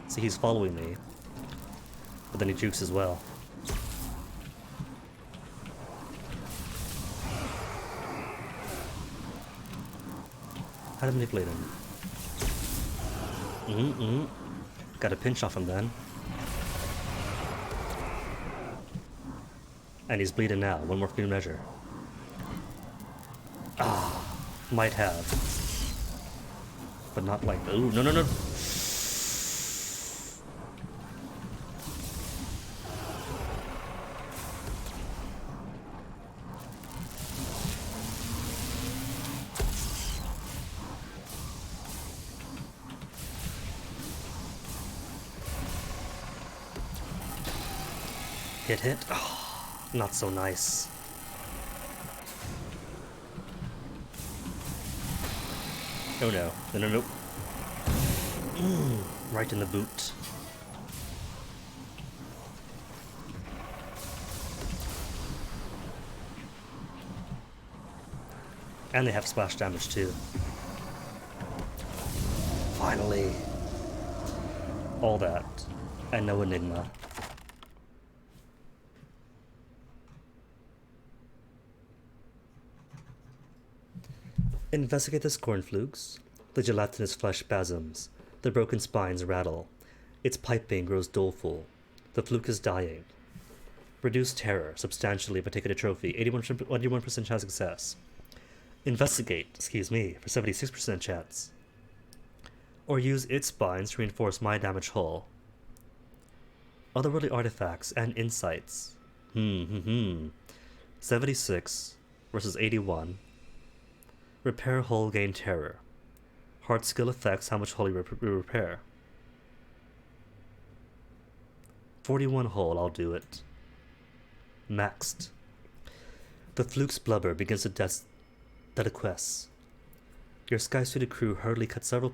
See, he's following me. But then he jukes as well. How to manipulate him? Got a pinch off him then. And he's bleeding now. One more for good measure. Ah, might have. But not like, ooh, no, no, no. Hit. Oh, not so nice. Oh no. No. Right in the boot. And they have splash damage too. Finally. All that. And no enigma. Investigate the Scornflukes. The gelatinous flesh spasms. The broken spines rattle. Its piping grows doleful. The fluke is dying. Reduce terror substantially by taking a trophy. 81% chance of success. Investigate, for 76% chance. Or use its spines to reinforce my damaged hull. Otherworldly artifacts and insights. 76 versus 81. Repair hull, gain terror. Hard skill affects how much hull you repair. 41 hull, I'll do it. Maxed. The fluke's blubber begins to deliquesce. Your sky-suited crew hurriedly cut several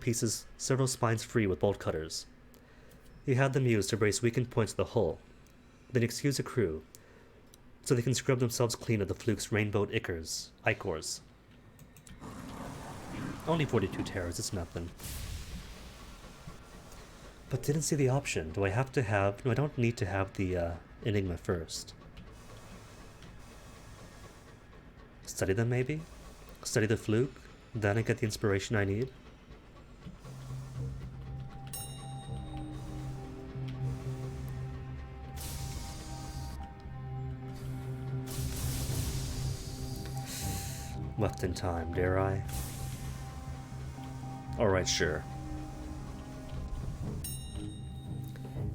spines free with bolt cutters. You had them used to brace weakened points of the hull. Then excuse the crew, so they can scrub themselves clean of the fluke's rainbowed ichors. Only 42 terrors, it's nothing. But didn't see the option. Do I have to have... No, I don't need to have the enigma first. Study them, maybe? Study the fluke? Then I get the inspiration I need? Left in time, dare I? Alright, sure.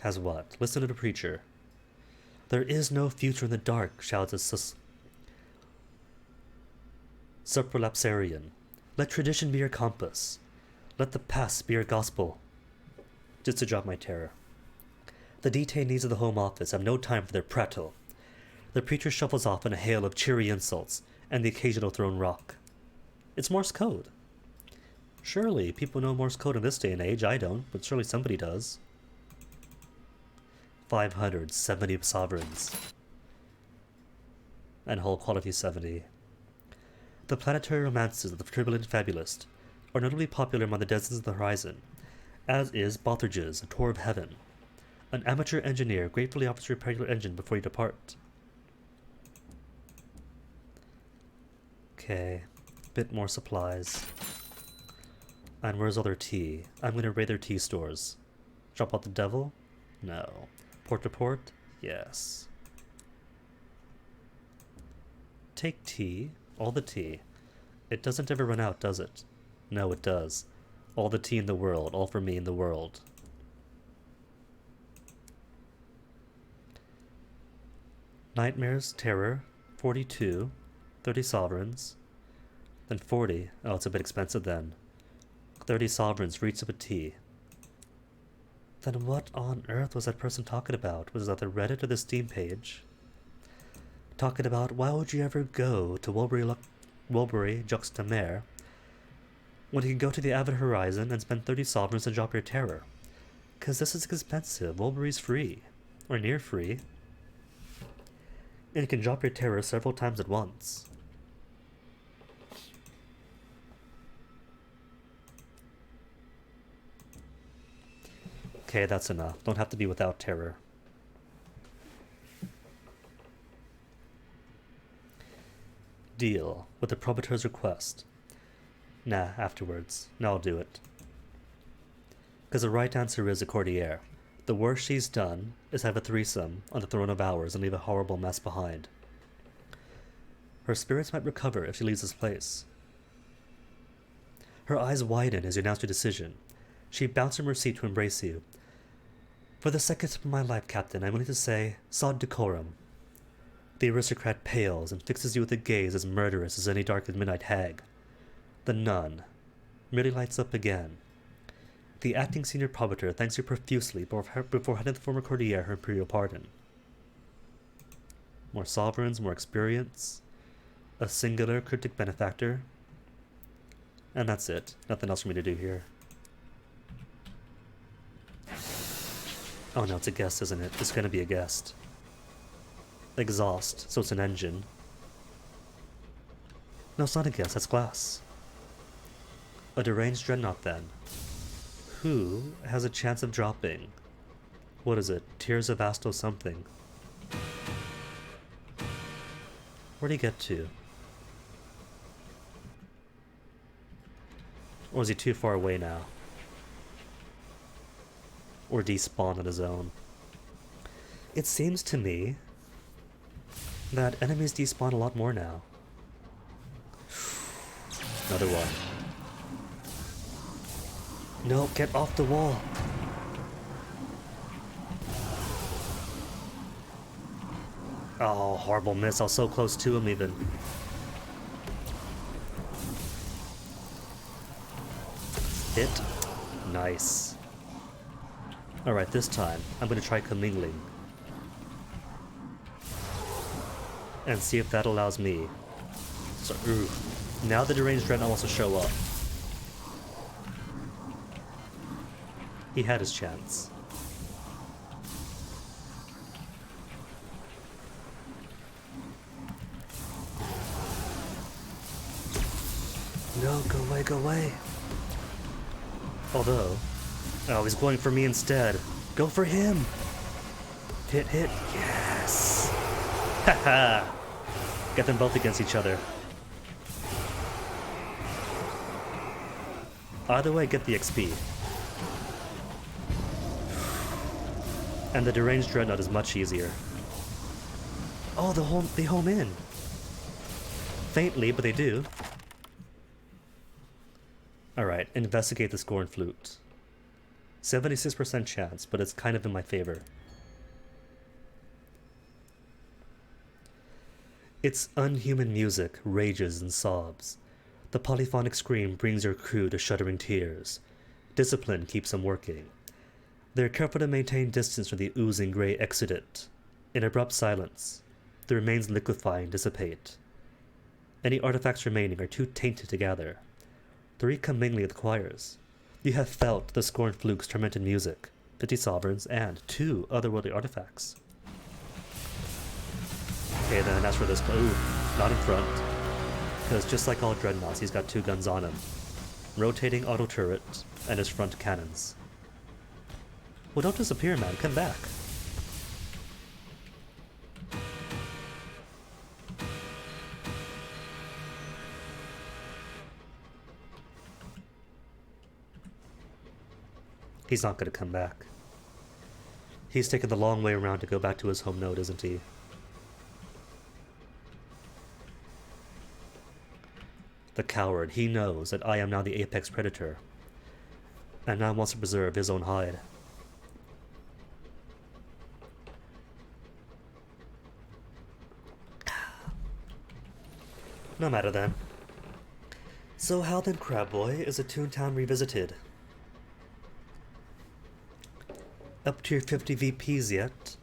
Has what? Listen to the preacher. There is no future in the dark, shouts a supralapsarian. Let tradition be your compass. Let the past be your gospel. Just to drop my terror. The detainees of the Home Office have no time for their prattle. The preacher shuffles off in a hail of cheery insults and the occasional thrown rock. It's Morse code. Surely people know Morse code in this day and age. I don't, but surely somebody does. 570 sovereigns. And hull quality 70. The planetary romances of the turbulent fabulist are notably popular among the denizens of the horizon, as is Bothridge's A Tour of Heaven. An amateur engineer gratefully offers to repair your engine before you depart. Okay, bit more supplies. And where's all their tea? I'm gonna raid their tea stores. Drop out the devil? No. Port to port? Yes. Take tea. All the tea. It doesn't ever run out, does it? No, it does. All the tea in the world. All for me in the world. Nightmares, terror, 42, 30 sovereigns, then 40. Oh, it's a bit expensive then. 30 sovereigns for each of a tea. Then what on earth was that person talking about? Was that the Reddit or the Steam page? Talking about why would you ever go to Wilbury Juxtamer when you can go to the Avid Horizon and spend 30 sovereigns and drop your terror? Cause this is expensive. Wilbury's free. Or near free. And you can drop your terror several times at once. Okay, that's enough. Don't have to be without terror. Deal with the probateur's request. Nah, afterwards. No, I'll do it. Because the right answer is a courtier. The worst she's done is have a threesome on the throne of ours and leave a horrible mess behind. Her spirits might recover if she leaves this place. Her eyes widen as you announce your decision. She bounces from her seat to embrace you. For the second time of my life, Captain, I'm willing to say, sod decorum. The aristocrat pales and fixes you with a gaze as murderous as any dark midnight hag. The nun merely lights up again. The acting senior probateur thanks you profusely before handing the former courtier her imperial pardon. More sovereigns, more experience, a singular cryptic benefactor, and that's it. Nothing else for me to do here. Oh no, it's a guest, isn't it? It's gonna be a guest. Exhaust, so it's an engine. No, it's not a guest, that's glass. A deranged dreadnought then. Who has a chance of dropping? What is it? Tears of Asto something. Where'd he get to? Or is he too far away now? Or despawn on his own? It seems to me that enemies despawn a lot more now. Another one. No, get off the wall. Oh, horrible miss. I was so close to him even. Hit. Nice. Alright, this time I'm going to try commingling. And see if that allows me. So, ooh. Now the deranged dreadnought wants to show up. He had his chance. No, go away, go away. Although, oh, he's going for me instead. Go for him. Hit, hit, yes. Haha. Get them both against each other. Either way, get the XP. And the deranged dreadnought is much easier. Oh, they home in. Faintly, but they do. Alright, investigate the scorn flute. 76% chance, but it's kind of in my favor. Its unhuman music rages and sobs. The polyphonic scream brings your crew to shuddering tears. Discipline keeps them working. They are careful to maintain distance from the oozing grey exudate. In abrupt silence, the remains liquefy and dissipate. Any artifacts remaining are too tainted to gather. Three come mingling with choirs. You have felt the scorned fluke's tormented music, 50 sovereigns, and 2 otherworldly artifacts. Okay, then as for this, ooh, not in front. Because just like all dreadnoughts, he's got 2 guns on him. Rotating auto turret, and his front cannons. Well, don't disappear, man, come back. He's not gonna come back. He's taken the long way around to go back to his home node, isn't he? The coward, he knows that I am now the apex predator, and now wants to preserve his own hide. No matter then. So how then, Crab Boy, is a Toontown revisited? Up to your 50 VPs yet?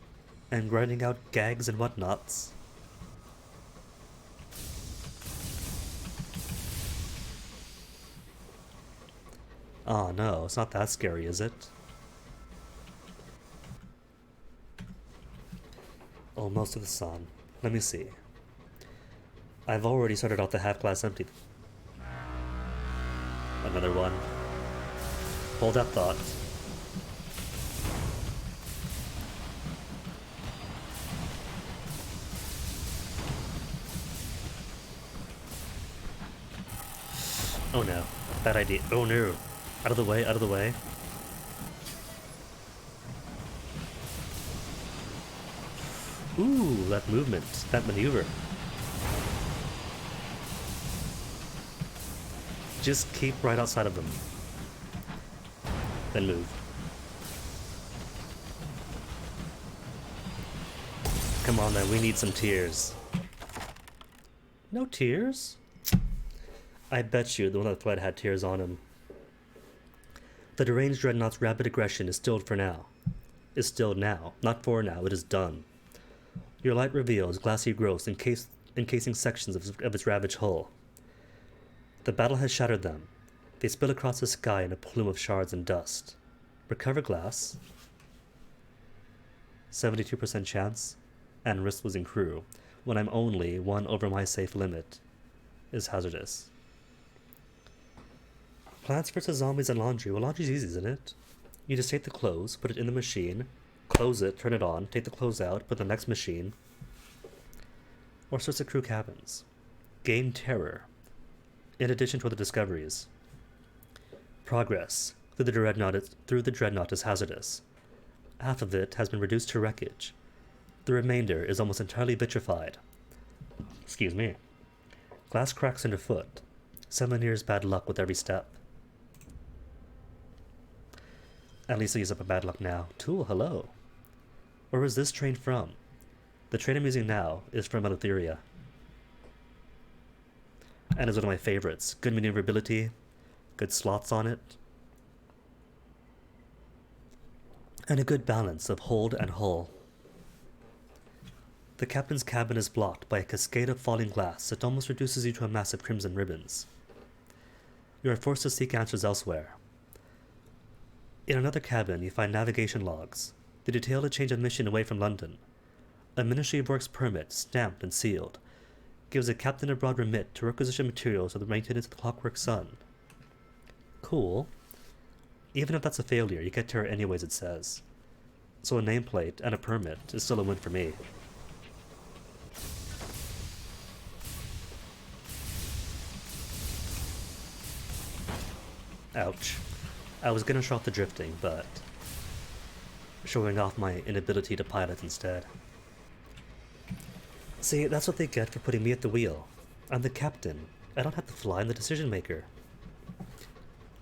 And grinding out gags and whatnots? Oh no, it's not that scary, is it? Almost to the sun. Let me see. I've already started off the half glass empty. Another one. Hold that thought. Oh no. Bad idea. Oh no. Out of the way, out of the way. Ooh, that movement, that maneuver. Just keep right outside of them. Then move. Come on then, we need some tears. No tears? I bet you the one that fled had tears on him. The deranged dreadnought's rapid aggression is stilled for now. Is stilled now, not for now, it is done. Your light reveals glassy growths encasing sections of its ravaged hull. The battle has shattered them. They spill across the sky in a plume of shards and dust. Recover glass. 72% chance, and risk losing crew, when I'm only 1 over my safe limit, is hazardous. Plants versus zombies and laundry. Well, laundry's easy, isn't it? You just take the clothes, put it in the machine, close it, turn it on, take the clothes out, put the next machine. Or search the crew cabins. Gain terror. In addition to other discoveries. Progress through the dreadnought is hazardous. Half of it has been reduced to wreckage. The remainder is almost entirely vitrified. Excuse me. Glass cracks underfoot. 7 years bad luck with every step. At least I use up a bad luck now. Tool, hello. Where was this train from? The train I'm using now is from Eleutheria. And is one of my favorites. Good maneuverability, good slots on it, and a good balance of hold and hull. The captain's cabin is blocked by a cascade of falling glass that almost reduces you to a mass of crimson ribbons. You are forced to seek answers elsewhere. In another cabin, you find navigation logs. They detail a change of mission away from London. A Ministry of Works permit, stamped and sealed, gives a captain a broad remit to requisition materials for the maintenance of the Clockwork Sun. Cool. Even if that's a failure, you get terror anyways, it says. So a nameplate and a permit is still a win for me. Ouch. I was gonna show off the drifting, but showing off my inability to pilot instead. See, that's what they get for putting me at the wheel. I'm the captain. I don't have to fly, I'm the decision maker.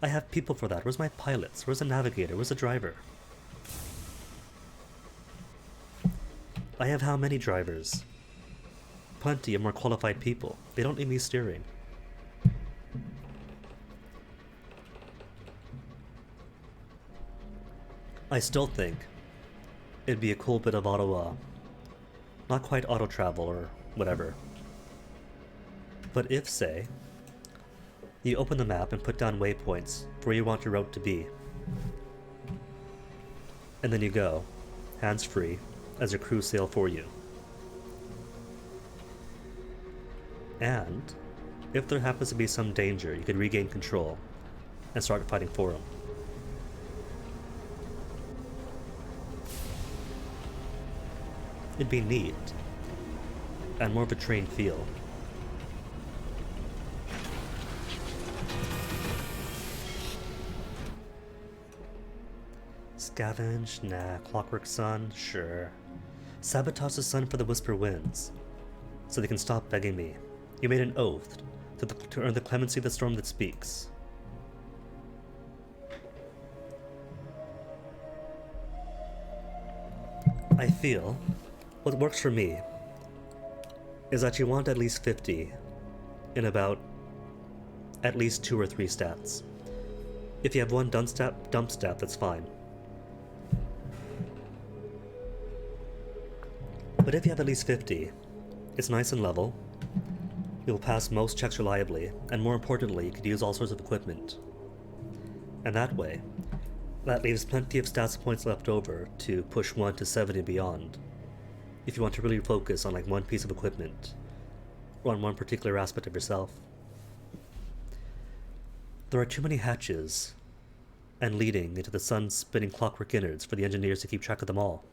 I have people for that. Where's my pilots? Where's the navigator? Where's the driver? I have how many drivers? Plenty of more qualified people. They don't need me steering. I still think it'd be a cool bit of not quite auto travel or whatever. But if, say, you open the map and put down waypoints for where you want your route to be, and then you go, hands-free, as your crew sail for you. And if there happens to be some danger, you could regain control and start fighting for them. It'd be neat, and more of a train feel. Scavenge? Nah. Clockwork Sun? Sure. Sabotage the sun for the Whisper Winds, so they can stop begging me. You made an oath to earn the clemency of the storm that speaks. I feel what works for me is that you want at least 50 in about at least 2 or 3 stats. If you have one dump stat, that's fine. But if you have at least 50, it's nice and level, you'll pass most checks reliably, and more importantly, you could use all sorts of equipment. And that way, that leaves plenty of stats points left over to push 1 to 70 and beyond, if you want to really focus on like one piece of equipment, or on one particular aspect of yourself. There are too many hatches, and leading into the sun's spinning clockwork innards for the engineers to keep track of them all.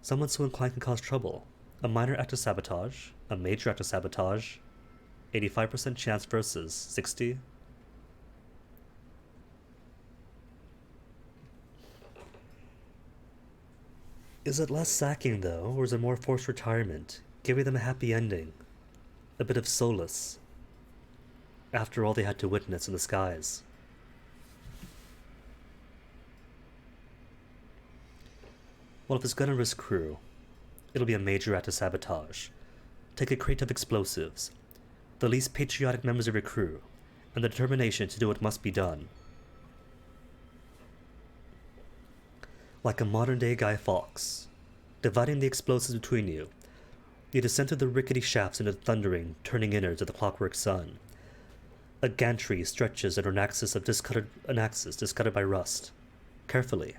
Someone so inclined can cause trouble. A minor act of sabotage, a major act of sabotage, 85% chance versus 60. Is it less sacking though, or is it more forced retirement, giving them a happy ending? A bit of solace, after all they had to witness in the skies. Well, if it's gonna risk crew, it'll be a major act of sabotage. Take a crate of explosives, the least patriotic members of your crew, and the determination to do what must be done. Like a modern-day Guy Fawkes, dividing the explosives between you, you descend through the rickety shafts into the thundering, turning innards of the clockwork sun. A gantry stretches under an axis discolored by rust. Carefully,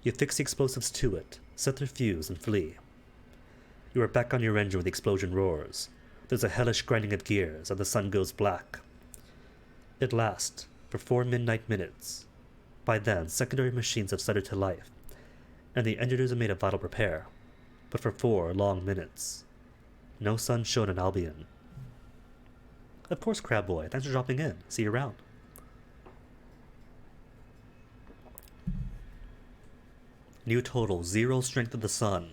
you fix the explosives to it, set their fuse, and flee. You are back on your engine when the explosion roars. There's a hellish grinding of gears, and the sun goes black. It lasts for 4 midnight minutes. By then, secondary machines have started to life, and the engineers have made a vital repair. But for 4 long minutes, no sun shone in Albion. Of course, Crab Boy. Thanks for dropping in. See you around. New total, 0 strength of the sun.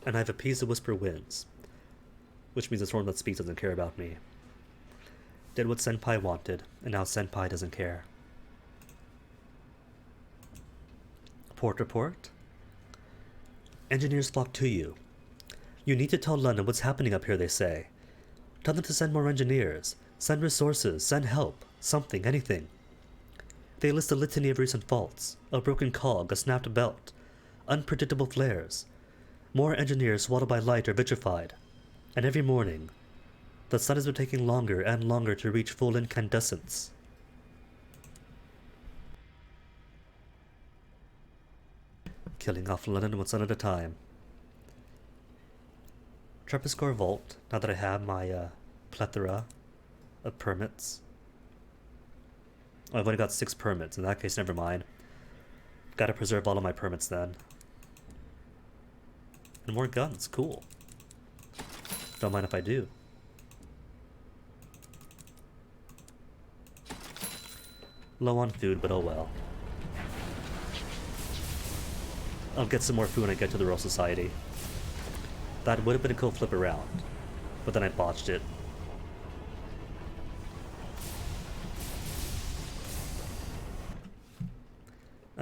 And I've appeased the Whisper Winds, which means the storm that speaks doesn't care about me. Did what Senpai wanted, and now Senpai doesn't care. Port report? Engineers flock to you. You need to tell London what's happening up here, they say. Tell them to send more engineers, send resources, send help, something, anything. They list a litany of recent faults, a broken cog, a snapped belt, unpredictable flares. More engineers swallowed by light are vitrified, and every morning, the sun has been taking longer and longer to reach full incandescence. Killing off London one sun at a time. Trepiscore Vault, now that I have my plethora of permits. Oh, I've only got 6 permits. In that case, never mind. Gotta preserve all of my permits then. And more guns, cool. Don't mind if I do. Low on food, but oh well. I'll get some more food when I get to the Royal Society. That would have been a cool flip around, but then I botched it.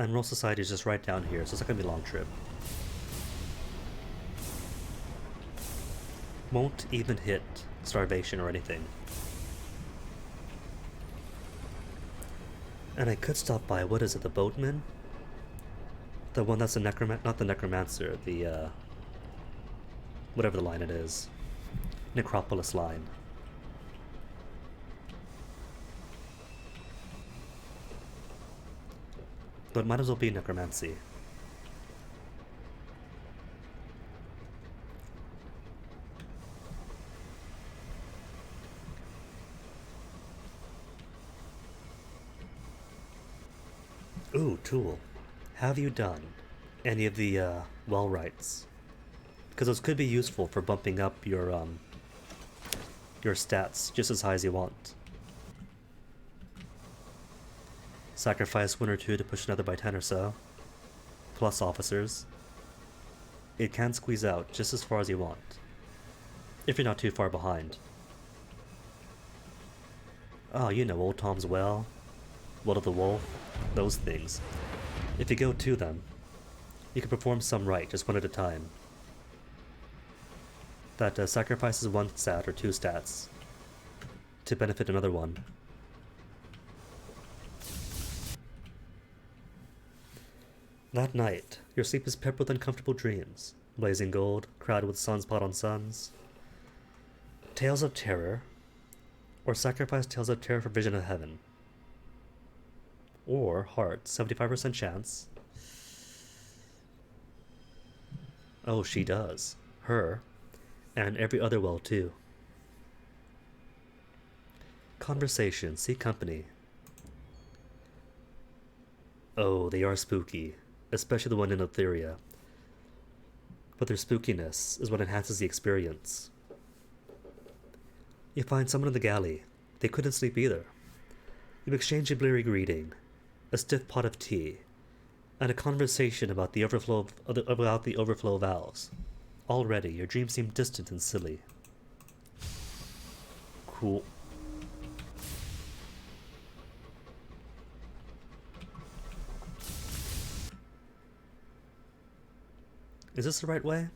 And Roll Society is just right down here, so it's not gonna be a long trip. Won't even hit starvation or anything. And I could stop by, what is it, the boatman? The one that's the not the necromancer, the, whatever the line it is. Necropolis line. But it might as well be necromancy. Ooh, tool. Have you done any of the well rights? Because those could be useful for bumping up your stats just as high as you want. Sacrifice 1 or 2 to push another by 10 or so. Plus officers. It can squeeze out just as far as you want. If you're not too far behind. Oh, you know, Old Tom's Well, Well of the Wolf, those things. If you go to them, you can perform some right, just one at a time. That sacrifices 1 stat or 2 stats to benefit another one. That night, your sleep is peppered with uncomfortable dreams. Blazing gold, crowded with sunspot on suns. Tales of terror, or sacrifice tales of terror for vision of heaven. Or heart, 75% chance. Oh, she does. Her. And every other well, too. Conversation, see company. Oh, they are spooky. Especially the one in Etheria. But their spookiness is what enhances the experience. You find someone in the galley. They couldn't sleep either. You exchange a bleary greeting, a stiff pot of tea, and a conversation about the overflow valves. Already, your dreams seem distant and silly. Cool. Is this the right way?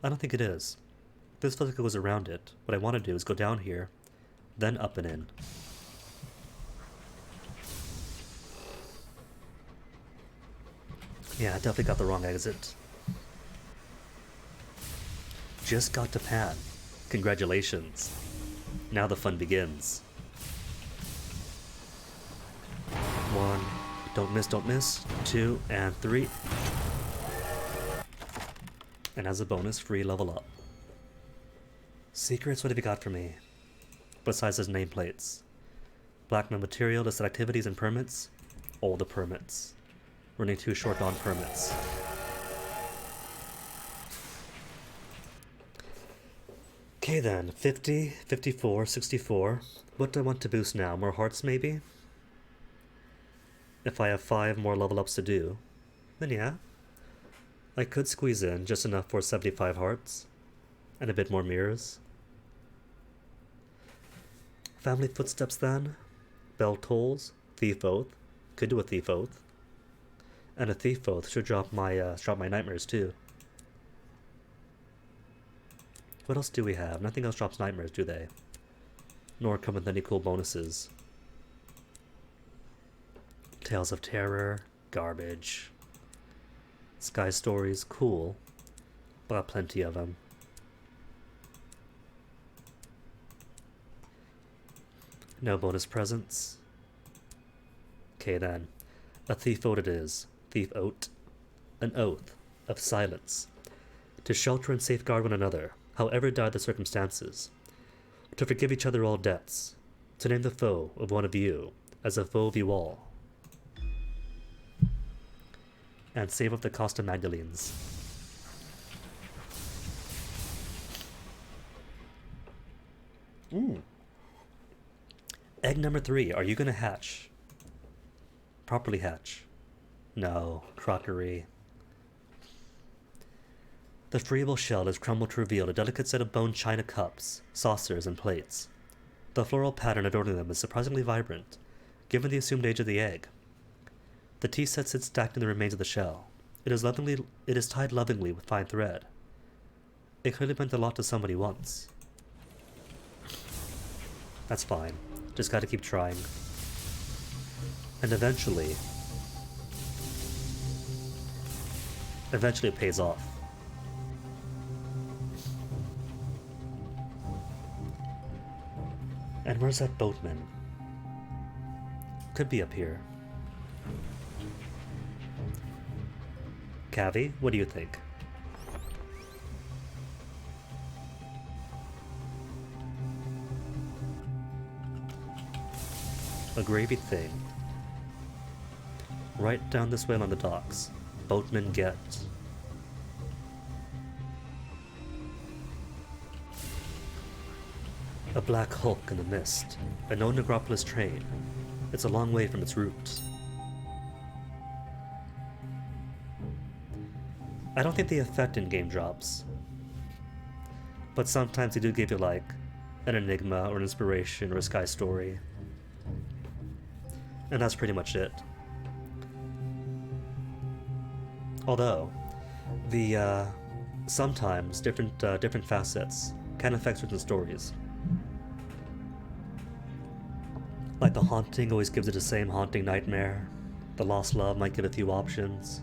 I don't think it is. This feels like it goes around it. What I want to do is go down here, then up and in. Yeah, I definitely got the wrong exit. Just got to Pan. Congratulations. Now the fun begins. 1, don't miss, 2, and 3. And as a bonus, free level up. Secrets, what have you got for me? Besides his nameplates. Blackmail material, listed activities and permits. All the permits. Running 2 short on permits. Okay then, 50, 54, 64. What do I want to boost now? More hearts maybe? If I have 5 more level ups to do, then yeah. I could squeeze in just enough for 75 hearts. And a bit more mirrors. Family footsteps then. Bell tolls. Thief oath. Could do a thief oath. And a thief oath should drop my nightmares too. What else do we have? Nothing else drops nightmares, do they? Nor come with any cool bonuses. Tales of terror. Garbage. Sky stories, cool. But plenty of them. No bonus presents. Okay then. A thief oath it is. Thief oath. An oath of silence. To shelter and safeguard one another, however dire the circumstances. To forgive each other all debts. To name the foe of one of you as a foe of you all. And save up the cost of Magdalene's. Egg number 3, are you gonna hatch? Properly hatch. No, crockery. The friable shell is crumbled to reveal a delicate set of bone china cups, saucers, and plates. The floral pattern adorning them is surprisingly vibrant, given the assumed age of the egg. The tea set sits stacked in the remains of the shell. It is tied lovingly with fine thread. It clearly meant a lot to somebody once. That's fine. Just gotta keep trying. And eventually it pays off. And where's that boatman? Could be up here. Cavi, what do you think? A gravy thing. Right down this way on the docks. Boatmen get. A black hulk in the mist. A known necropolis train. It's a long way from its roots. I don't think they affect in-game drops. But sometimes they do give you like an enigma or an inspiration or a sky story. And that's pretty much it. Although, the sometimes different facets can affect certain stories. Like the haunting always gives it the same haunting nightmare. The lost love might give a few options.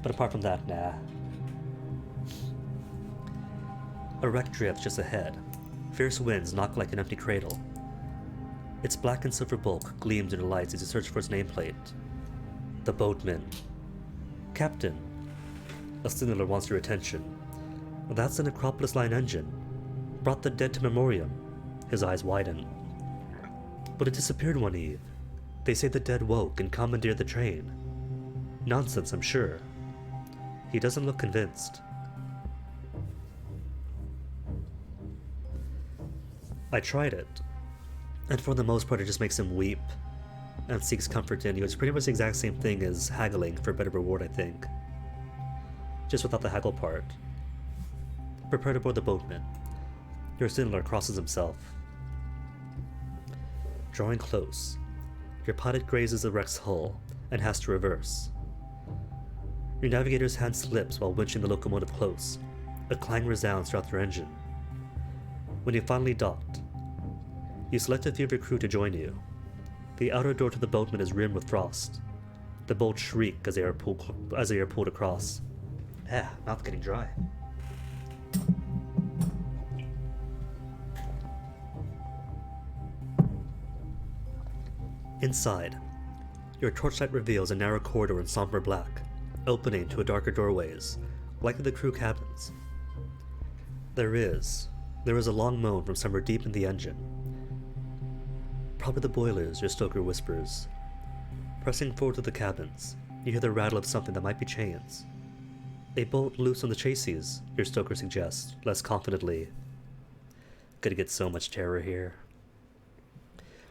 But apart from that, nah. A wreck drifts just ahead. Fierce winds knock like an empty cradle. Its black and silver bulk gleams in the lights as you search for its nameplate. The boatman. Captain. A signaler wants your attention. That's the Necropolis Line engine. Brought the dead to memoriam. His eyes widen. But it disappeared one eve. They say the dead woke and commandeered the train. Nonsense, I'm sure. He doesn't look convinced. I tried it. And for the most part it just makes him weep and seeks comfort in you. It's pretty much the exact same thing as haggling for a better reward, I think. Just without the haggle part. Prepare to board the boatman. Your signaler crosses himself. Drawing close, your pilot grazes the wreck's hull and has to reverse. Your navigator's hand slips while winching the locomotive close. A clang resounds throughout your engine. When you finally docked, you select a few of your crew to join you. The outer door to the boatman is rimmed with frost. The bolts shriek as they are pulled across. Mouth getting dry. Inside, your torchlight reveals a narrow corridor in somber black, opening to a darker doorways, likely the crew cabins. There is a long moan from somewhere deep in the engine. Probably the boilers, your stoker whispers. Pressing forward to the cabins, you hear the rattle of something that might be chains. A bolt loose on the chassis, your stoker suggests, less confidently. Gonna get so much terror here.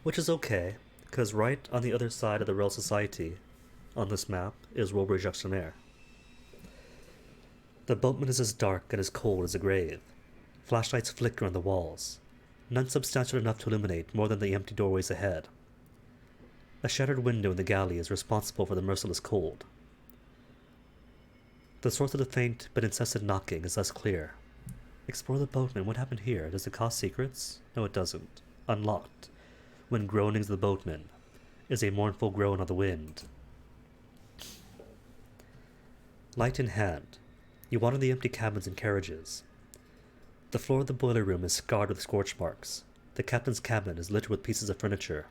Which is okay, because right on the other side of the Royal Society, on this map, is Robert Jacksonaire. The boatman is as dark and as cold as a grave. Flashlights flicker on the walls, none substantial enough to illuminate more than the empty doorways ahead. A shattered window in the galley is responsible for the merciless cold. The source of the faint but incessant knocking is less clear. Explore the boatman. What happened here? Does it cost secrets? No, it doesn't. Unlocked. When groanings of the boatman is a mournful groan on the wind. Light in hand, you wander the empty cabins and carriages. The floor of the boiler room is scarred with scorch marks. The captain's cabin is littered with pieces of furniture.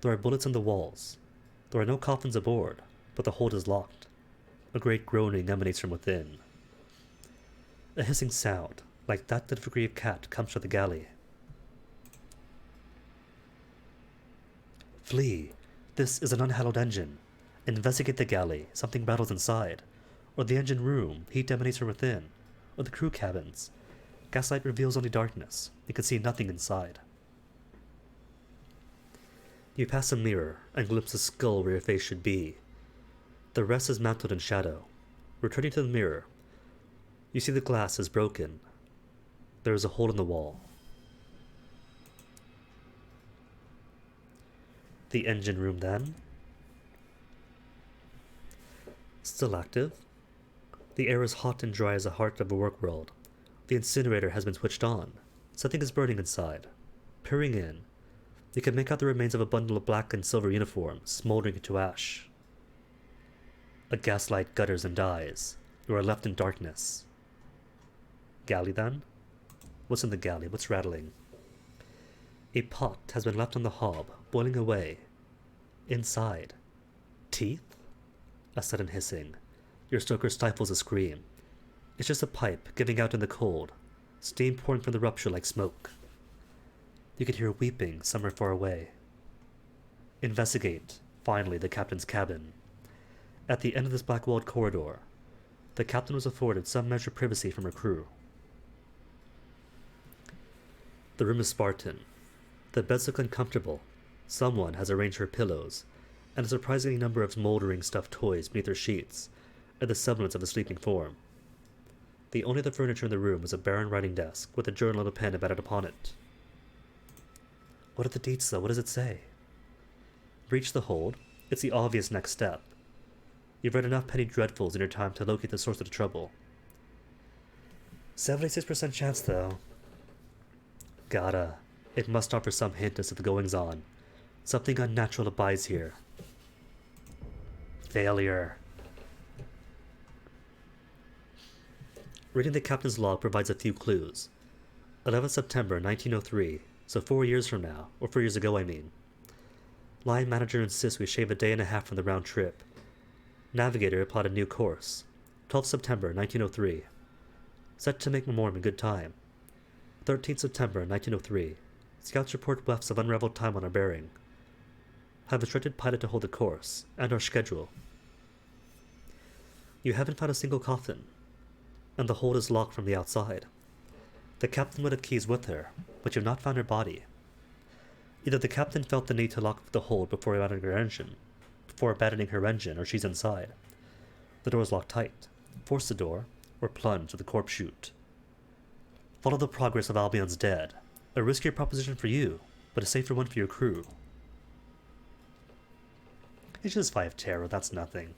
There are bullets on the walls. There are no coffins aboard, but the hold is locked. A great groaning emanates from within. A hissing sound, like that of a grieved cat, comes from the galley. Flee! This is an unhallowed engine. Investigate the galley. Something battles inside. Or the engine room. Heat emanates from within. Or the crew cabins. Gaslight reveals only darkness. You can see nothing inside. You pass a mirror and glimpse a skull where your face should be. The rest is mantled in shadow. Returning to the mirror, you see the glass is broken. There is a hole in the wall. The engine room then? Still active? The air is hot and dry as the heart of a work world. The incinerator has been switched on. Something is burning inside. Peering in, you can make out the remains of a bundle of black and silver uniforms, smoldering into ash. A gaslight gutters and dies. You are left in darkness. Galley, then? What's in the galley? What's rattling? A pot has been left on the hob, boiling away. Inside. Teeth? A sudden hissing. Your stoker stifles a scream. It's just a pipe giving out in the cold, steam pouring from the rupture like smoke. You can hear weeping somewhere far away. Investigate, finally, the captain's cabin. At the end of this black-walled corridor, the captain was afforded some measure of privacy from her crew. The room is Spartan. The beds look uncomfortable. Someone has arranged her pillows, and a surprising number of smoldering stuffed toys beneath her sheets, and the semblance of a sleeping form. The only other furniture in the room was a barren writing desk with a journal and a pen embedded upon it. What are the dates, though? What does it say? Reach the hold. It's the obvious next step. You've read enough penny dreadfuls in your time to locate the source of the trouble. 76% chance, though. It must offer some hint as to the goings-on. Something unnatural abides here. Failure. Reading the captain's log provides a few clues. 11 September 1903, so 4 years from now, or 4 years ago I mean. Line manager insists we shave a day and a half from the round trip. Navigator plotted a new course. 12 September 1903. Set to make Memoriam in good time. 13 September 1903. Scouts report wefts of unraveled time on our bearing. Have instructed pilot to hold the course, and our schedule. You haven't found a single coffin, and the hold is locked from the outside. The captain would have keys with her, but you have not found her body. Either the captain felt the need to lock the hold before abandoning her engine, or she's inside. The door is locked tight. Force the door, or plunge with the corpse chute. Follow the progress of Albion's dead. A riskier proposition for you, but a safer one for your crew. It's just 5 tarot, that's nothing.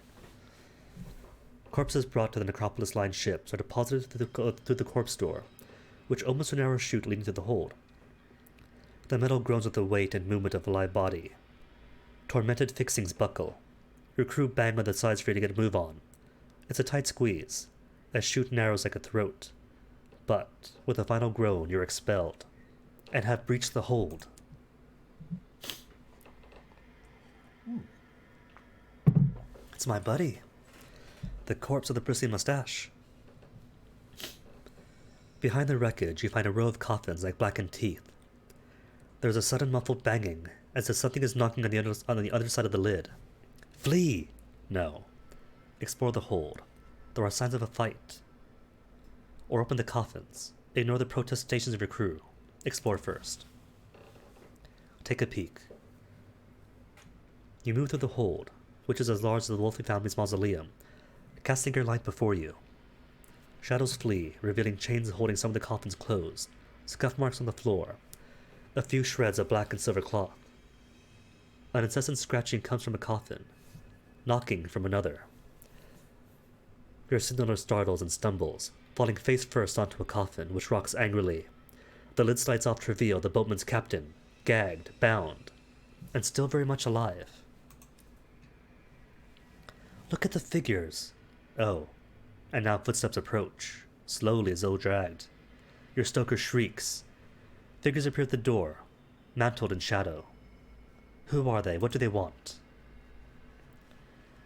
Corpses brought to the Necropolis-lined ships are deposited through the corpse door, which opens to a narrow chute leading to the hold. The metal groans with the weight and movement of a live body. Tormented fixings buckle. Your crew bang on the sides for you to get a move on. It's a tight squeeze. A chute narrows like a throat. But, with a final groan, you're expelled, and have breached the hold. It's my buddy. The corpse of the bristly mustache. Behind the wreckage, you find a row of coffins like blackened teeth. There's a sudden muffled banging, as if something is knocking on the other side of the lid. Flee! No. Explore the hold. There are signs of a fight. Or open the coffins. Ignore the protestations of your crew. Explore first. Take a peek. You move through the hold, which is as large as the Wolfie family's mausoleum, casting your light before you. Shadows flee, revealing chains holding some of the coffins closed, scuff marks on the floor, a few shreds of black and silver cloth. An incessant scratching comes from a coffin, knocking from another. Your signaler startles and stumbles, falling face first onto a coffin, which rocks angrily. The lid slides off to reveal the boatman's captain, gagged, bound, and still very much alive. Look at the figures. Oh, and now footsteps approach, slowly as though dragged. Your stoker shrieks. Figures appear at the door, mantled in shadow. Who are they? What do they want?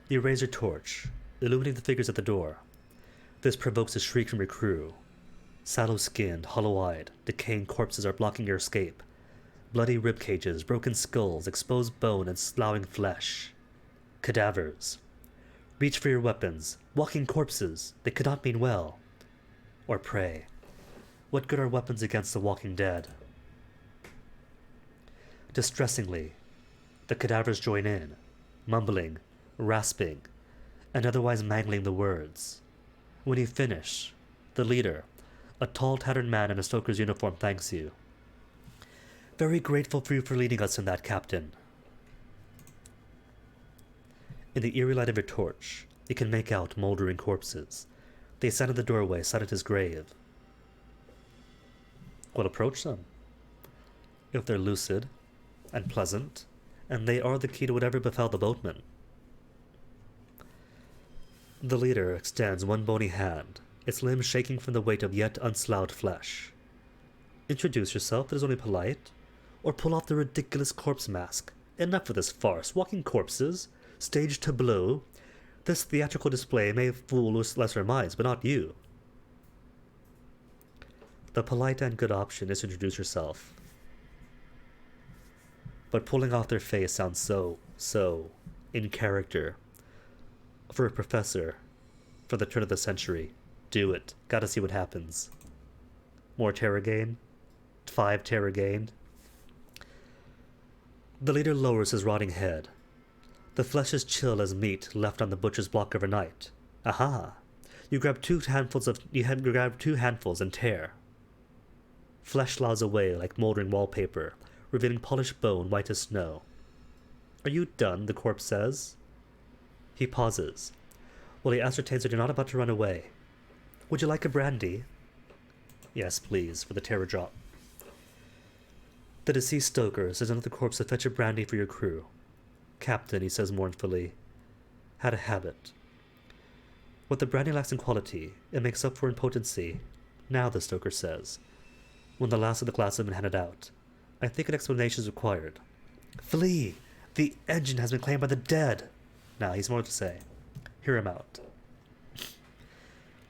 You raise your torch, illuminating the figures at the door. This provokes a shriek from your crew. Sallow-skinned, hollow-eyed, decaying corpses are blocking your escape. Bloody rib cages, broken skulls, exposed bone, and sloughing flesh. Cadavers. Reach for your weapons. Walking corpses. They could not mean well. Or pray. What good are weapons against the walking dead? Distressingly, the cadavers join in, mumbling, rasping, and otherwise mangling the words. When you finish, the leader, a tall, tattered man in a stoker's uniform, thanks you. Very grateful for you for leading us in that, Captain. In the eerie light of your torch, You can make out moldering corpses. They stand in the doorway, sat at his grave. Well, approach them. If they're lucid and pleasant, and they are the key to whatever befell the boatman. The leader extends one bony hand, its limbs shaking from the weight of yet unsloughed flesh. Introduce yourself, it is only polite, or pull off the ridiculous corpse mask. Enough of this farce. Walking corpses, stage tableau. This theatrical display may fool lesser minds, but not you. The polite and good option is to introduce yourself. But pulling off their face sounds so in character. For a professor, for the turn of the century, do it. Gotta see what happens. More terror gained? 5 terror gained? The leader lowers his rotting head. The flesh is chill as meat left on the butcher's block overnight. Aha! You grab two handfuls and tear. Flesh sloughs away like moldering wallpaper, revealing polished bone white as snow. Are you done? The corpse says. He pauses, while he ascertains that you're not about to run away. Would you like a brandy? Yes, please, for the terror drop. The deceased stoker says under the corpse to fetch a brandy for your crew. Captain, he says mournfully, had a habit. What the brandy lacks in quality, it makes up for in potency. Now, the stoker says, when the last of the glass has been handed out, I think an explanation is required. Flee! The engine has been claimed by the dead! Now, he's more to say. Hear him out.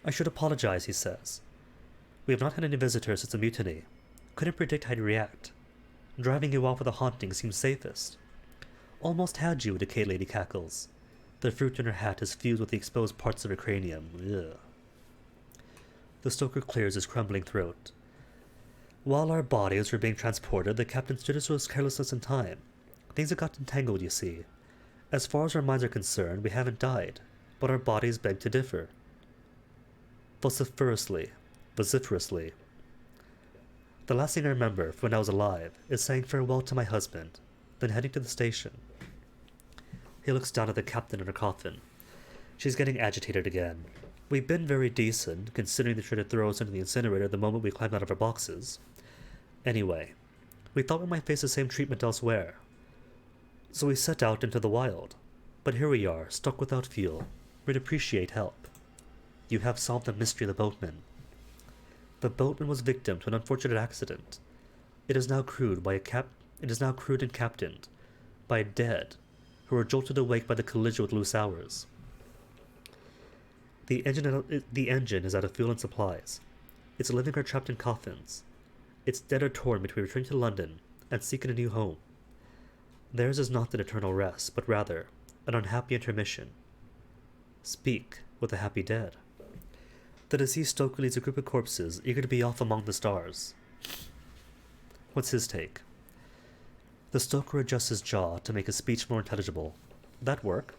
I should apologize, he says. We have not had any visitors since the mutiny. Couldn't predict how to react. Driving you off with a haunting seems safest. Almost had you, a decayed lady cackles. The fruit in her hat is fused with the exposed parts of her cranium. Ugh. The stoker clears his crumbling throat. While our bodies were being transported, the captain stood us with carelessness and time. Things have got entangled, you see. As far as our minds are concerned, we haven't died, but our bodies beg to differ. Vociferously. The last thing I remember from when I was alive is saying farewell to my husband, then heading to the station. He looks down at the captain in her coffin. She's getting agitated again. We've been very decent, considering they tried to throw us into the incinerator the moment we climbed out of our boxes. Anyway, we thought we might face the same treatment elsewhere. So we set out into the wild. But here we are, stuck without fuel. We'd appreciate help. You have solved the mystery of the boatman. The boatman was victim to an unfortunate accident. It is now crewed and captained by dead who were jolted awake by the collision with loose hours. The engine is out of fuel and supplies. Its living are trapped in coffins. Its dead are torn between returning to London and seeking a new home. Theirs is not an eternal rest, but rather an unhappy intermission. Speak with the happy dead. The deceased stoker leads a group of corpses, eager to be off among the stars. What's his take? The stoker adjusts his jaw to make his speech more intelligible. That work?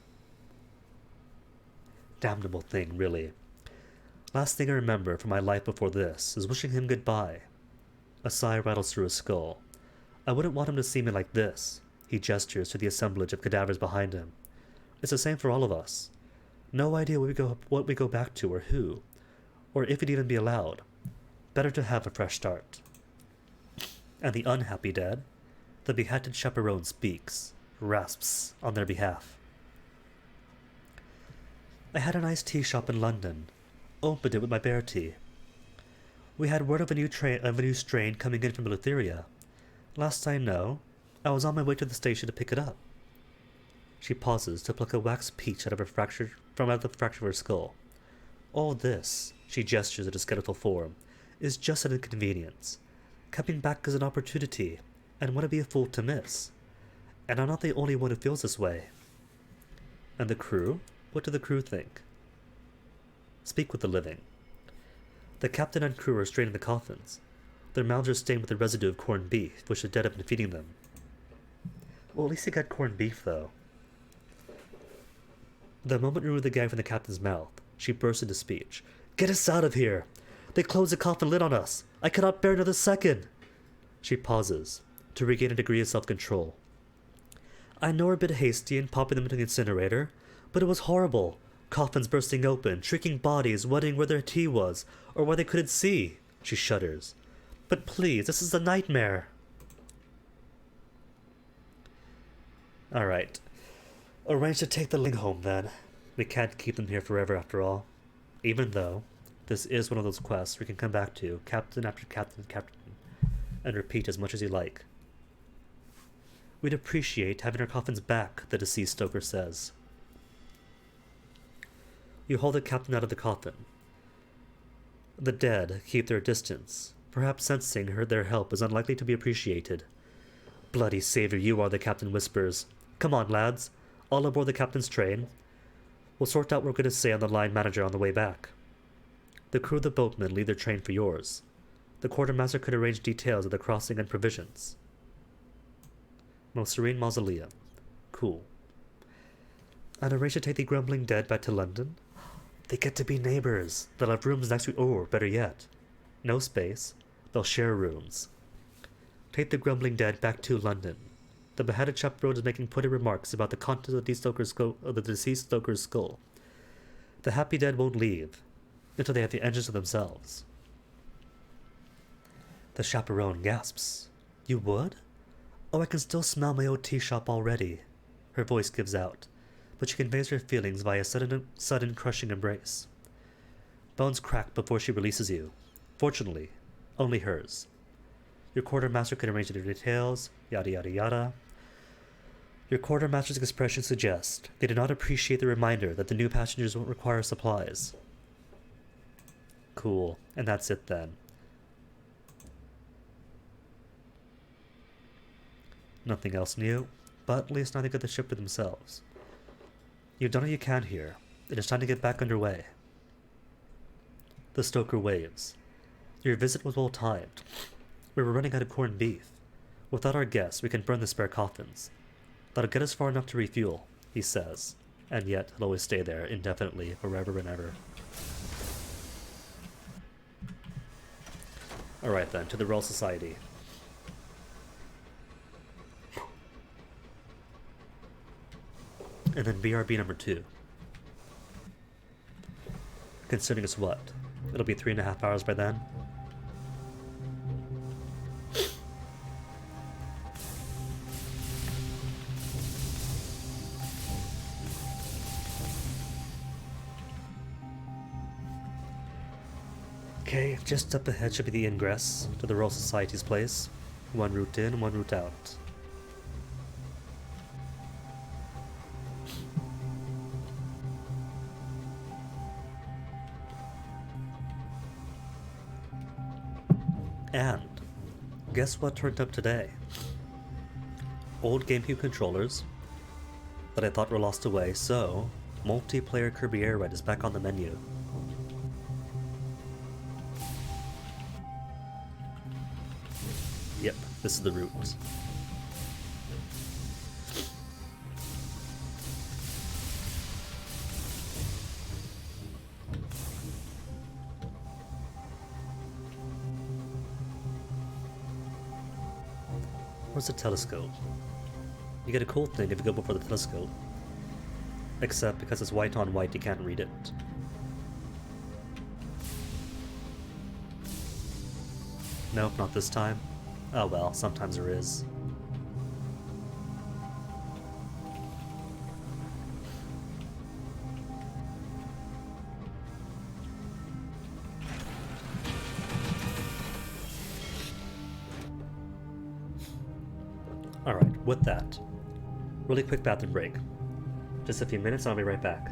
Damnable thing, really. Last thing I remember from my life before this is wishing him goodbye. A sigh rattles through his skull. I wouldn't want him to see me like this. He gestures to the assemblage of cadavers behind him. It's the same for all of us. No idea what we go back to or who, or if it'd even be allowed. Better to have a fresh start. And the unhappy dead, the beheaded chaperone speaks, rasps on their behalf. I had a nice tea shop in London. Opened it with my bear tea. We had word of a new strain coming in from Eleutheria. Last I know, I was on my way to the station to pick it up. She pauses to pluck a wax peach out of the fracture of her skull. All this, she gestures at a skeletal form, is just an inconvenience. Coming back is an opportunity, and what would be a fool to miss? And I'm not the only one who feels this way. And the crew? What do the crew think? Speak with the living. The captain and crew are straining the coffins. Their mouths are stained with the residue of corned beef, which the dead have been feeding them. Well, at least they got corned beef, though. The moment removed the gag from the captain's mouth, she burst into speech. Get us out of here! They closed the coffin lid on us! I cannot bear another second! She pauses, to regain a degree of self-control. I know we're a bit hasty in popping them into the incinerator, but it was horrible. Coffins bursting open, shrieking bodies, wondering where their tea was, or why they couldn't see. She shudders. But please, this is a nightmare. Alright. Arrange to take the Ling home, then. We can't keep them here forever, after all. Even though, this is one of those quests we can come back to, captain after captain, and repeat as much as you like. We'd appreciate having our coffins back, the deceased stoker says. You haul the captain out of the coffin. The dead keep their distance, perhaps sensing their help is unlikely to be appreciated. Bloody savior you are, the captain whispers. Come on, lads. All aboard the captain's train. We'll sort out what we're going to say on the line manager on the way back. The crew of the boatmen leave their train for yours. The quartermaster could arrange details of the crossing and provisions. Most serene mausoleum. Cool. And arrange to take the grumbling dead back to London? They get to be neighbors. They'll have rooms next to, or better yet, no space. They'll share rooms. Take the grumbling dead back to London. The beheaded chaperone is making pointed remarks about the contents of the deceased stoker's skull. The happy dead won't leave until they have the engines to themselves. The chaperone gasps. You would? Oh, I can still smell my old tea shop already. Her voice gives out, but she conveys her feelings via sudden crushing embrace. Bones crack before she releases you. Fortunately, only hers. Your quartermaster can arrange the details, yada yada yada. Your quartermaster's expression suggests they do not appreciate the reminder that the new passengers won't require supplies. Cool, and that's it then. Nothing else new, but at least now they get the ship to themselves. You've done what you can here. It is time to get back underway. The stoker waves. Your visit was well timed. We were running out of corned beef. Without our guests, we can burn the spare coffins. That'll get us far enough to refuel, he says, and yet he'll always stay there indefinitely, forever and ever. Alright then, to the Royal Society. And then BRB number 2. Considering it's what? It'll be 3.5 hours by then? Okay, just up ahead should be the ingress to the Royal Society's place. One route in, one route out. And guess what turned up today? Old GameCube controllers that I thought were lost away, so multiplayer Kirby Air Ride is back on the menu. Yep, this is the route. Where's the telescope? You get a cool thing if you go before the telescope. Except because it's white on white, you can't read it. Nope, not this time. Oh well, sometimes there is. Alright, with that, really quick bathroom break. Just a few minutes and I'll be right back.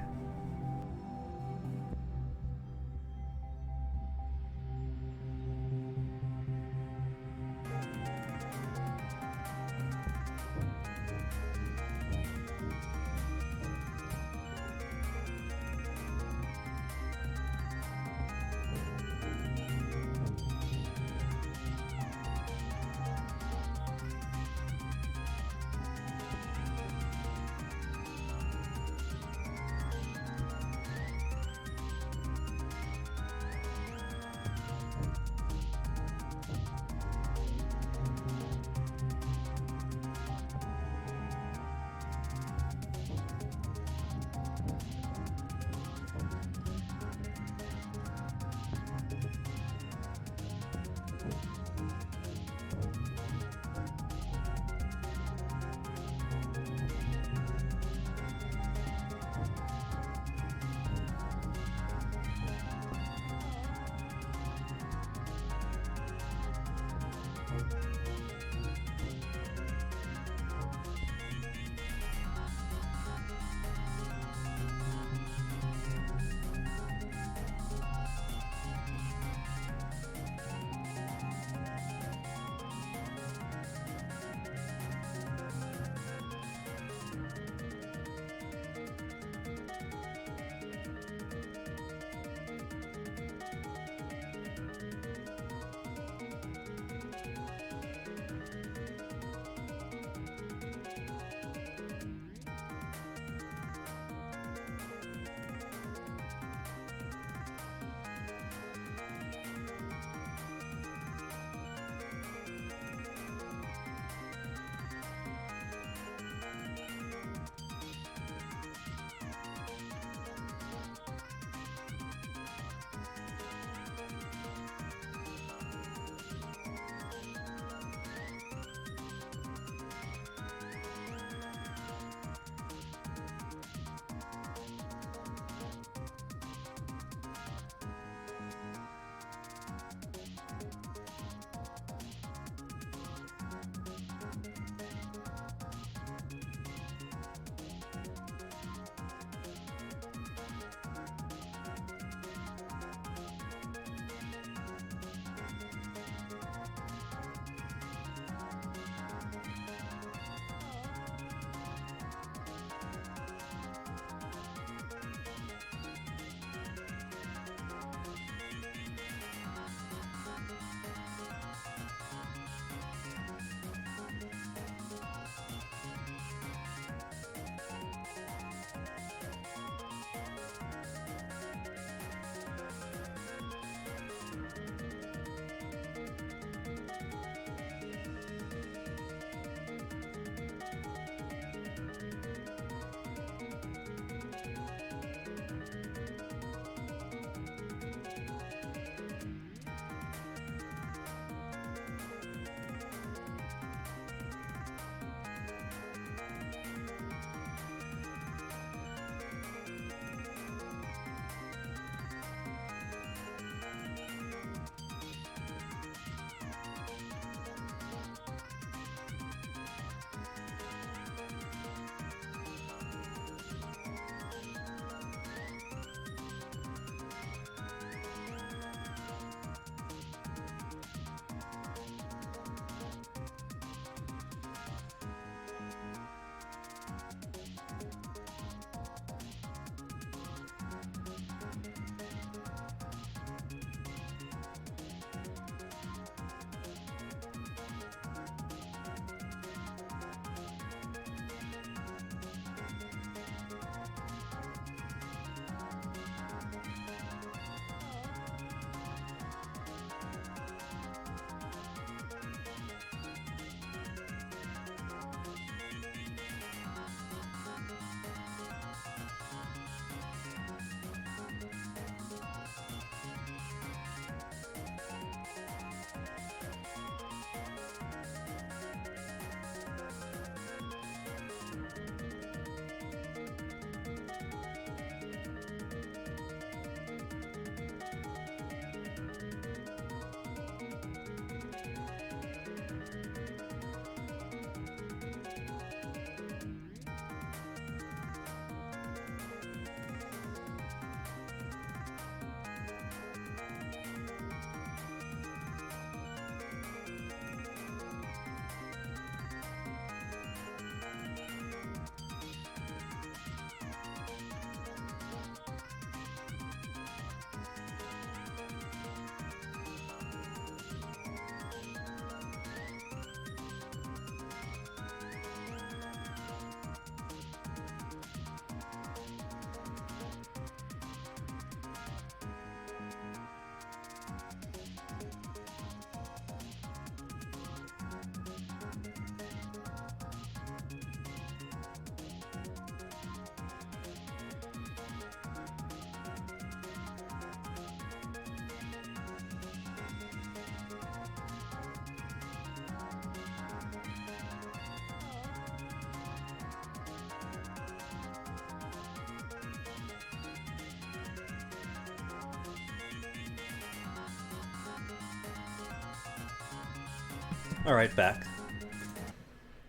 Alright, back.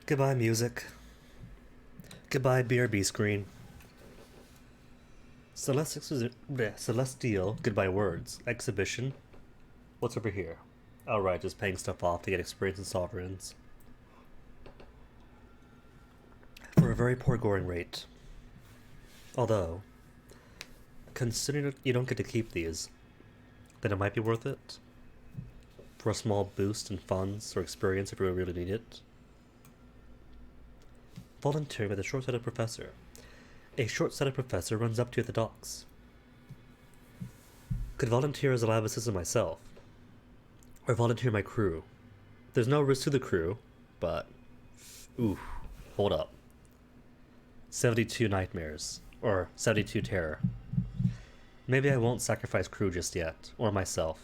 Goodbye, music. Goodbye, BRB screen. Celestial Goodbye Words. Exhibition. What's over here? Alright, just paying stuff off to get experience in sovereigns. For a very poor going rate. Although, considering you don't get to keep these, then it might be worth it. For a small boost in funds or experience if you really need it. Volunteering with a short-sighted professor. A short-sighted professor runs up to you at the docks. Could volunteer as a lab assistant myself. Or volunteer my crew. There's no risk to the crew, but... Ooh, hold up. 72 nightmares. Or 72 terror. Maybe I won't sacrifice crew just yet, or myself.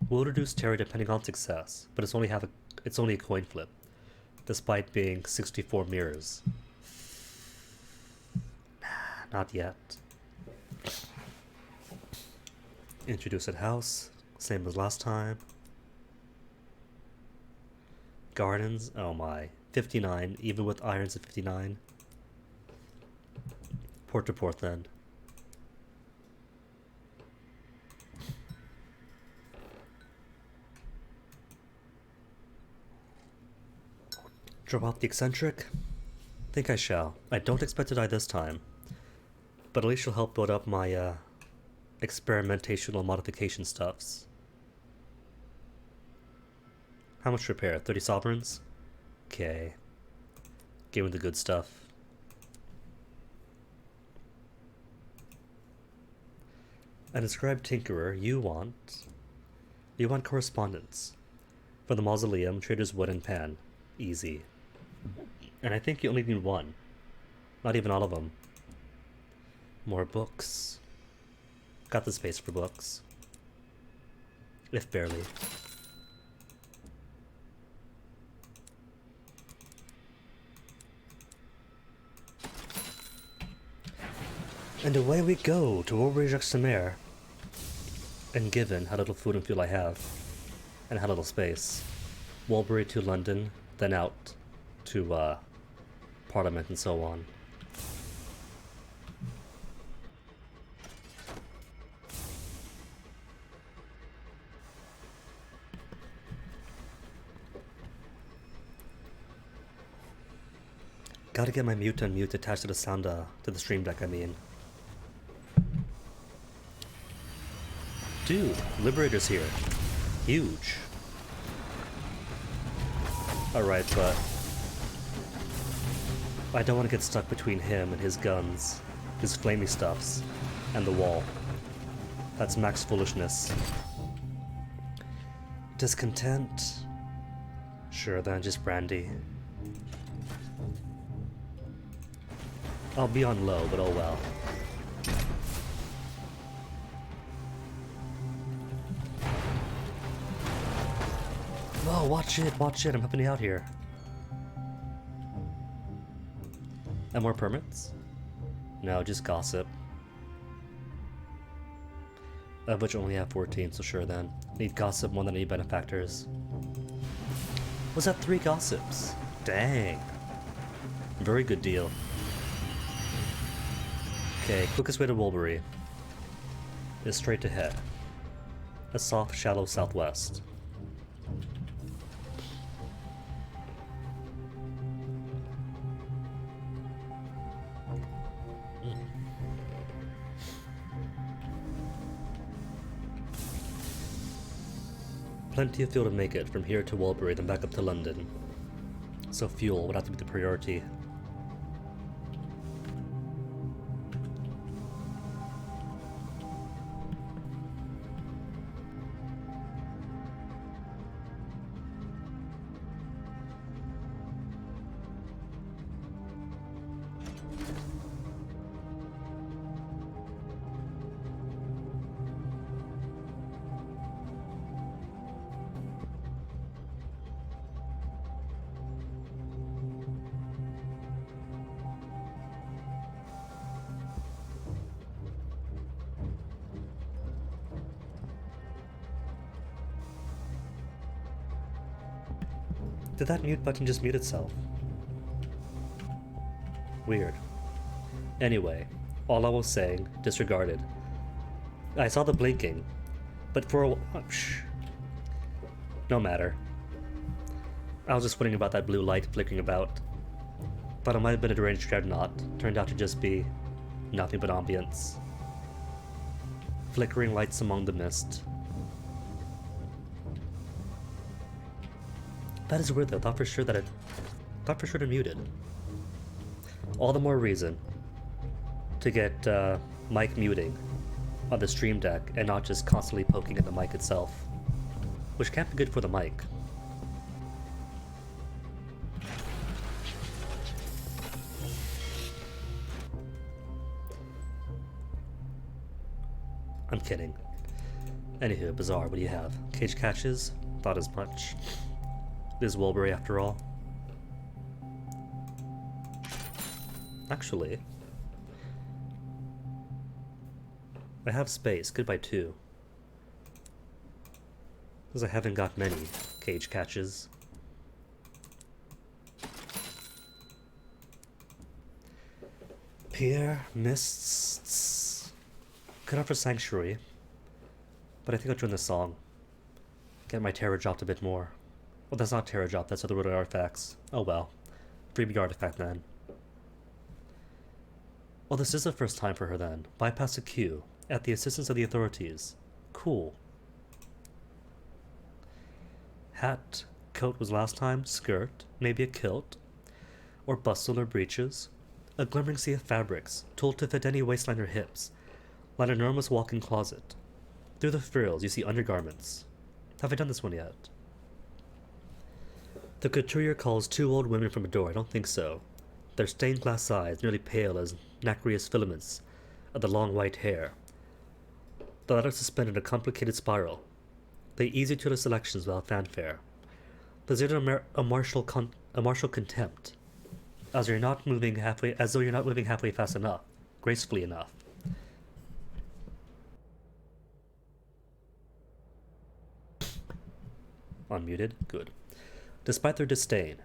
We'll reduce terror depending on success, but it's only a coin flip, despite being 64 mirrors. Nah, not yet. Introduce at house, same as last time. Gardens, oh my, 59, even with irons at 59. Port to port then. Drop off the eccentric? Think I shall. I don't expect to die this time. But at least she'll help build up my, experimentational modification stuffs. How much repair? 30 sovereigns? Okay. Give me the good stuff. An inscribed tinkerer, you want correspondence. For the mausoleum, traders wood and pan. Easy. And I think you only need one. Not even all of them. More books. Got the space for books. If barely. And away we go to Auberge-Extremaire. And given how little food and fuel I have, and how little space, Walbury to London, then out to Parliament and so on. Gotta get my mute and mute attached to the sound to the stream deck, I mean. Dude, Liberator's here. Huge. Alright, but I don't want to get stuck between him and his guns, his flamey stuffs, and the wall. That's max foolishness. Discontent? Sure, then just brandy. I'll be on low, but oh well. Oh, watch it, I'm helping you out here. And more permits? No, just gossip. Of which I only have 14, so sure then. Need gossip more than I need benefactors. Was that 3 gossips? Dang. Very good deal. Okay, quickest way to Wilbury is straight ahead. A soft, shallow southwest. Plenty of fuel to make it from here to Walbury, then back up to London. So fuel would have to be the priority. Did that mute button just mute itself? Weird. Anyway, all I was saying, disregarded. I saw the blinking, but for a no matter. I was just wondering about that blue light flickering about. Thought it might have been a deranged dreadnought. Turned out to just be nothing but ambience. Flickering lights among the mist. That is weird though. Thought for sure it muted. All the more reason to get mic muting on the stream deck and not just constantly poking at the mic itself, which can't be good for the mic. I'm kidding. Anywho, bizarre, what do you have? Cage catches? Thought as much. This is Wilbury after all. Actually, I have space. Goodbye 2. Because I haven't got many cage catches. Pier, mists. Could opt for Sanctuary, but I think I'll join the song. Get my Terror dropped a bit more. Well, that's not Terror drop, that's Otherworldly Artifacts. Oh well. Freebie artifact then. Well, this is the first time for her then. Bypass a queue. At the assistance of the authorities. Cool. Hat, coat was last time, skirt, maybe a kilt, or bustle or breeches. A glimmering sea of fabrics, tooled to fit any waistline or hips, like an enormous walk-in closet. Through the frills, you see undergarments. Have I done this one yet? The couturier calls 2 old women from a door. I don't think so. Their stained glass eyes, nearly pale as nacreous filaments of the long white hair. The latter suspended in a complicated spiral. They ease you to the selections without fanfare. There's a martial contempt, as though you're not moving halfway fast enough, gracefully enough. Unmuted? Good. Despite their disdain,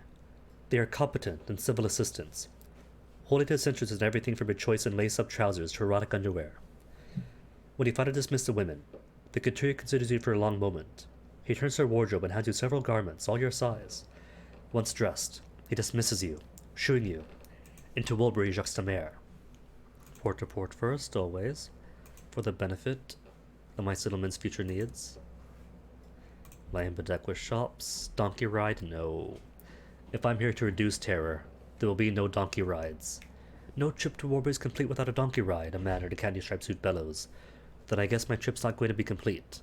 they are competent and civil assistants, holding his interests in everything from your choice in lace-up trousers to erotic underwear. When you finally dismiss the women, the couturier considers you for a long moment. He turns to her wardrobe and hands you several garments, all your size. Once dressed, he dismisses you, shooing you into Wilbury Juxtamer. Port to port first, always, for the benefit of my settlement's future needs. Lion bedecked with shops. Donkey ride? No. If I'm here to reduce terror, there will be no donkey rides. No trip to Warbury is complete without a donkey ride, a man in a candy-striped suit bellows. Then I guess my trip's not going to be complete.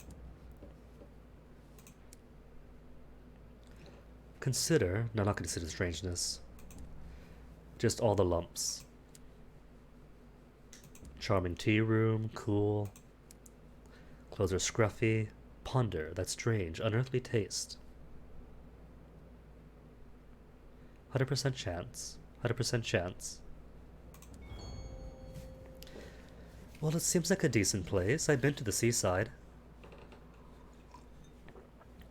No, not consider strangeness. Just all the lumps. Charming tea room, cool. Clothes are scruffy. Ponder that strange, unearthly taste. 100% chance. 100% chance. Well, it seems like a decent place. I've been to the seaside.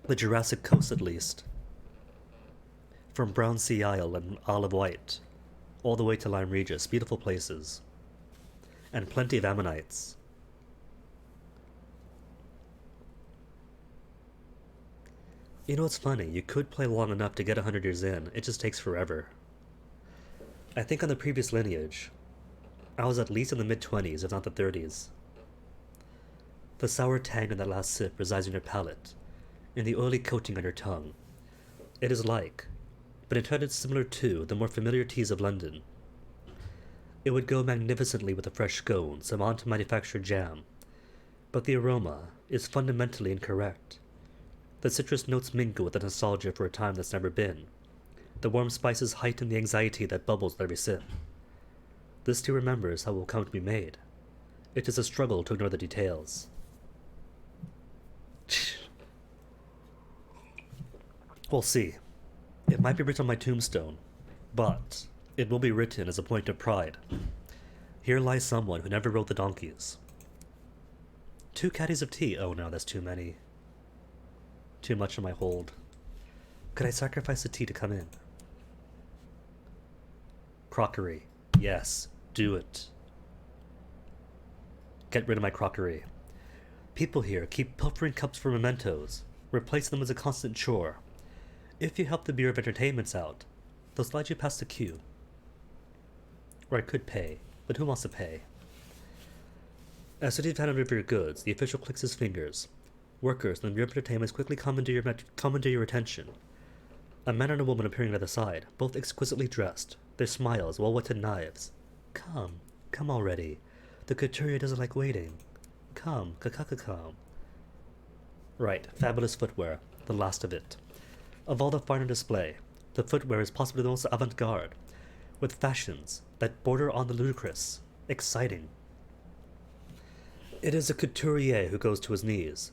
The Jurassic Coast, at least. From Brown Sea Isle and Isle of Wight, all the way to Lyme Regis. Beautiful places. And plenty of ammonites. You know what's funny? You could play long enough to get 100 years in. It just takes forever. I think on the previous lineage, I was at least in the mid-20s, if not the 30s. The sour tang in that last sip resides in your palate, in the oily coating on your tongue. It is like, but intended similar to, the more familiar teas of London. It would go magnificently with a fresh scone, some on-to-manufactured jam, but the aroma is fundamentally incorrect. The citrus notes mingle with the nostalgia for a time that's never been. The warm spices heighten the anxiety that bubbles with every sip. This tea remembers how it will come to be made. It is a struggle to ignore the details. We'll see. It might be written on my tombstone, but it will be written as a point of pride. Here lies someone who never rode the donkeys. 2 caddies of tea. Oh no, that's too many. Too much in my hold. Could I sacrifice the tea to come in? Crockery. Yes, do it. Get rid of my crockery. People here keep pilfering cups for mementos, replace them as a constant chore. If you help the Bureau of Entertainments out, they'll slide you past the queue. Or I could pay, but who wants to pay? As soon as you've handed over your goods, the official clicks his fingers. Workers in the Bureau of Entertainments quickly come into your attention. A man and a woman appearing at the side, both exquisitely dressed, their smiles well-whetted knives. Come already. The couturier doesn't like waiting. Come. Right, fabulous footwear, the last of it. Of all the finer display, the footwear is possibly the most avant-garde, with fashions that border on the ludicrous, exciting. It is a couturier who goes to his knees,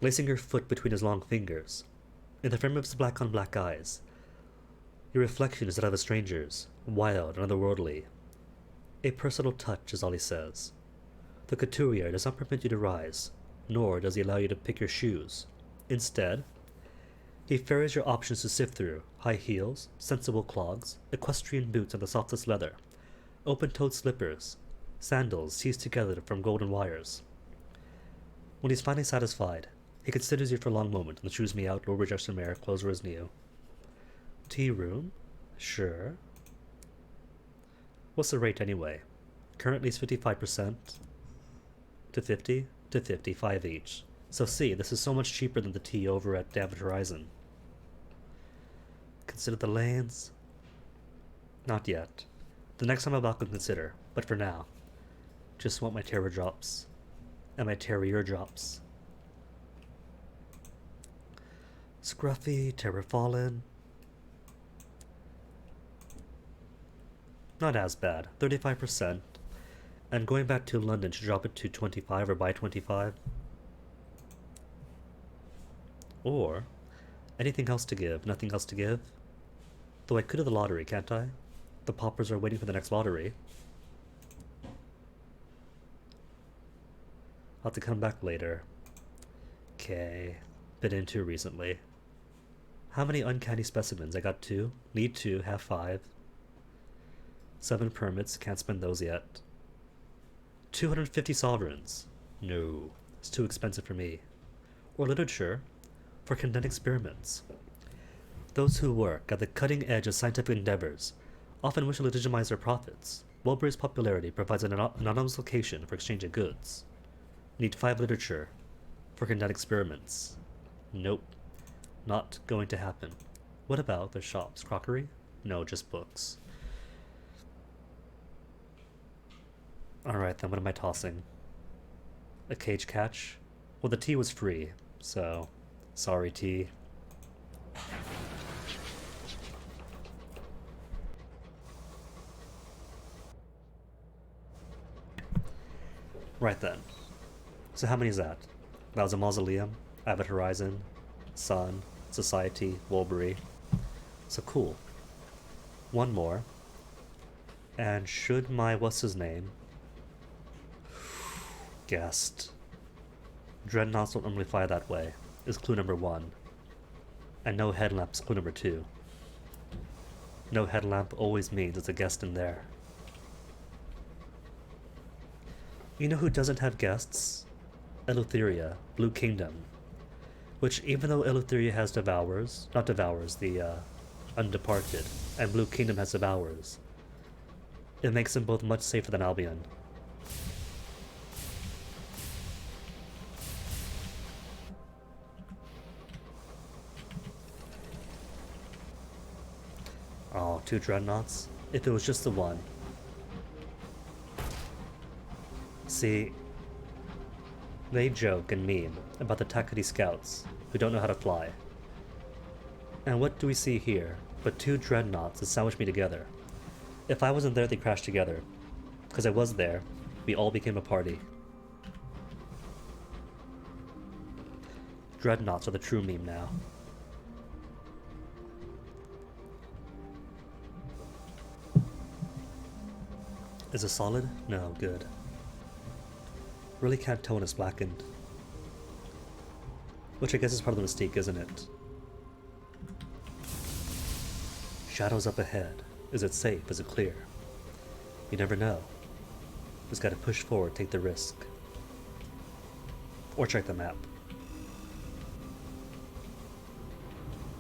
lacing your foot between his long fingers. In the frame of his black-on-black eyes, your reflection is that of a stranger's, wild and otherworldly. A personal touch is all he says. The couturier does not permit you to rise, nor does he allow you to pick your shoes. Instead, he ferries your options to sift through: high heels, sensible clogs, equestrian boots of the softest leather, open-toed slippers, sandals teased together from golden wires. When he's finally satisfied, he considers you for a long moment and chews me out, lower rejection mare, closer as neo. Tea room? Sure. What's the rate anyway? Currently it's 55% to 50 to 55 each. So see, this is so much cheaper than the tea over at David Horizon. Consider the lanes? Not yet. The next time I'm about to consider, but for now, just want my terror drops. And my terrier drops. Scruffy, Terror Fallen. Not as bad, 35%. And going back to London to drop it to 25 or buy 25. Or anything else to give, nothing else to give. Though I could have the lottery, can't I? The paupers are waiting for the next lottery. I'll have to come back later. Okay, been into recently. How many uncanny specimens? I got 2. Need 2, have 5. 7 permits, can't spend those yet. 250 sovereigns. No, it's too expensive for me. Or literature for condemned experiments. Those who work at the cutting edge of scientific endeavors often wish to legitimize their profits. Wilbur's popularity provides an anonymous location for exchanging goods. Need 5 literature for condemned experiments. Nope, not going to happen. What about their shops? Crockery? No, just books. Alright then, what am I tossing? A cage catch? Well, the tea was free, so sorry tea. Right then. So how many is that? That was a mausoleum, Avid Horizon, Sun, Society, Wolbury. So cool. One more. And should my what's his name guessed. Dreadnoughts don't normally fly that way, is clue number 1. And no headlamp is clue number 2. No headlamp always means it's a guest in there. You know who doesn't have guests? Eleutheria, Blue Kingdom. Which, even though Eleutheria has Devourers, not Devourers, the Undeparted, and Blue Kingdom has Devourers, it makes them both much safer than Albion. Oh, 2 dreadnoughts? If it was just the one. See, they joke and meme about the Takati scouts who don't know how to fly. And what do we see here but 2 dreadnoughts that sandwich me together? If I wasn't there, they crashed together. Because I was there, we all became a party. Dreadnoughts are the true meme now. Is it solid? No, good. Really can't tell when it's blackened. Which I guess is part of the mystique, isn't it? Shadows up ahead. Is it safe? Is it clear? You never know. Just gotta push forward, take the risk. Or check the map.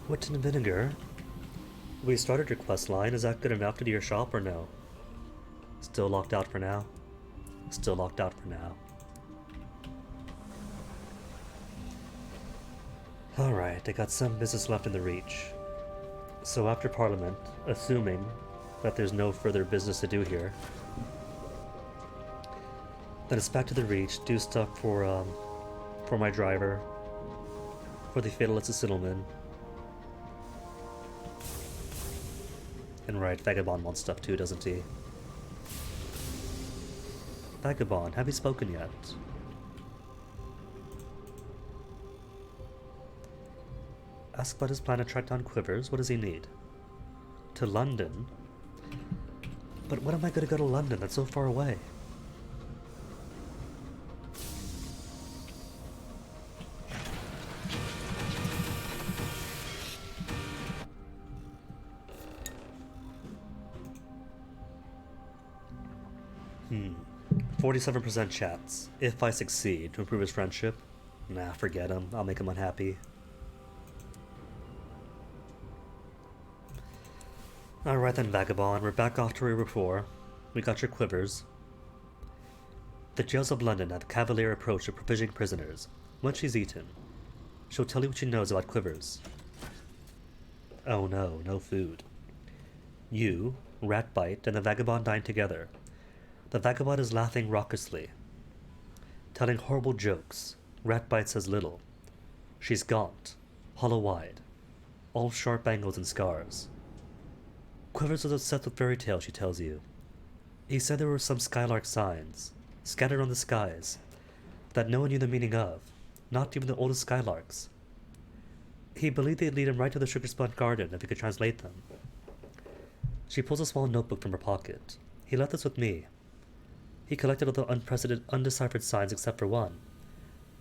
Wit and vinegar? We started your quest line. Is that good enough to do your shop or no? Still locked out for now? Still locked out for now. Alright, I got some business left in the Reach. So after Parliament, assuming that there's no further business to do here, then it's back to the Reach, do stuff for my driver, for the Fatalist Sittleman. And right, Vagabond wants stuff too, doesn't he? Vagabond, have you spoken yet? Ask about his plan to track down Quivers. What does he need? To London? But when am I going to go to London? That's so far away. Hmm. 47% chance. If I succeed to improve his friendship. Nah, forget him. I'll make him unhappy. Alright then, Vagabond. We're back off to where we were before. We got your Quivers. The jails of London have a cavalier approach to provisioning prisoners. Once she's eaten, she'll tell you what she knows about Quivers. Oh no, no food. You, Ratbite, and the Vagabond dine together. The Vagabond is laughing raucously, telling horrible jokes. Ratbite says little. She's gaunt, hollow-eyed, all sharp angles and scars. Quivers was obsessed with fairy tales, she tells you. He said there were some skylark signs, scattered on the skies, that no one knew the meaning of, not even the oldest skylarks. He believed they'd lead him right to the sugar-spun garden if he could translate them. She pulls a small notebook from her pocket. He left this with me. He collected all the unprecedented, undeciphered signs except for one.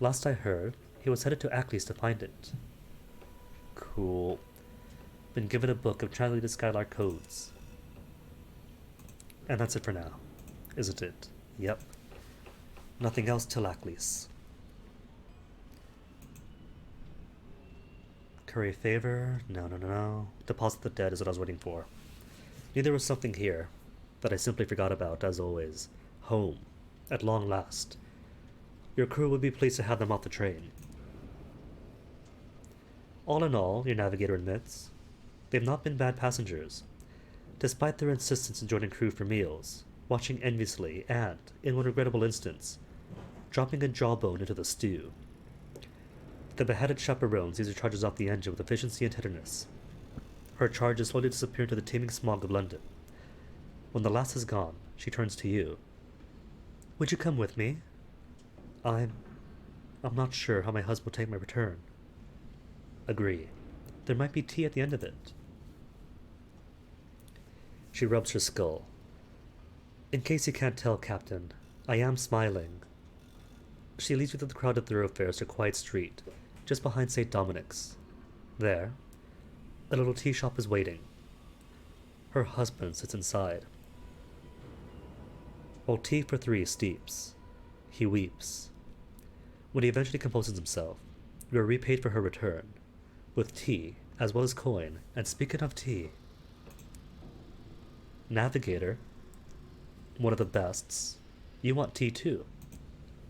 Last I heard, he was headed to Ackley's to find it. Cool. Been given a book of translated Skylark codes. And that's it for now, isn't it? Yep. Nothing else till Ackley's. Curry favor? No. Deposit the dead is what I was waiting for. Knew there was something here that I simply forgot about, as always. Home. At long last. Your crew would be pleased to have them off the train. All in all, your navigator admits, they've not been bad passengers, despite their insistence in joining crew for meals, watching enviously, and, in one regrettable instance, dropping a jawbone into the stew. The beheaded chaperone sees her charges off the engine with efficiency and tenderness. Her charges slowly disappear into the teeming smog of London. When the last is gone, she turns to you. Would you come with me? I'm not sure how my husband will take my return. Agree. There might be tea at the end of it. She rubs her skull. In case you can't tell, Captain, I am smiling. She leads you through the crowded thoroughfares to a quiet street, just behind St. Dominic's. There, a little tea shop is waiting. Her husband sits inside. While tea for three steeps, he weeps. When he eventually composes himself, you are repaid for her return, with tea as well as coin. And speaking of tea, Navigator, one of the bests, you want tea too,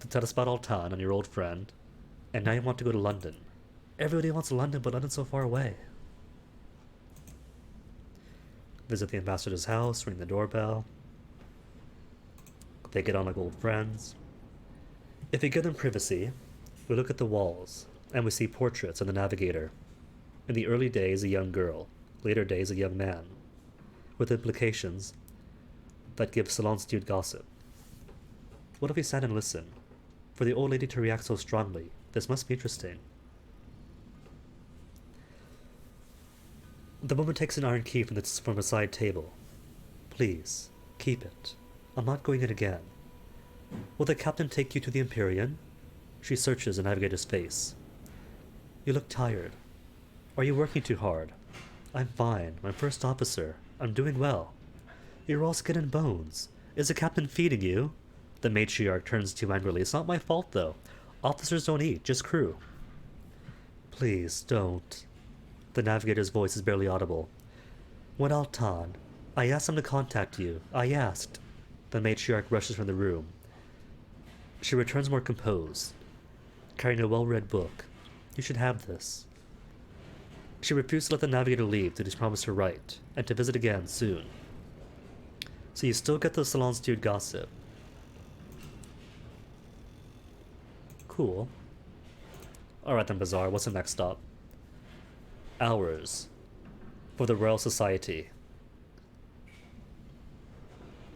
to tell us about Altan and your old friend, and now you want to go to London. Everybody wants London, but London's so far away. Visit the ambassador's house, ring the doorbell. They get on like old friends. If we give them privacy, we look at the walls, and we see portraits of the Navigator. In the early days, a young girl, later days, a young man, with implications that give salon-stewed gossip. What if we sat and listen? For the old lady to react so strongly, this must be interesting. The woman takes an iron key from a side table. Please, keep it. I'm not going in again. Will the captain take you to the Empyrean? She searches the Navigator's face. You look tired. Are you working too hard? I'm fine. I'm first officer. I'm doing well. You're all skin and bones. Is the captain feeding you? The matriarch turns to you angrily. It's not my fault, though. Officers don't eat, just crew. Please, don't. The navigator's voice is barely audible. When Altan, I asked him to contact you. I asked. The matriarch rushes from the room. She returns more composed, carrying a well-read book. You should have this. She refused to let the navigator leave due to his promise to write, and to visit again soon. So you still get the salon-stewed gossip. Cool. Alright then, Bazaar, what's the next stop? Hours. For the Royal Society.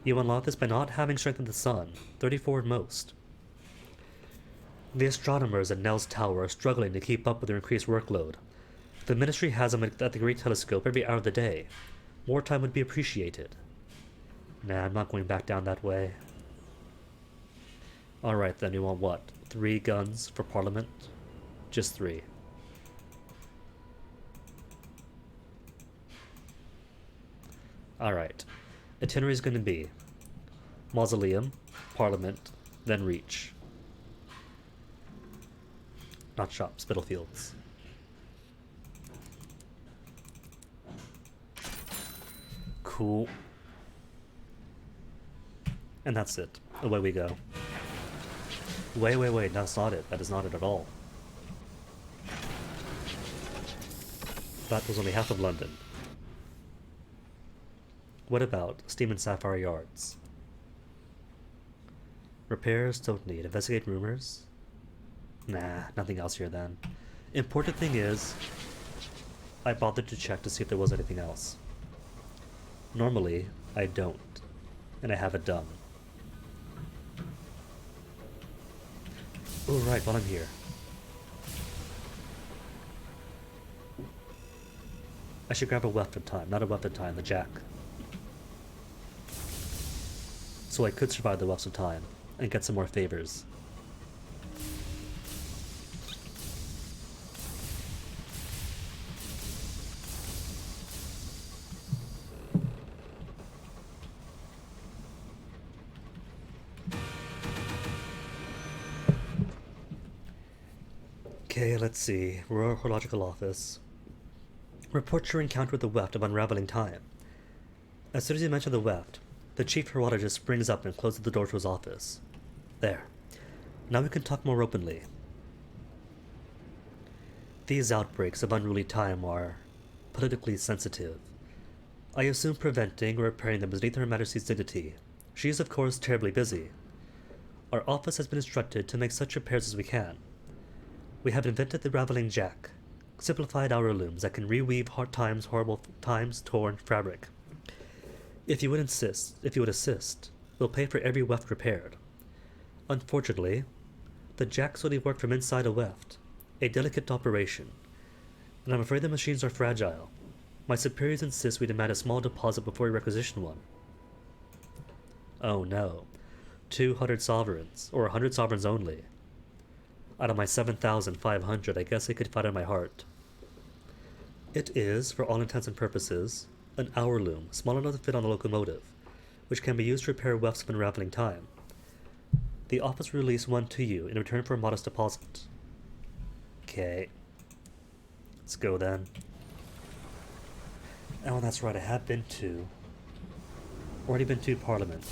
You unlock this by not having strength in the sun, 34 at most. The astronomers at Nell's Tower are struggling to keep up with their increased workload. The Ministry has them at the Great Telescope every hour of the day. More time would be appreciated. Nah, I'm not going back down that way. Alright then, you want what? 3 guns for Parliament? Just 3. Alright. Itinerary is going to be Mausoleum, Parliament, then Reach. Not Shop, Spitalfields. Cool. And that's it. Away we go. Wait, that's not it. That is not it at all. That was only half of London. What about Steam and Sapphire Yards? Repairs, don't need. Investigate rumors? Nah, nothing else here then. Important thing is, I bothered to check to see if there was anything else. Normally, I don't. And I have it done. Oh, right, while I'm here. I should grab a weapon time. Not a weapon time, the jack. So I could survive the Wefts of Time and get some more favors. Okay, let's see. Royal Horological Office. Report your encounter with the Weft of Unraveling Time. As soon as you mention the Weft, the chief horologist springs up and closes the door to his office. There. Now we can talk more openly. These outbreaks of unruly time are politically sensitive. I assume preventing or repairing them is beneath Her Majesty's dignity. She is, of course, terribly busy. Our office has been instructed to make such repairs as we can. We have invented the Raveling Jack, simplified hour looms that can reweave horrible times torn fabric. If you would assist, we'll pay for every weft repaired. Unfortunately, the jacks only work from inside a weft, a delicate operation, and I'm afraid the machines are fragile. My superiors insist we demand a small deposit before we requisition one. Oh no, 200 sovereigns, or 100 sovereigns only. Out of my 7,500, I guess I could fight on my heart. It is, for all intents and purposes, an hour loom, small enough to fit on a locomotive, which can be used to repair wefts of unraveling time. The office will release one to you in return for a modest deposit. Okay. Let's go then. Oh, that's right, I have already been to Parliament.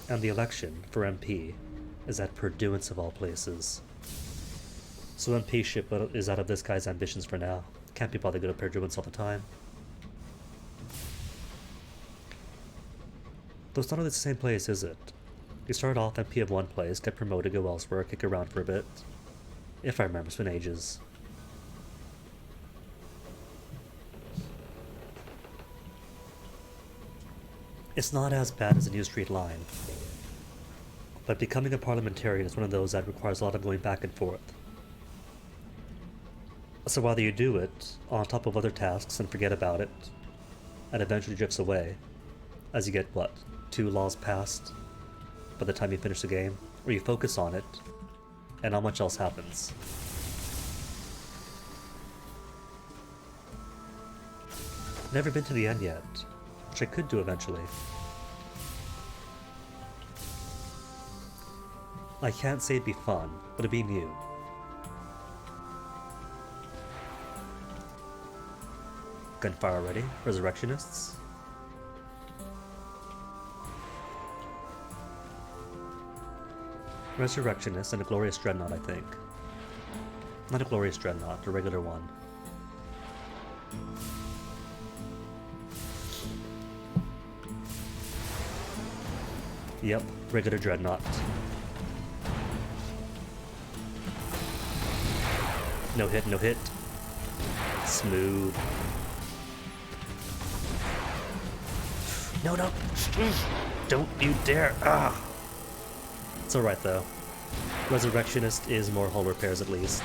And the election for MP is at Purduance of all places. So MPship is out of this guy's ambitions for now. Can't be bothered to go to Purduance all the time. Though it's not always the same place, is it? You start off MP of one place, get promoted, go elsewhere, kick around for a bit. If I remember, it's been ages. It's not as bad as a New Street line, but becoming a parliamentarian is one of those that requires a lot of going back and forth. So whether you do it on top of other tasks and forget about it, and eventually drifts away, as you get, what, 2 laws passed by the time you finish the game, or you focus on it, and not much else happens. Never been to the end yet, which I could do eventually. I can't say it'd be fun, but it'd be new. Gunfire ready? Resurrectionists? Resurrectionist and a glorious dreadnought, I think. Not a glorious dreadnought, a regular one. Yep, regular dreadnought. No hit, no hit. Smooth. No, no! Don't you dare! Ah! It's alright though. Resurrectionist is more hull repairs at least.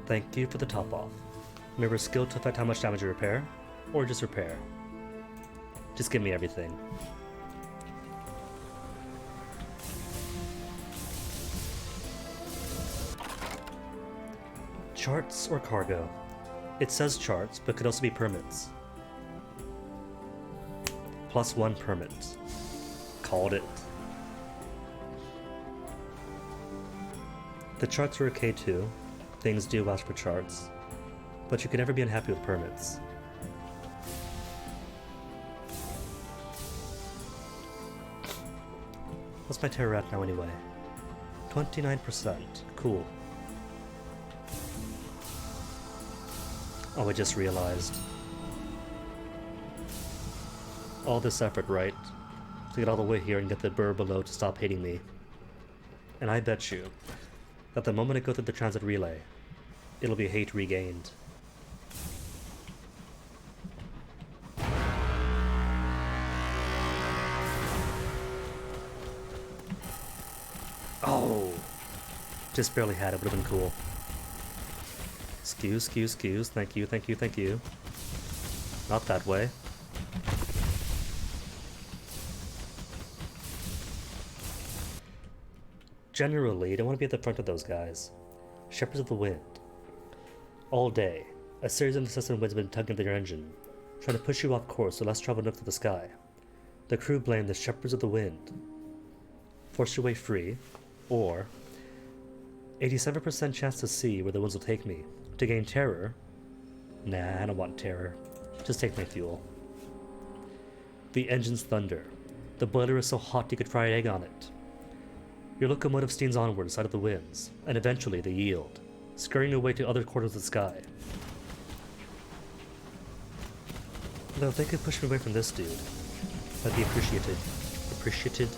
Thank you for the top off. Remember skill to affect how much damage you repair, or just repair. Just give me everything. Charts or cargo? It says charts, but could also be permits. +1 permit. Called it. The charts are okay too. Things do ask for charts, but you can never be unhappy with permits. What's my terror at now anyway? 29%. Cool. Oh, I just realized. All this effort, right? To get all the way here and get the burr below to stop hating me. And I bet you that the moment I go through the transit relay, it'll be hate regained. Oh! Just barely had it, would have been cool. Excuse, thank you, thank you, thank you. Not that way. Generally, you don't want to be at the front of those guys. Shepherds of the Wind. All day, a series of incessant winds have been tugging at your engine, trying to push you off course so less travel nooks to the sky. The crew blame the Shepherds of the Wind. Force your way free, or 87% chance to see where the winds will take me. To gain terror? Nah, I don't want terror. Just take my fuel. The engines thunder. The boiler is so hot you could fry an egg on it. Your locomotive steams onward side of the winds, and eventually they yield, scurrying away to other corners of the sky. Though if they could push me away from this dude, I'd be appreciated. Appreciated?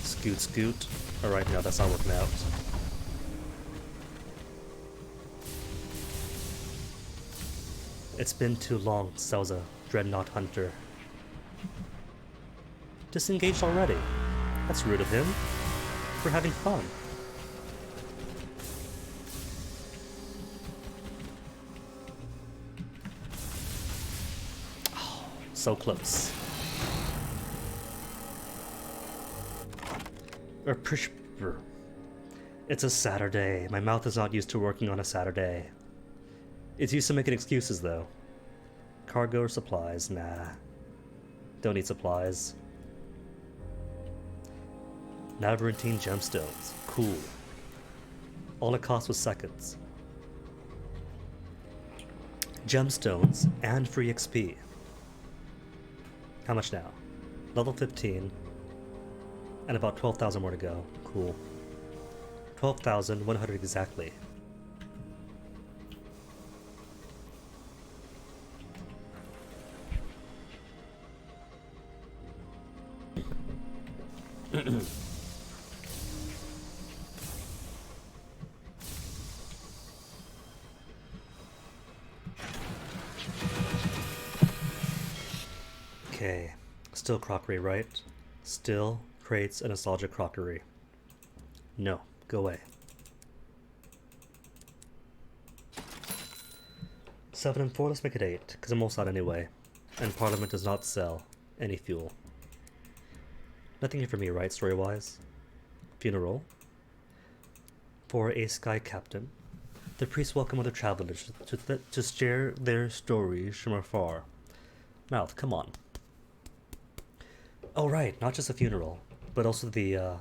Scoot, scoot. Alright, no, that's not working out. It's been too long since I was a dreadnought hunter. Disengaged already? That's rude of him. We're having fun. Oh, so close. It's a Saturday. My mouth is not used to working on a Saturday. It's used to making excuses, though. Cargo or supplies? Nah. Don't need supplies. Navarantine gemstones. Cool. All it cost was seconds. Gemstones and free XP. How much now? Level 15. And about 12,000 more to go. Cool. 12,100 exactly. Okay. Still crockery, right? Still creates a nostalgic crockery. No. Go away. 7 and 4, let's make it 8, because I'm almost out anyway. And Parliament does not sell any fuel. Nothing here for me, right, story-wise? Funeral. For a sky captain. The priests welcome other travelers to share their stories from afar. Mouth, come on. Oh right, not just a funeral, but also the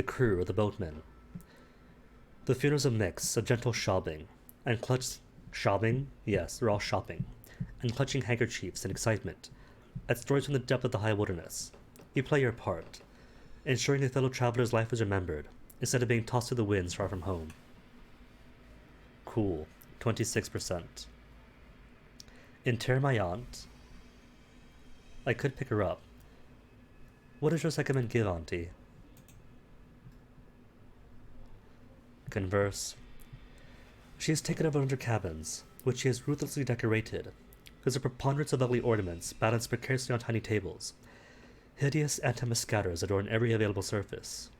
crew or the boatmen. The funeral's a mix of gentle shopping and shopping? Yes, they're all shopping. And clutching handkerchiefs and excitement at stories from the depth of the high wilderness. You play your part, ensuring the fellow traveler's life is remembered, instead of being tossed to the winds far from home. Cool. 26%. Inter my aunt. I could pick her up. What does your second give, Auntie? Converse. She has taken over 100 cabins, which she has ruthlessly decorated. There's a preponderance of ugly ornaments balanced precariously on tiny tables. Hideous antimascaras adorn every available surface.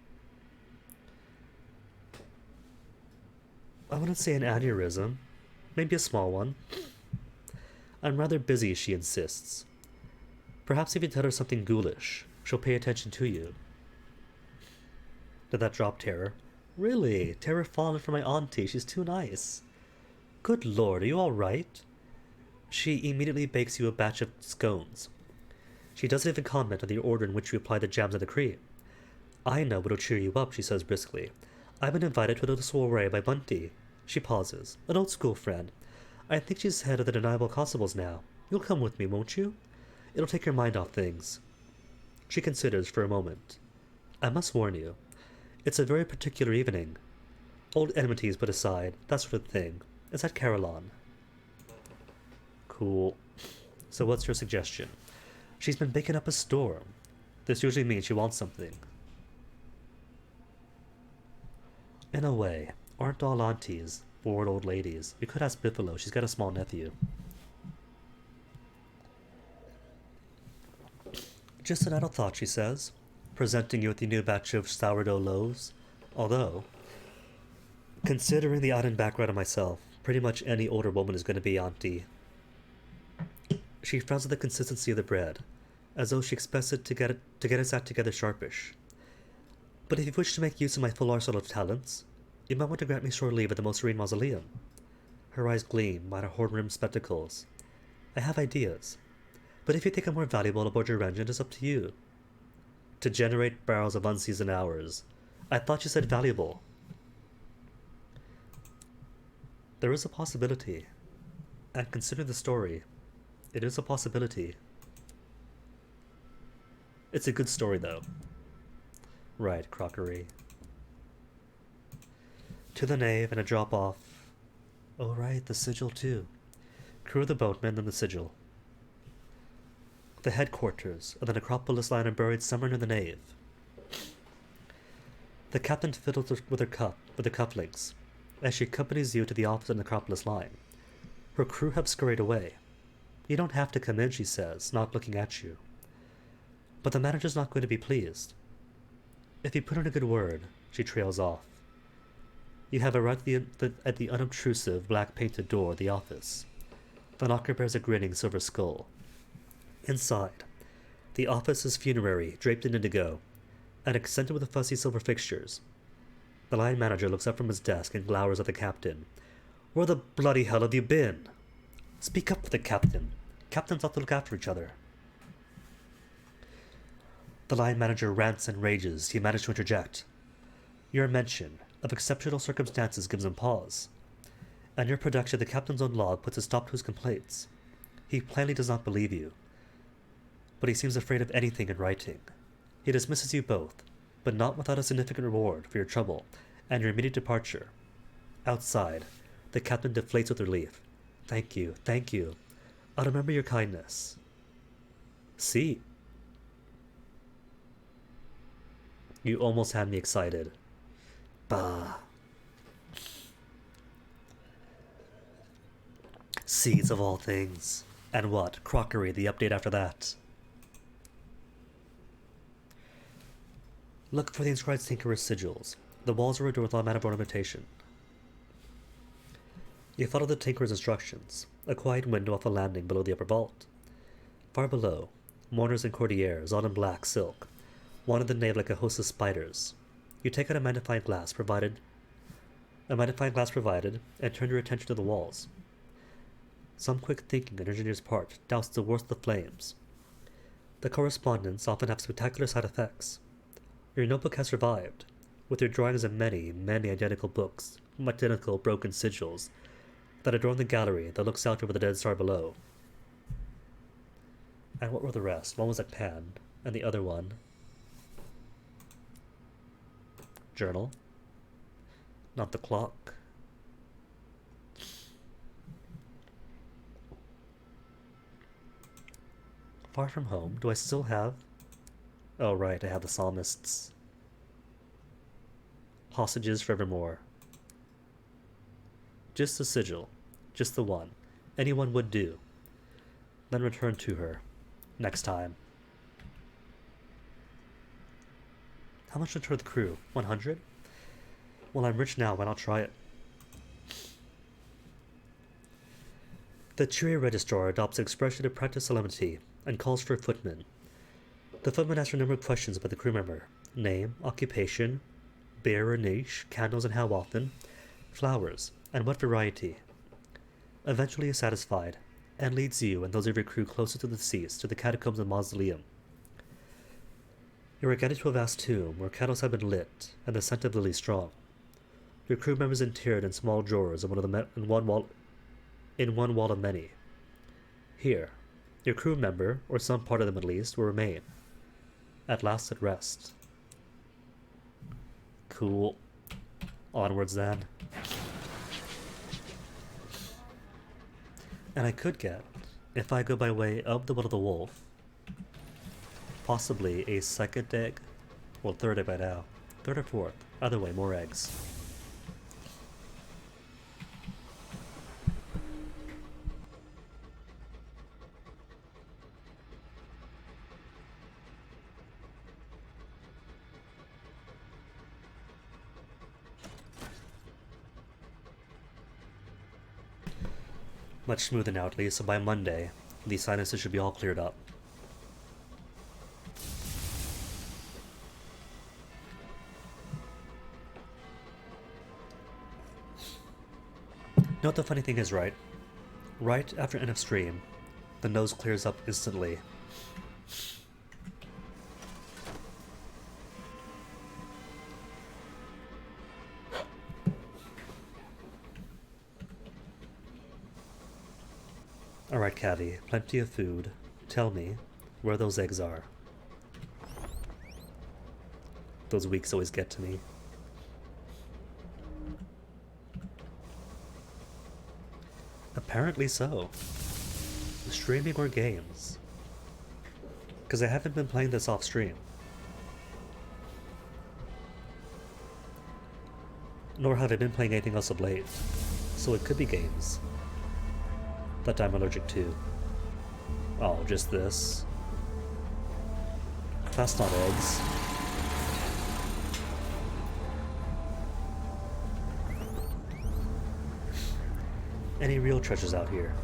I wouldn't say an aneurysm. Maybe a small one. I'm rather busy, she insists. Perhaps if you tell her something ghoulish, she'll pay attention to you. Did that drop terror? Really? Terror fallen for my auntie. She's too nice. Good lord, are you alright? She immediately bakes you a batch of scones. She doesn't even comment on the order in which you apply the jams and the cream. I know what'll cheer you up, she says briskly. I've been invited to a little soiree by Bunty. She pauses. An old school friend. I think she's head of the Deniable Constables now. You'll come with me, won't you? It'll take your mind off things. She considers for a moment. I must warn you. It's a very particular evening. Old enmities put aside, that sort of thing. It's at Carillon. Cool. So what's your suggestion? She's been baking up a storm. This usually means she wants something. In a way, aren't all aunties bored old ladies? You could ask Biffalo, she's got a small nephew. Just an idle thought, she says, presenting you with the new batch of sourdough loaves. Although, considering the odd background of myself, pretty much any older woman is going to be auntie. She frowns at the consistency of the bread, as though she expects it to get its act together sharpish. But if you wish to make use of my full arsenal of talents, you might want to grant me short leave at the Most Serene Mausoleum. Her eyes gleam behind her horn-rimmed spectacles. I have ideas, but if you think I'm more valuable aboard your engine, it's up to you. To generate barrels of unseasoned hours. I thought you said valuable. There is a possibility, and consider the story. It is a possibility. It's a good story, though. Right, crockery. To the nave and a drop-off. Oh, right, the sigil, too. Crew of the boatmen and the sigil. The headquarters of the necropolis line are buried somewhere near the nave. The captain fiddles with the cufflinks as she accompanies you to the opposite necropolis line. Her crew have scurried away. You don't have to come in, she says, not looking at you. But the manager's not going to be pleased. If you put in a good word, she trails off. You have arrived at the unobtrusive black-painted door of the office. The knocker bears a grinning silver skull. Inside, the office is funerary, draped in indigo, and accented with fuzzy silver fixtures. The line manager looks up from his desk and glowers at the captain. Where the bloody hell have you been? Speak up for the captain. Captains ought to look after each other. The line manager rants and rages. He managed to interject. Your mention of exceptional circumstances gives him pause, and your production of the captain's own log puts a stop to his complaints. He plainly does not believe you, but he seems afraid of anything in writing. He dismisses you both, but not without a significant reward for your trouble and your immediate departure. Outside, the captain deflates with relief. Thank you, thank you. I'll remember your kindness. See. You almost had me excited. Bah. Seeds of all things. And what? Crockery, the update after that. Look for the inscribed Tinkerer's sigils. The walls are adorned with all manner of ornamentation. You follow the Tinkerer's instructions. A quiet window off a landing below the upper vault. Far below, mourners and courtiers, all in black silk, wanted the nave like a host of spiders. You take out a magnifying glass provided, and turn your attention to the walls. Some quick thinking on engineer's part doused the worst of the flames. The correspondence often have spectacular side effects. Your notebook has survived, with your drawings of many, many identical books, identical broken sigils, that adorn the gallery that looks out over the dead star below. And what were the rest? One was at Pan, and the other one... Journal. Not the clock. Far from home. Do I still have... Oh right, I have the psalmists. Hostages forevermore. Just the sigil. Just the one. Anyone would do. Then return to her. Next time. How much to tour the crew? 100? Well, I'm rich now, why not try it? The cheery registrar adopts an expression of practiced solemnity and calls for a footman. The footman asks a number of questions about the crew member. Name, occupation, bearer niche, candles and how often, flowers, and what variety. Eventually is satisfied, and leads you and those of your crew closer to the deceased to the catacombs and mausoleum. You are guided to a vast tomb where candles have been lit and the scent of lilies strong. Your crew members interred in small drawers in one wall of many. Here, your crew member, or some part of them at least, will remain. At last at rest. Cool. Onwards then. And I could get, if I go by way of the Will of the Wolf, possibly a second egg. Well, third egg by now. Third or fourth. Either way, more eggs. Much smoother now at least, so by Monday, these sinuses should be all cleared up. You know what the funny thing is, right? Right after end of stream, the nose clears up instantly. Alright, Caddy, plenty of food. Tell me where those eggs are. Those weeks always get to me. Apparently so. Streaming or games? Because I haven't been playing this off stream. Nor have I been playing anything else of late. So it could be games. That I'm allergic to. Oh, just this. That's not eggs. Any real treasures out here?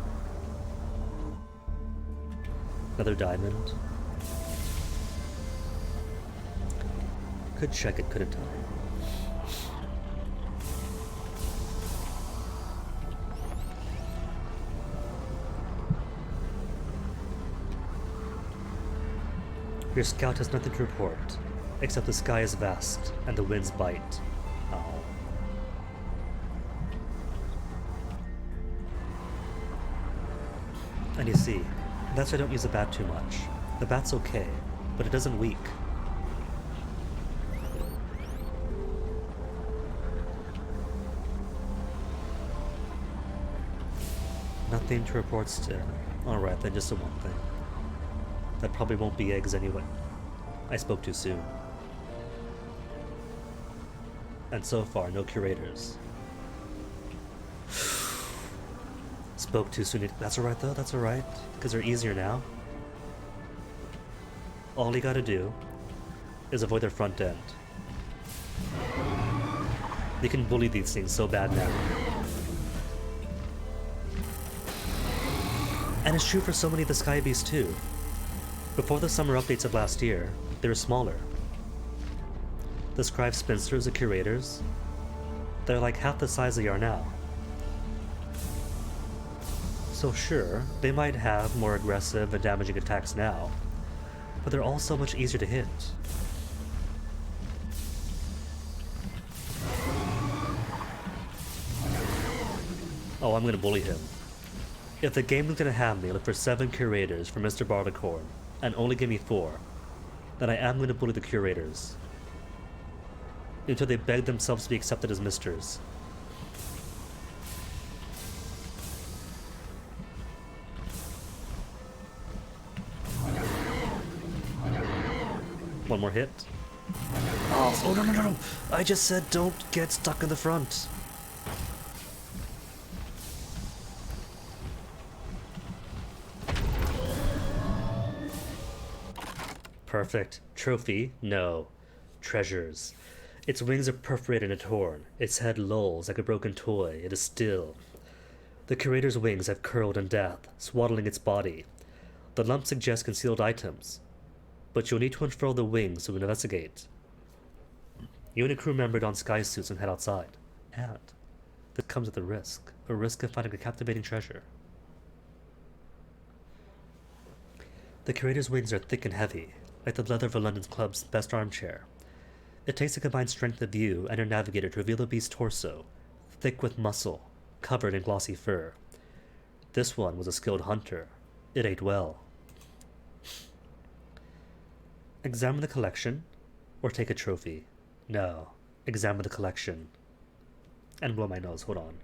Another diamond. Could check it, couldn't I? Your scout has nothing to report, except the sky is vast and the winds bite. Oh. And you see, that's why I don't use the bat too much. The bat's okay, but it doesn't weak. Nothing to report still. Alright, then just the one thing. That probably won't be eggs anyway. I spoke too soon. And so far, no curators. spoke too soon. That's alright though, that's alright. Because they're easier now. All you gotta do is avoid their front end. You can bully these things so bad now. And it's true for so many of the Sky Beasts too. Before the summer updates of last year, they were smaller. The Scribe Spinsters, the Curators, they're like half the size they are now. So sure, they might have more aggressive and damaging attacks now, but they're all so much easier to hit. Oh, I'm gonna bully him. If the game is gonna have me look for 7 Curators for Mr. Barleycorn, and only give me 4, then I am gonna bully the Curators. Until they beg themselves to be accepted as Misters. One more hit. Oh no. I just said don't get stuck in the front. Perfect. Trophy? No. Treasures. Its wings are perforated and torn. Its head lolls like a broken toy. It is still. The Curator's wings have curled in death, swaddling its body. The lump suggests concealed items, but you'll need to unfurl the wings to investigate. You and a crew member don sky suits and head outside. And this comes with a risk of finding a captivating treasure. The Curator's wings are thick and heavy, like the leather of a London club's best armchair. It takes a combined strength of you and your navigator to reveal the beast's torso, thick with muscle, covered in glossy fur. This one was a skilled hunter. It ate well. Examine the collection, or take a trophy. No, examine the collection. And blow my nose, hold on.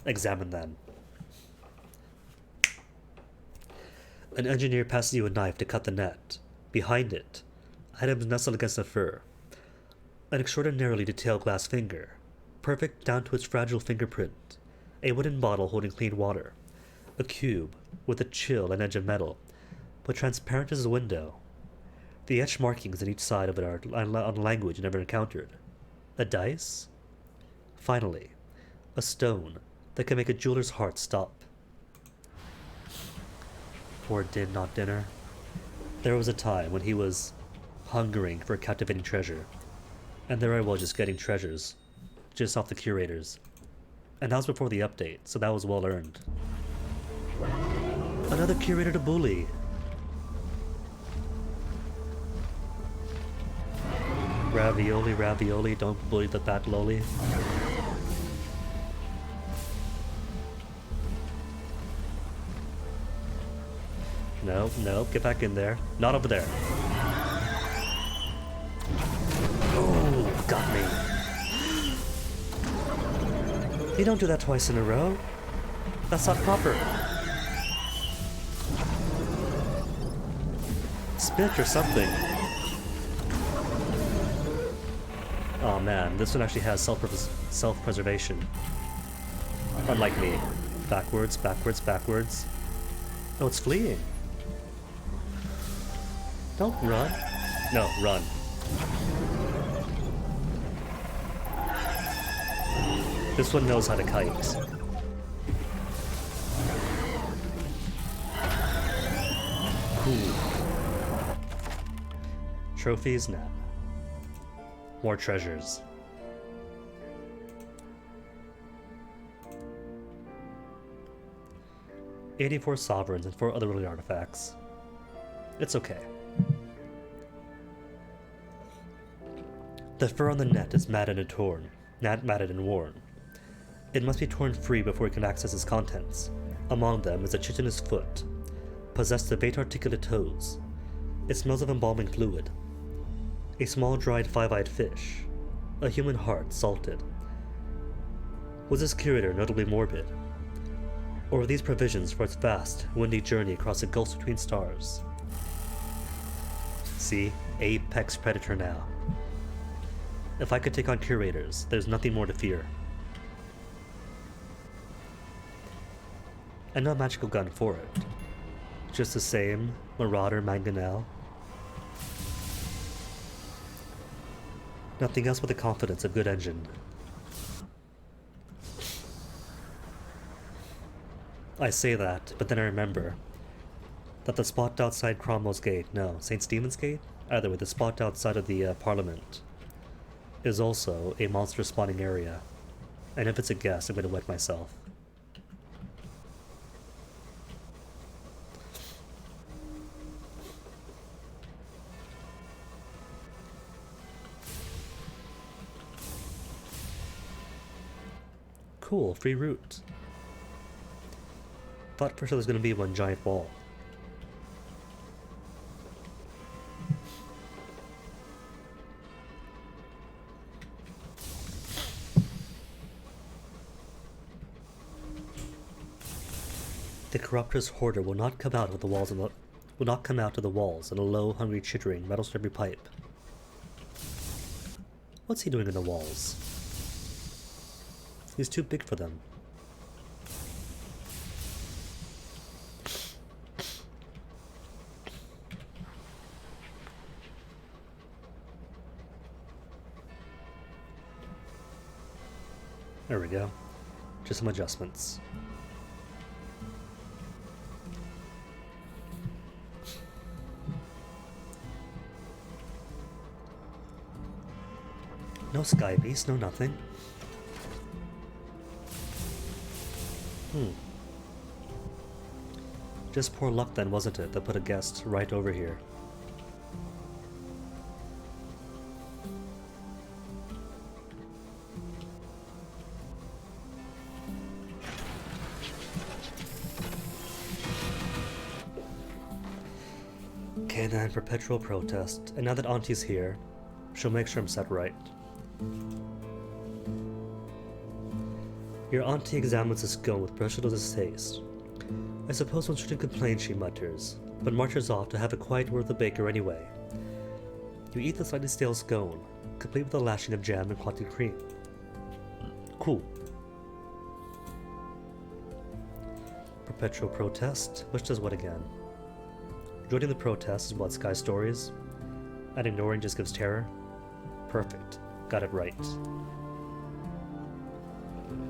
Examine them. An engineer passes you a knife to cut the net. Behind it, items nestled against the fur. An extraordinarily detailed glass finger, perfect down to its fragile fingerprint. A wooden bottle holding clean water. A cube with a chill and edge of metal, but transparent as a window. The etched markings on each side of it are on language you never encountered. A dice? Finally, a stone that can make a jeweler's heart stop. Poor Din Not Dinner. There was a time when he was hungering for a captivating treasure, and there I was just getting treasures, just off the Curators. And that was before the update, so that was well earned. Another Curator to bully! Ravioli, don't bully the fat loli. No, get back in there. Not over there. Oh, got me. You don't do that twice in a row. That's not proper. Spit or something. Oh man, this one actually has self-preservation. Unlike me. Backwards. Oh, it's fleeing. Don't run. No, run. This one knows how to kite. Cool. Trophies now. More treasures. "84 sovereigns and 4 other early artifacts. It's okay. The fur on the net is matted and worn. It must be torn free before it can access its contents. Among them is a chitinous foot, possessed of 8 articulate toes. It smells of embalming fluid. A small dried 5-eyed fish. A human heart salted. Was this curator notably morbid? Or were these provisions for its vast, windy journey across the gulfs between stars? See, apex predator now. If I could take on curators, there's nothing more to fear. And no magical gun for it. Just the same marauder mangonel. Nothing else but the confidence of good engine. I say that, but then I remember that the spot outside Cromwell's Gate, no, St. Stephen's Gate? Either way, the spot outside of the Parliament is also a monster spawning area. And if it's a guess, I'm going to wet myself. Cool, free route. Thought for sure there's going to be one giant wall. The corruptor's hoarder will not come out of the walls in a low, hungry, chittering, metal-slurpy pipe. What's he doing in the walls? He's too big for them. There we go. Just some adjustments. No sky beast, no nothing. Just poor luck then, wasn't it, that put a guest right over here. Canine perpetual protest, and now that Auntie's here, she'll make sure I'm set right. Your auntie examines the scone with brushless distaste. I suppose one shouldn't complain, she mutters, but marches off to have a quiet word with the baker anyway. You eat the slightly stale scone, complete with a lashing of jam and clotted cream. Cool. Perpetual protest, which does what again? Joining the protest is what, Sky Stories? And ignoring just gives terror? Perfect. Got it right.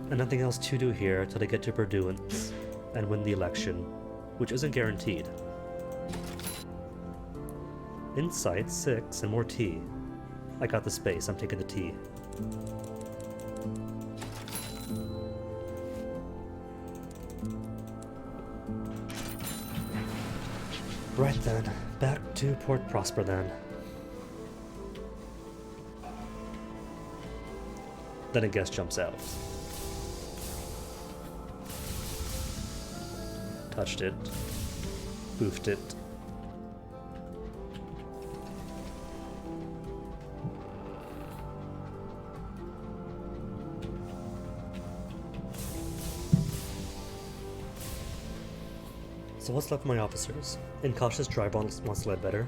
And nothing else to do here till they get to pursuance and win the election, which isn't guaranteed. Insight 6 and more tea. I got the space, I'm taking the tea. Right then, back to Port Prosper then. Then a guest jumps out. Touched it. Boofed it. So what's left of my officers? Incautious driver wants Ledbetter.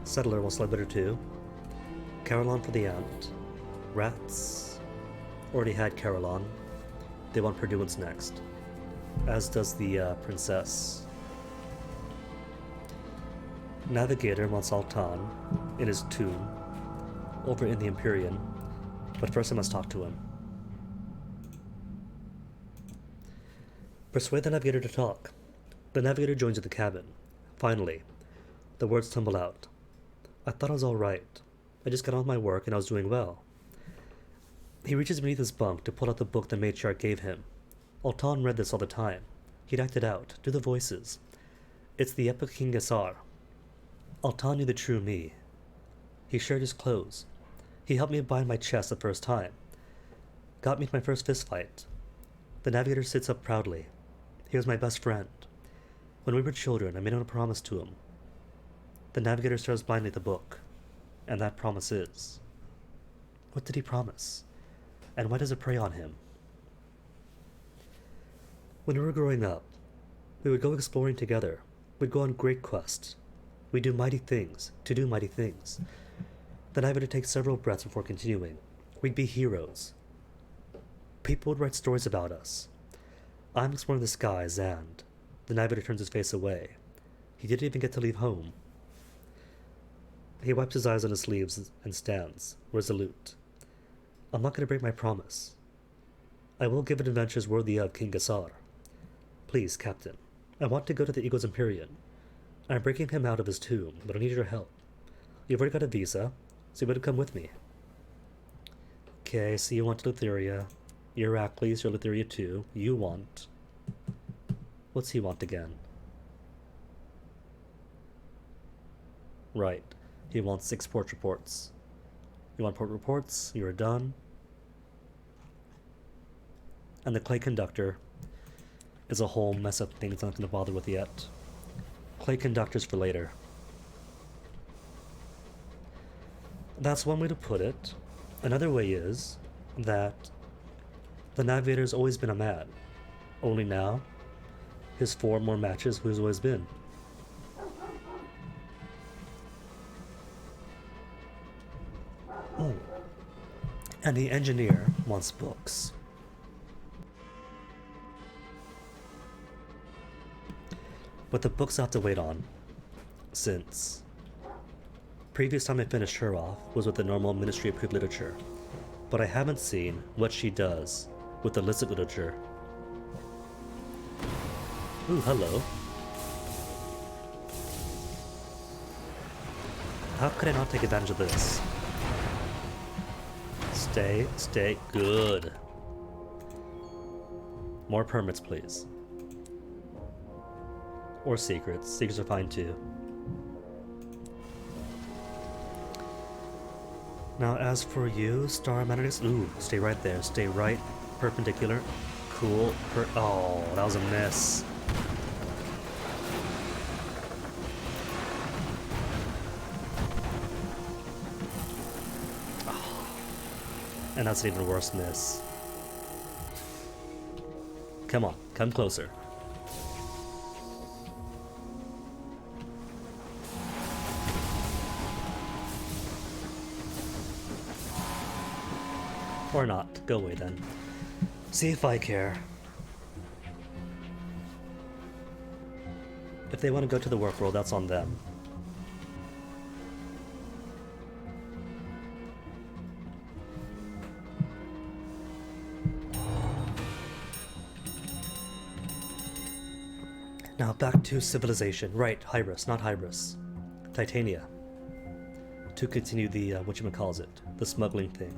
Settler wants Ledbetter too. Caroline for the aunt. Rats. Already had Caroline. They want pursuance next. As does the princess. Navigator wants Altan in his tomb over in the Empyrean, but first I must talk to him. Persuade the navigator to talk. The navigator joins at the cabin. Finally, the words tumble out. I thought I was all right. I just got on with my work and I was doing well. He reaches beneath his bunk to pull out the book the matriarch gave him. Altan read this all the time. He'd act it out, do the voices. It's the Epic King Gassar. Altan knew the true me. He shared his clothes. He helped me bind my chest the first time. Got me to my first fist fight. The navigator sits up proudly. He was my best friend. When we were children, I made him a promise to him. The navigator stares blindly at the book. And that promise is... What did he promise? And why does it prey on him? When we were growing up, we would go exploring together. We'd go on great quests. We'd do mighty things, to do mighty things. Then I would take several breaths before continuing. We'd be heroes. People would write stories about us. I'm exploring the skies and... The navigator turns his face away. He didn't even get to leave home. He wipes his eyes on his sleeves and stands, resolute. I'm not going to break my promise. I will give it adventures worthy of King Gassar. Please, Captain, I want to go to the Eagle's Empyrean. I'm breaking him out of his tomb, but I need your help. You've already got a visa, so you better come with me. Okay, so you want to Lutheria. You're Ackley's, you're Lutheria too. You want... What's he want again? Right. He wants 6 port reports. You want port reports? You're done. And the clay conductor is a whole mess of things I'm not going to bother with yet. Clay conductors for later. That's one way to put it. Another way is that the navigator's always been a man. Only now, his 4 more matches who he's always been. Oh. And the engineer wants books. But the books I have to wait on, since previous time I finished her off was with the normal ministry approved literature, but I haven't seen what she does with the listed literature. Ooh, hello. How could I not take advantage of this? Stay, good. More permits, please. Or secrets. Secrets are fine too. Now, as for you, Star Magnetics, ooh, stay right there. Stay right, perpendicular. Cool. Oh, that was a miss. Oh. And that's an even worse miss. Come on, come closer. Or not. Go away then. See if I care. If they want to go to the work world, that's on them. Now back to civilization. Right, Hybris, not Hybris. Titania. To continue the, whatchamacallit, the smuggling thing.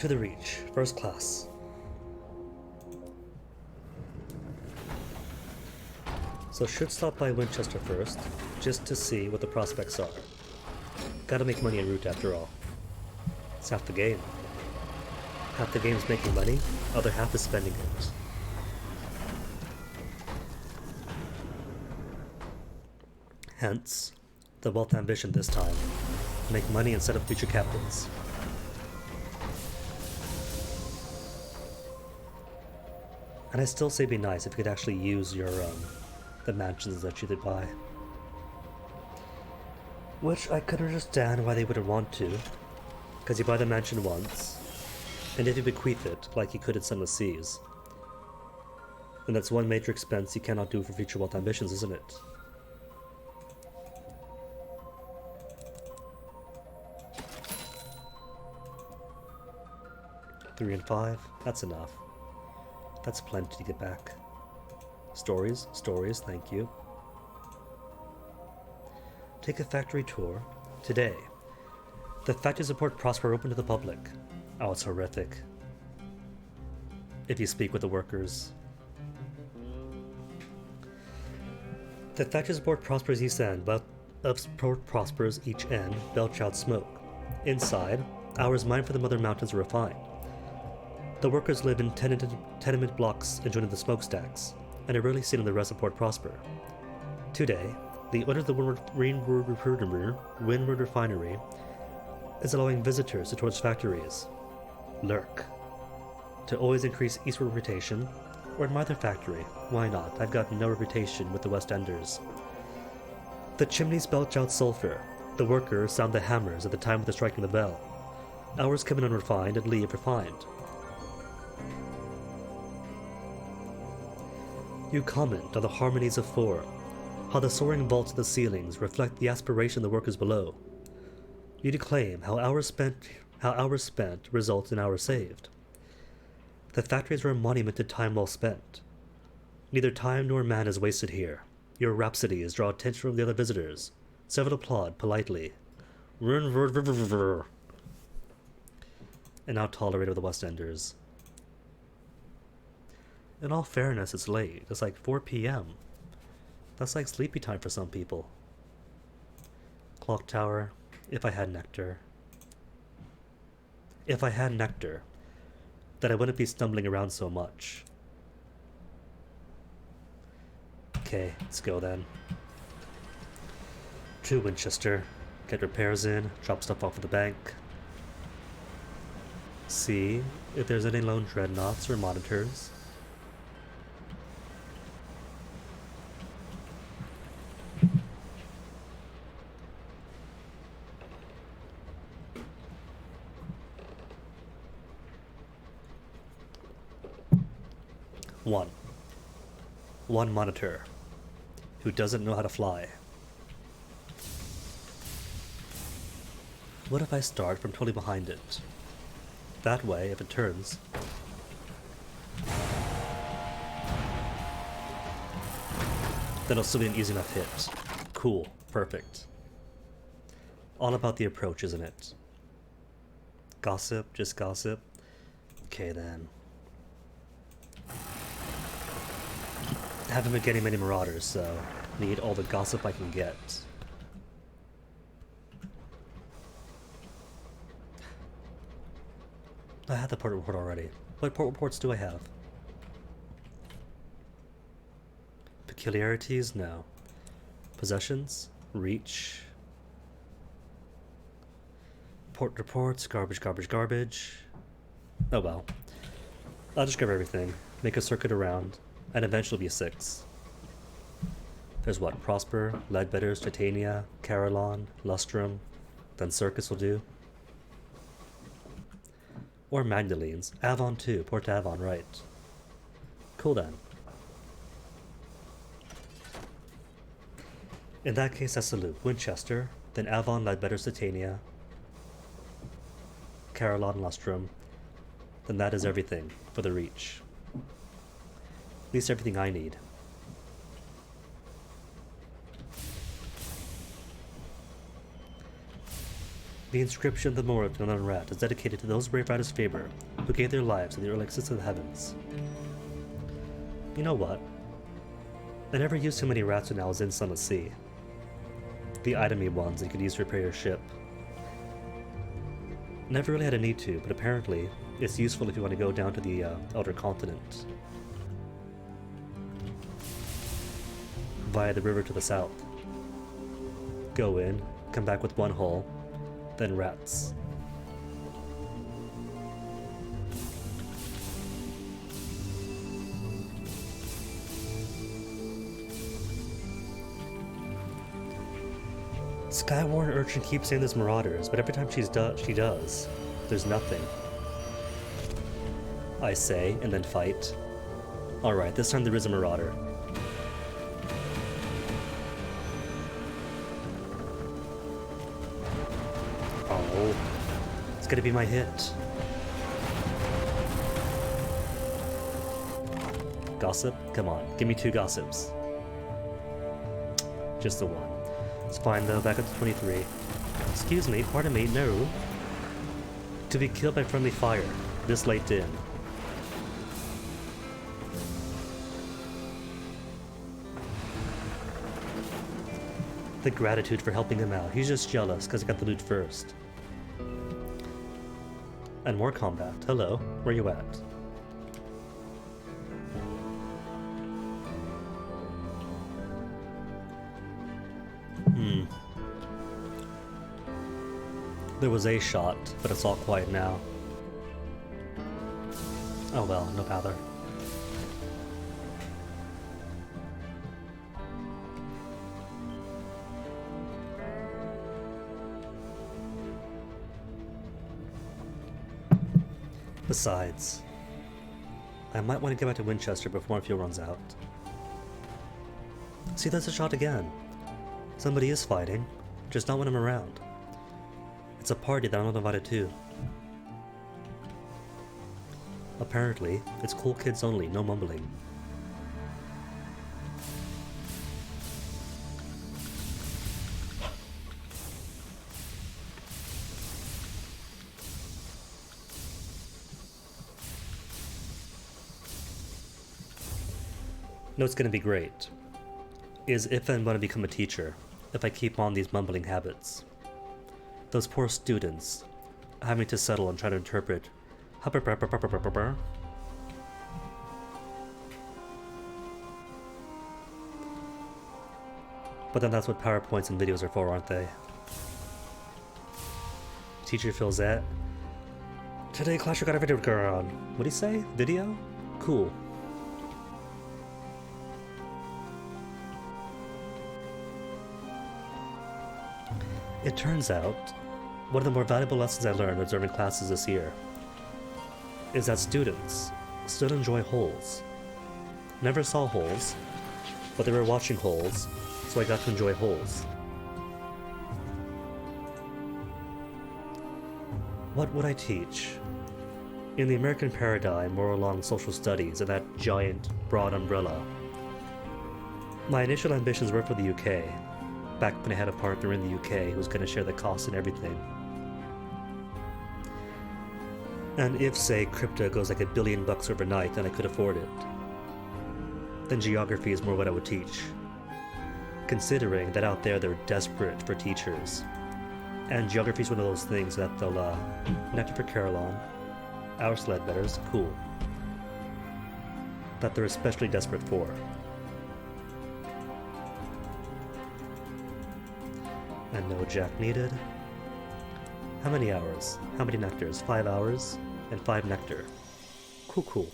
To the Reach, first class. So should stop by Winchester first, just to see what the prospects are. Gotta make money en route after all. It's half the game. Half the game is making money, other half is spending it. Hence, the wealth ambition this time. Make money and set up future captains. And I still say it'd be nice if you could actually use your, the mansions that you did buy. Which I could understand why they wouldn't want to. Because you buy the mansion once, and if you bequeath it, like you could in Sunless Seas, then that's one major expense you cannot do for future wealth ambitions, isn't it? $3 and $5, that's enough. That's plenty to get back. Stories, thank you. Take a factory tour. Today, the factories of Port Prosper are open to the public. Oh, it's horrific. If you speak with the workers. The factories of Port Prosper's east end, but of Port Prosper's each end, belch out smoke. Inside, ours mined for the Mother Mountains are refined. The workers live in tenement blocks adjoining the smokestacks, and are rarely seen on the rest of Port Prosper. Today, the owner of the Windward Refinery is allowing visitors to tour its factories. Lurk. To always increase eastward rotation, or in my other factory. Why not? I've got no reputation with the West Enders. The chimneys belch out sulfur. The workers sound the hammers at the time of the striking the bell. Ours come in unrefined and leave refined. You comment on the harmonies of four, how the soaring vaults of the ceilings reflect the aspiration of the workers below. You declaim how hours spent results in hours saved. The factories are a monument to time well spent. Neither time nor man is wasted here. Your rhapsodies draw attention from the other visitors. Several applaud politely. And now tolerated of the West Enders. In all fairness, it's late. It's like 4 p.m. That's like sleepy time for some people. Clock tower. If I had nectar. If I had nectar, then I wouldn't be stumbling around so much. Okay, let's go then. To Winchester. Get repairs in. Drop stuff off at the bank. See if there's any lone dreadnoughts or monitors. One monitor who doesn't know how to fly. What if I start from totally behind it? That way, if it turns, then it'll still be an easy enough hit. Cool. Perfect. All about the approach, isn't it? Gossip? Just gossip? Okay then. Haven't been getting many marauders, so need all the gossip I can get. I had the port report already. What port reports do I have? Peculiarities? No. Possessions? Reach. Port reports? Garbage, garbage, garbage. Oh well. I'll just grab everything, make a circuit around, and eventually be a 6. There's what? Prosper, Leadbetters, Titania, Carillon, Lustrum, then Circus will do. Or Magdalene's. Avon too, Port Avon, right. Cool then. In that case, that's the loop. Winchester, then Avon, Leadbetters, Titania, Carillon, Lustrum. Then that is everything for the reach. At least everything I need. The inscription of the memorial to Nun Rat is dedicated to those brave riders of Faber who gave their lives in the early existence of the heavens. You know what? I never used too many rats when I was in Sun at Sea. The itemy ones that you could use to repair your ship. Never really had a need to, but apparently it's useful if you want to go down to the Outer Continent. Via the river to the south. Go in, come back with one hull, then rats. Skywarn Urchin keeps saying there's marauders, but every time she does, there's nothing. I say, and then fight. Alright, this time there is a marauder. Oh, it's gonna be my hit. Gossip? Come on, give me 2 gossips. Just the one. It's fine though, back up to 23. Excuse me, pardon me, no. To be killed by friendly fire, this late in. The gratitude for helping him out. He's just jealous because I got the loot first. And more combat. Hello, where you at? There was a shot, but it's all quiet now. Oh well, no bother. Besides, I might want to get back to Winchester before my fuel runs out. See, there's a shot again. Somebody is fighting, just not when I'm around. It's a party that I'm not invited to. Apparently, it's cool kids only, no mumbling. No, it's gonna be great. Is if I'm gonna become a teacher, if I keep on these mumbling habits. Those poor students, having to settle and try to interpret. But then that's what PowerPoints and videos are for, aren't they? Teacher feels that. Today class you got a video going on. What'd he say? Video? Cool. It turns out, one of the more valuable lessons I learned observing classes this year is that students still enjoy holes. Never saw holes, but they were watching holes, so I got to enjoy holes. What would I teach? In the American paradigm, more along social studies and that giant, broad umbrella. My initial ambitions were for the UK, back when I had a partner in the UK who was going to share the cost and everything. And if, say, crypto goes like $1 billion overnight and I could afford it, then geography is more what I would teach. Considering that out there they're desperate for teachers. And geography is one of those things that they'll, nectar for Caroline, our Sledbetters, cool. That they're especially desperate for. And no jack needed. How many hours? How many nectars? 5 hours and 5 nectar. Cool, cool.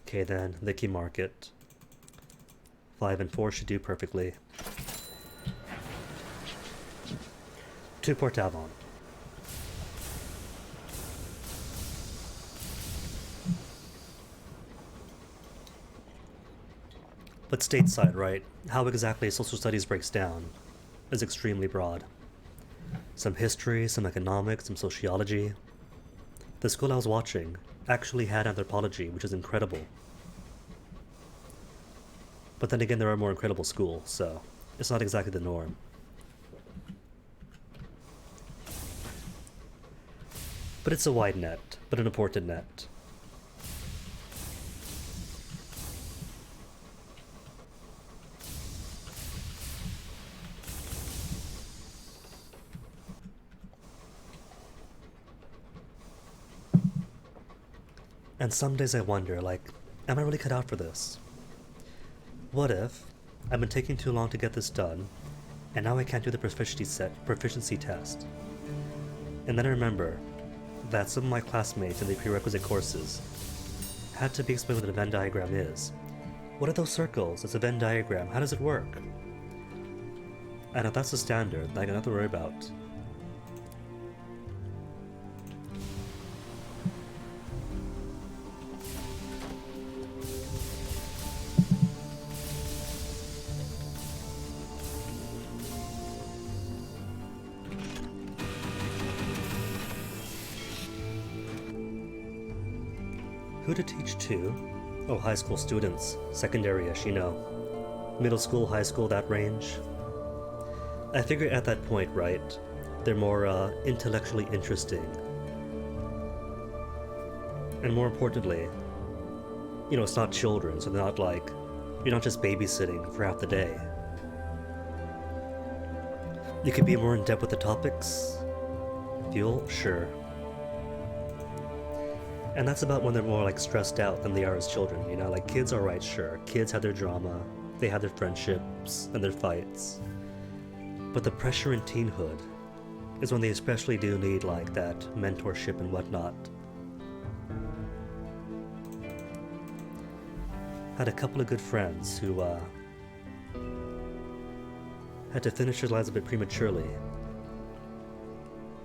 Okay then, Licky Market. 5 and 4 should do perfectly. To Port Avon. But stateside, right? How exactly social studies breaks down is extremely broad. Some history, some economics, some sociology. The school I was watching actually had anthropology, which is incredible. But then again, there are more incredible schools, so it's not exactly the norm. But it's a wide net, but an important net. And some days I wonder, like, am I really cut out for this? What if I've been taking too long to get this done, and now I can't do the proficiency test? And then I remember that some of my classmates in the prerequisite courses had to be explained what a Venn diagram is. What are those circles? It's a Venn diagram. How does it work? And if that's the standard, then I got nothing to worry about. Who to teach to? Oh, high school students. Secondary-ish, you know. Middle school, high school, that range. I figure at that point, right, they're more intellectually interesting. And more importantly, you know, it's not children, so they're not like, you're not just babysitting for half the day. You can be more in-depth with the topics. Fuel? Sure. And that's about when they're more like stressed out than they are as children, you know? Like kids are right, sure. Kids have their drama, they have their friendships and their fights. But the pressure in teenhood is when they especially do need like that mentorship and whatnot. Had a couple of good friends who had to finish their lives a bit prematurely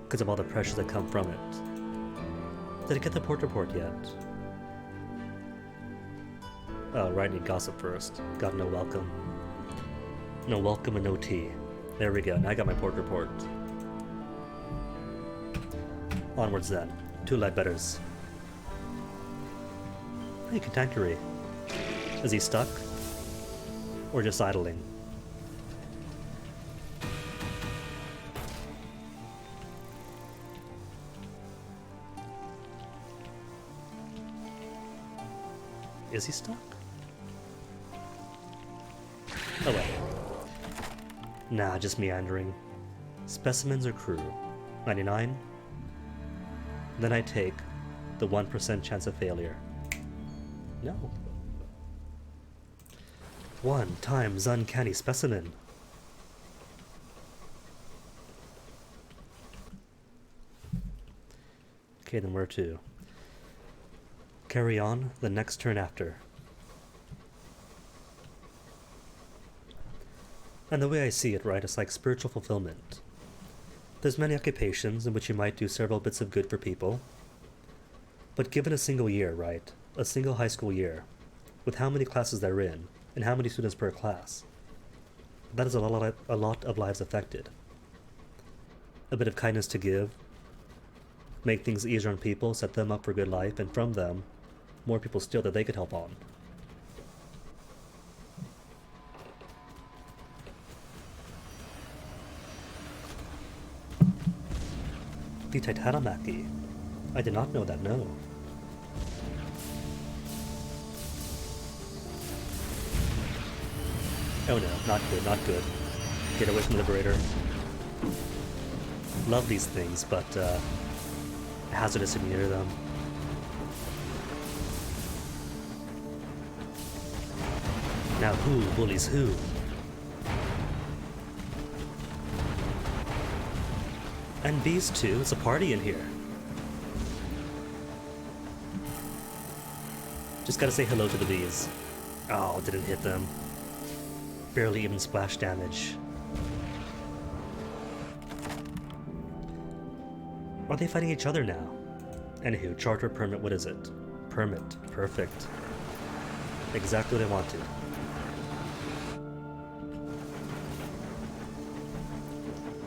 because of all the pressures that come from it. Did I get the port report yet? Oh, right, need gossip first. Got no welcome. No welcome and no tea. There we go, now I got my port report. Onwards then. 2 Ledbetters. Hey, Cantankerry. Is he stuck? Or just idling? Is he stuck? Oh well. Nah, just meandering. Specimens or crew? 99? Then I take the 1% chance of failure. No. 1 times uncanny specimen. Okay, then where to? Carry on the next turn after. And the way I see it, right, it's like spiritual fulfillment. There's many occupations in which you might do several bits of good for people, but given a single year, right, a single high school year, with how many classes they're in, and how many students per class, that is a lot of lives affected. A bit of kindness to give, make things easier on people, set them up for good life, and from them, more people still that they could help on. The Titanomachy. I did not know that, no. Oh no, not good, not good. Get away from the Liberator. Love these things, but hazardous if you near them. Now who bullies who? And these two, it's a party in here. Just gotta say hello to the bees. Oh, didn't hit them. Barely even splash damage. Are they fighting each other now? Anywho, charter permit, what is it? Permit, perfect. Exactly what I wanted.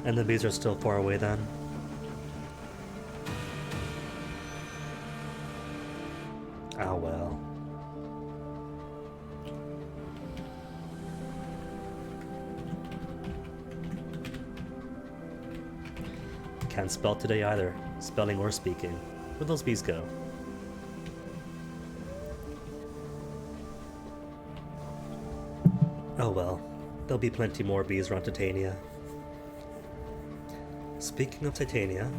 And the bees are still far away then? Oh well. Can't spell today either, spelling or speaking. Where'd those bees go? Oh well, there'll be plenty more bees around Titania. Speaking of Titania,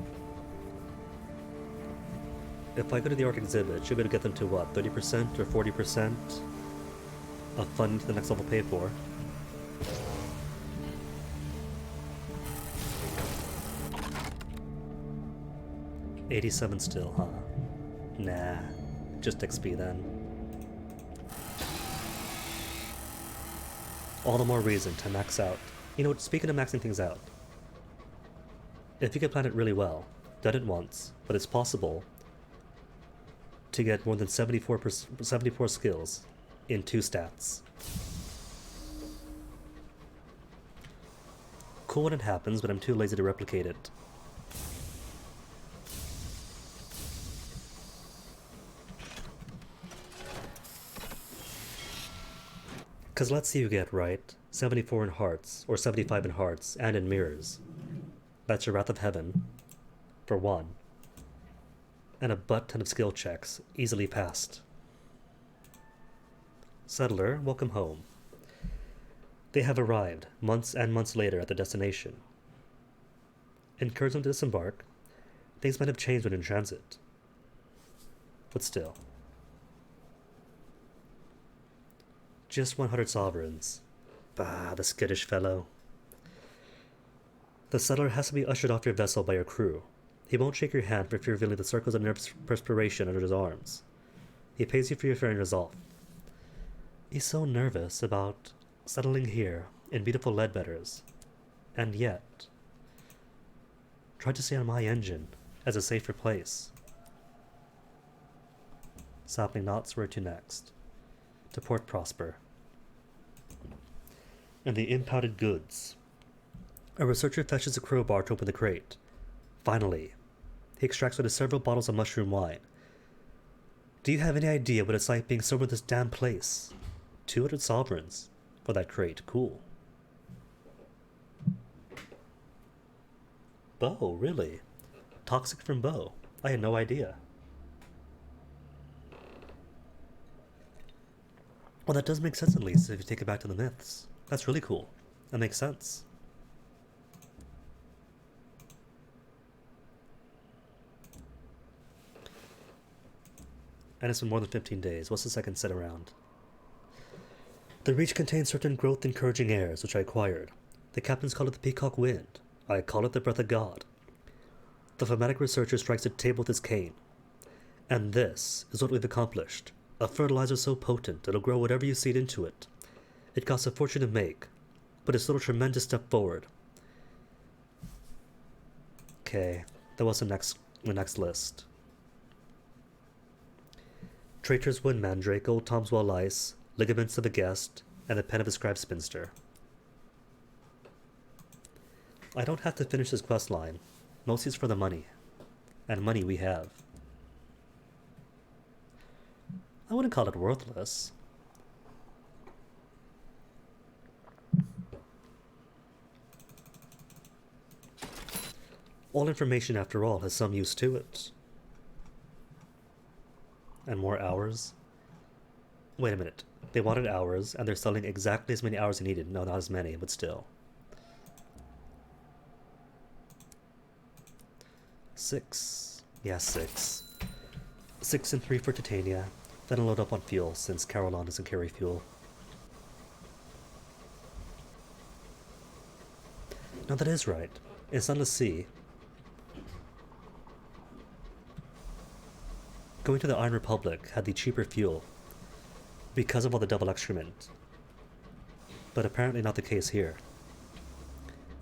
if I go to the Arc exhibit, you're going to get them to what, 30% or 40% of funding to the next level paid for. $87 still, huh? Nah, just XP then. All the more reason to max out. You know what, speaking of maxing things out, if you can plan it really well, done it once, but it's possible to get more than 74 skills in 2 stats. Cool when it happens, but I'm too lazy to replicate it. Because let's see you get, right, 74 in hearts, or 75 in hearts, and in mirrors. That's your Wrath of Heaven, for 1. And a butt ton of skill checks, easily passed. Settler, welcome home. They have arrived, months and months later, at their destination. Encourage them to disembark. Things might have changed when in transit. But still. Just 100 sovereigns. Bah, the skittish fellow. The settler has to be ushered off your vessel by your crew. He won't shake your hand for fear of revealing the circles of nervous perspiration under his arms. He pays you for your faring resolve. He's so nervous about settling here in beautiful Ledbetters, and yet tried to stay on my engine as a safer place. Sapling knots, where to next? To Port Prosper. And the impounded goods. A researcher fetches a crowbar to open the crate. Finally, he extracts one of several bottles of mushroom wine. Do you have any idea what it's like being sober in this damn place? 200 sovereigns for that crate. Cool. Bo, really? Toxic from Bo. I had no idea. Well, that does make sense at least if you take it back to the myths. That's really cool. That makes sense. And it's been more than 15 days. What's the second set around? The reach contains certain growth-encouraging airs, which I acquired. The captains call it the Peacock Wind. I call it the Breath of God. The thematic researcher strikes a table with his cane. And this is what we've accomplished. A fertilizer so potent it'll grow whatever you seed into it. It costs a fortune to make, but it's still a tremendous step forward. Okay, that was the next list. Traitor's Wind Mandrake, Old Tom's Well Ice, Ligaments of a Guest, and the Pen of a Scribe Spinster. I don't have to finish this quest line. Mostly it's for the money. And money we have. I wouldn't call it worthless. All information, after all, has some use to it. And more hours? Wait a minute. They wanted hours, and they're selling exactly as many hours they needed. No, not as many, but still. 6. Yeah, 6. 6 and 3 for Titania. Then I'll load up on fuel, since Carolon doesn't carry fuel. No, that is right. In Sunless Sea, going to the Iron Republic had the cheaper fuel because of all the double excrement. But apparently not the case here.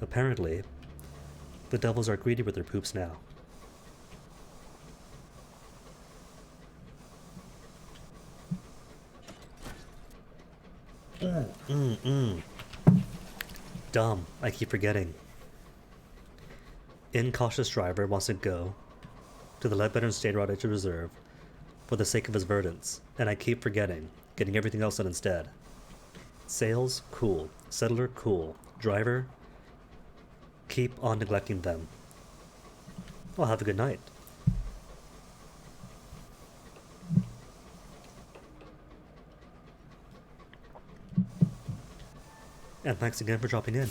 Apparently, the devils are greedy with their poops now. Dumb, I keep forgetting. Incautious driver wants to go to the Ledbetter State Route Edge Reserve for the sake of his verdants, and I keep forgetting, getting everything else done instead. Sales, cool. Settler, cool. Driver, keep on neglecting them. Well, have a good night. And thanks again for dropping in.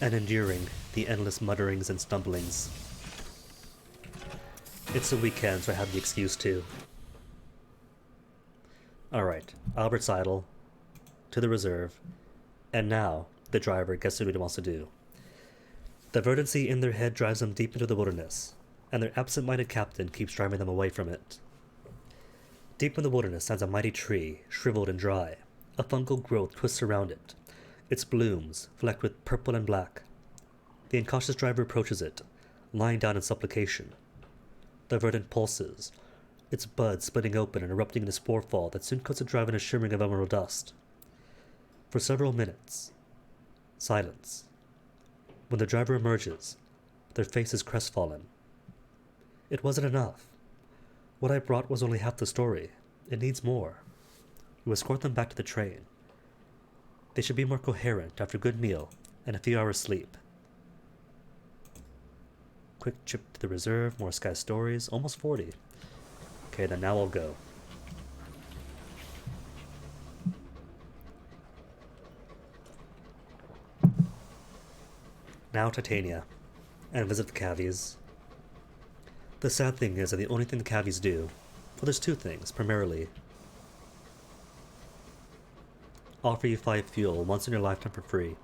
And enduring the endless mutterings and stumblings. It's a weekend, so I have the excuse to. Alright, Albert's idle, to the reserve, and now the driver gets to do what he wants to do. The verdancy in their head drives them deep into the wilderness, and their absent-minded captain keeps driving them away from it. Deep in the wilderness stands a mighty tree, shriveled and dry. A fungal growth twists around it, its blooms flecked with purple and black. The incautious driver approaches it, lying down in supplication. The verdant pulses, its buds splitting open and erupting in a spore fall that soon coats the drive in a shimmering of emerald dust. For several minutes, silence. When the driver emerges, their face is crestfallen. It wasn't enough. What I brought was only half the story. It needs more. You escort them back to the train. They should be more coherent after a good meal and a few hours sleep. Quick trip to the reserve, more Sky stories, almost 40. Okay, then now I'll go. Now Titania, and visit the Cavies. The sad thing is that the only thing the Cavies do, well, there's two things, primarily. Offer you 5 fuel once in your lifetime for free,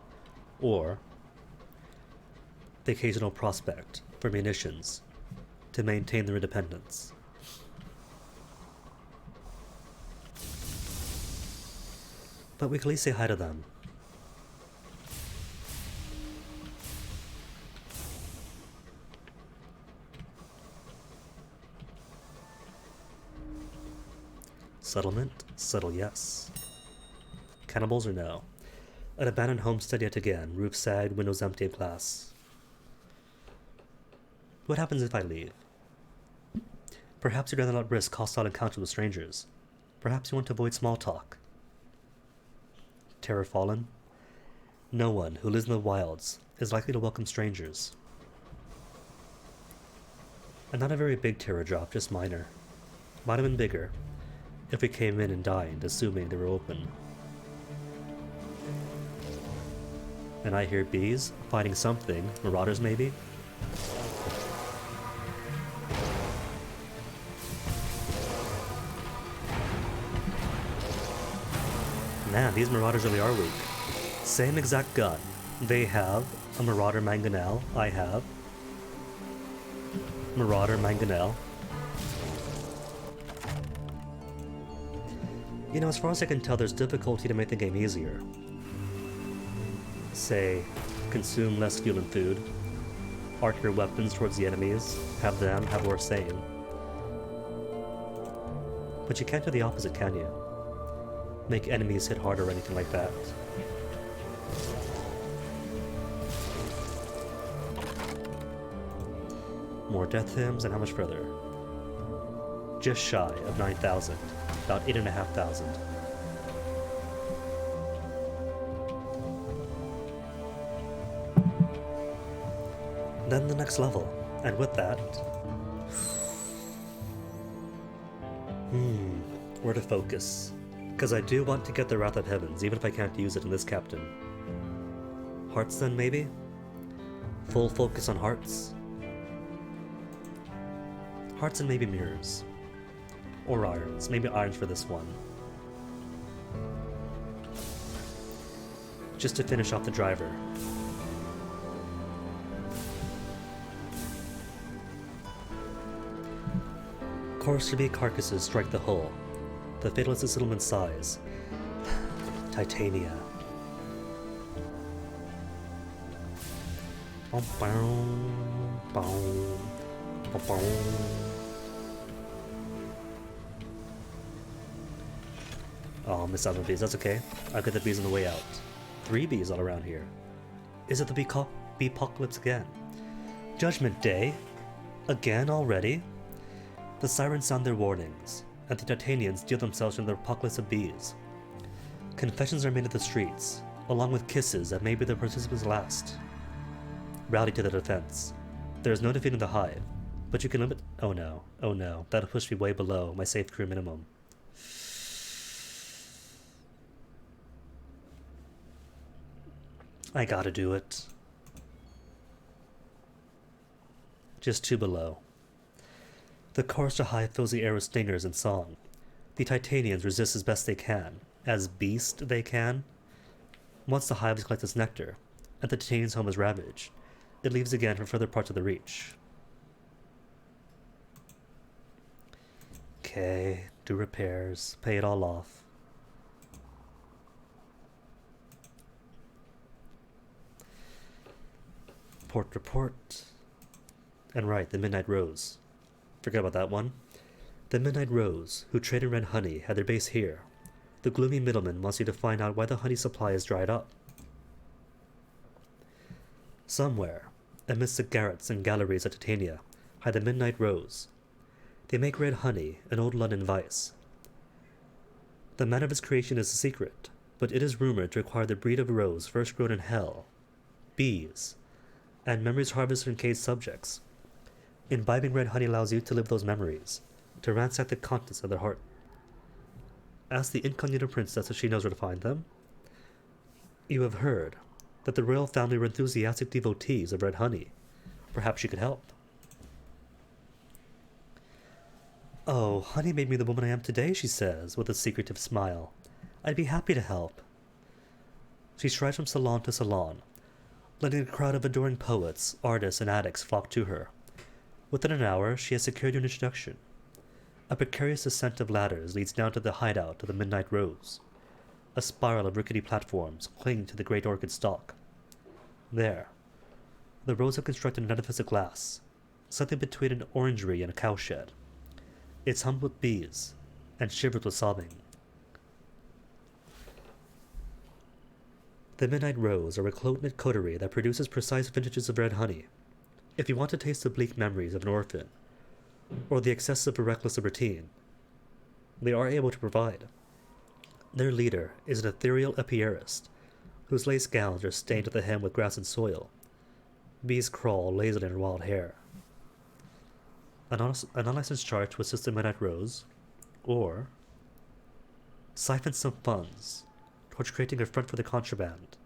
or the occasional prospect for munitions to maintain their independence. But we can at least say hi to them. Settlement? Settle yes. Cannibals or no? An abandoned homestead yet again, roof sagged, windows empty of glass. What happens if I leave? Perhaps you'd rather not risk hostile encounters with strangers. Perhaps you want to avoid small talk. Terror fallen? No one who lives in the wilds is likely to welcome strangers. And not a very big terror drop, just minor. Might have been bigger if we came in and dined, assuming they were open. And I hear bees fighting something. Marauders, maybe? Man, these marauders really are weak. Same exact gun. They have a Marauder Mangonel. I have Marauder Mangonel. You know, as far as I can tell, there's difficulty to make the game easier. Say, consume less fuel and food, arc your weapons towards the enemies, have them have more same. But you can't do the opposite, can you? Make enemies hit harder or anything like that. More death hymns, and how much further? Just shy of 9,000, about 8,500. Then the next level, and with that... where to focus? Because I do want to get the Wrath of Heavens, even if I can't use it in this captain. Hearts then, maybe? Full focus on hearts? Hearts and maybe mirrors. Or irons. Maybe irons for this one. Just to finish off the driver. Coarsely carcasses strike the hull. The fatalist is settlement size. Titania. Oh, missed out on bees. That's okay. I'll get the bees on the way out. 3 bees all around here. Is it the bee-apocalypse again? Judgment Day? Again already? The sirens sound their warnings, and the Titanians deal themselves into the apocalypse of bees. Confessions are made at the streets, along with kisses that may be the participants' last. Rally to the defense. There is no defeating the hive, but you can limit— oh no, that'll push me way below my safe crew minimum. I gotta do it. Just 2 below. The chorus to hive fills the air with stingers and song. The Titanians resist as best they can, as beast they can. Once the hives collect its nectar, and the Titanian's home is ravaged, it leaves again for further parts of the reach. Okay, do repairs, pay it all off. Port report. And right, the Midnight Rose. Forget about that one. The Midnight Rose, who trade in red honey, had their base here. The gloomy middleman wants you to find out why the honey supply is dried up. Somewhere, amidst the garrets and galleries of Titania, hide the Midnight Rose. They make red honey, an old London vice. The manner of its creation is a secret, but it is rumored to require the breed of rose first grown in hell, bees, and memories harvested from caged subjects. Imbibing red honey allows you to live those memories, to ransack the contents of their heart. Ask the incognito princess if she knows where to find them. You have heard that the royal family were enthusiastic devotees of red honey. Perhaps she could help. Oh, honey made me the woman I am today, she says, with a secretive smile. I'd be happy to help. She strides from salon to salon, letting a crowd of adoring poets, artists, and addicts flock to her. Within an hour, she has secured an introduction. A precarious ascent of ladders leads down to the hideout of the Midnight Rose, a spiral of rickety platforms clinging to the great orchid stalk. There, the Rose have constructed an edifice of glass, something between an orangery and a cowshed. It's hummed with bees, and shivered with sobbing. The Midnight Rose are a close-knit coterie that produces precise vintages of red honey. If you want to taste the bleak memories of an orphan, or the excessive or reckless libertine, they are able to provide. Their leader is an ethereal apiarist, whose lace gowns are stained at the hem with grass and soil. Bees crawl lazily in her wild hair. An unlicensed charge to assist the Midnight Rose, or siphon some funds towards creating a front for the contraband.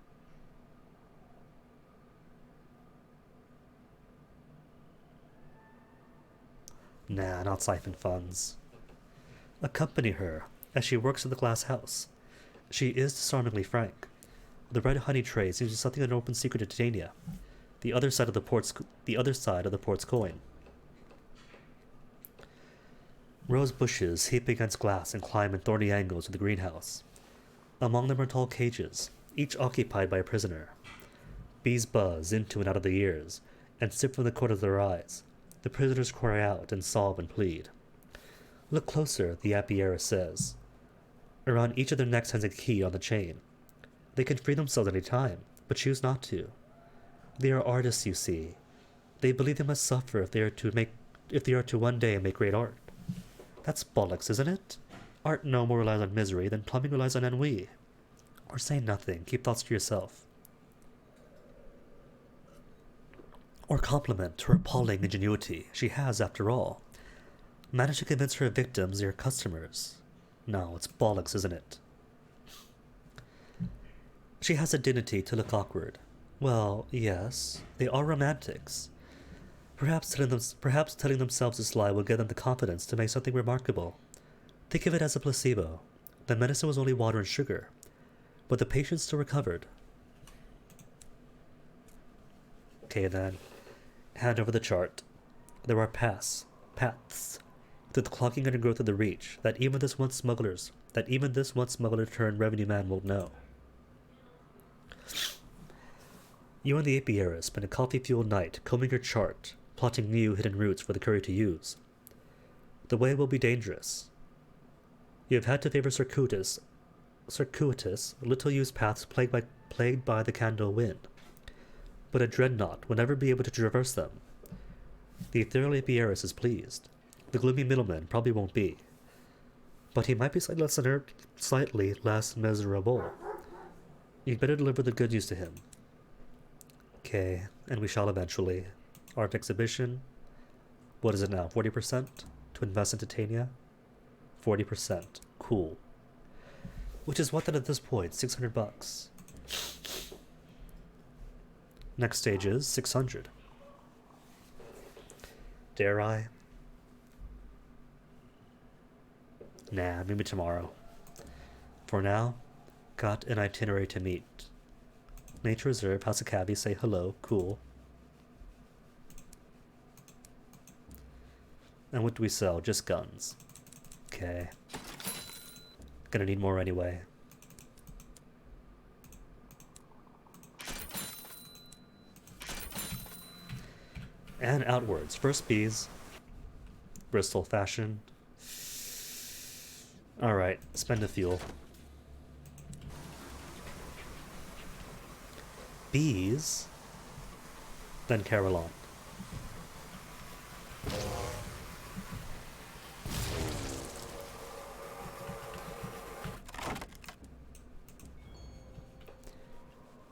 Nah, not siphon funds. Accompany her as she works in the glass house. She is disarmingly frank. The red honey tray seems to be something of an open secret to Titania. The other side of the port's coin. Rose bushes heap against glass and climb in thorny angles of the greenhouse. Among them are tall cages, each occupied by a prisoner. Bees buzz into and out of the ears, and sip from the corner of their eyes. The prisoners cry out and sob and plead. Look closer, the apiarist says. Around each of their necks hangs a key on the chain. They can free themselves any time, but choose not to. They are artists, you see. They believe they must suffer if they are to one day make great art. That's bollocks, isn't it? Art no more relies on misery than plumbing relies on ennui. Or say nothing, keep thoughts to yourself. Or compliment her appalling ingenuity. She has, after all, managed to convince her victims they are customers. No, it's bollocks, isn't it? She has a dignity to look awkward. Well, yes, they are romantics. Perhaps telling themselves this lie will give them the confidence to make something remarkable. Think of it as a placebo. The medicine was only water and sugar, but the patient still recovered. Okay then, hand over the chart. There are paths through the clogging undergrowth of the reach that even this once smuggler turned revenue man won't know. You and the apiarist spend a coffee-fueled night combing your chart, plotting new hidden routes for the courier to use. The way will be dangerous. You have had to favor circuitous, little-used paths plagued by the candle wind, but a dreadnought will never be able to traverse them. The ethereal apiarist is pleased. The gloomy middleman probably won't be, but he might be slightly less miserable. You'd better deliver the good news to him. Okay, and we shall eventually. Art exhibition. What is it now? 40% to invest in Titania? 40%. Cool. Which is what then at this point? $600. Next stage is 600. Dare I? Nah, maybe tomorrow. For now, got an itinerary to meet. Nature Reserve, House of Cabby, say hello, cool. And what do we sell? Just guns. Okay. Gonna need more anyway. And outwards. First bees. Bristol fashion. Alright, spend a fuel. Bees. Then Carillon.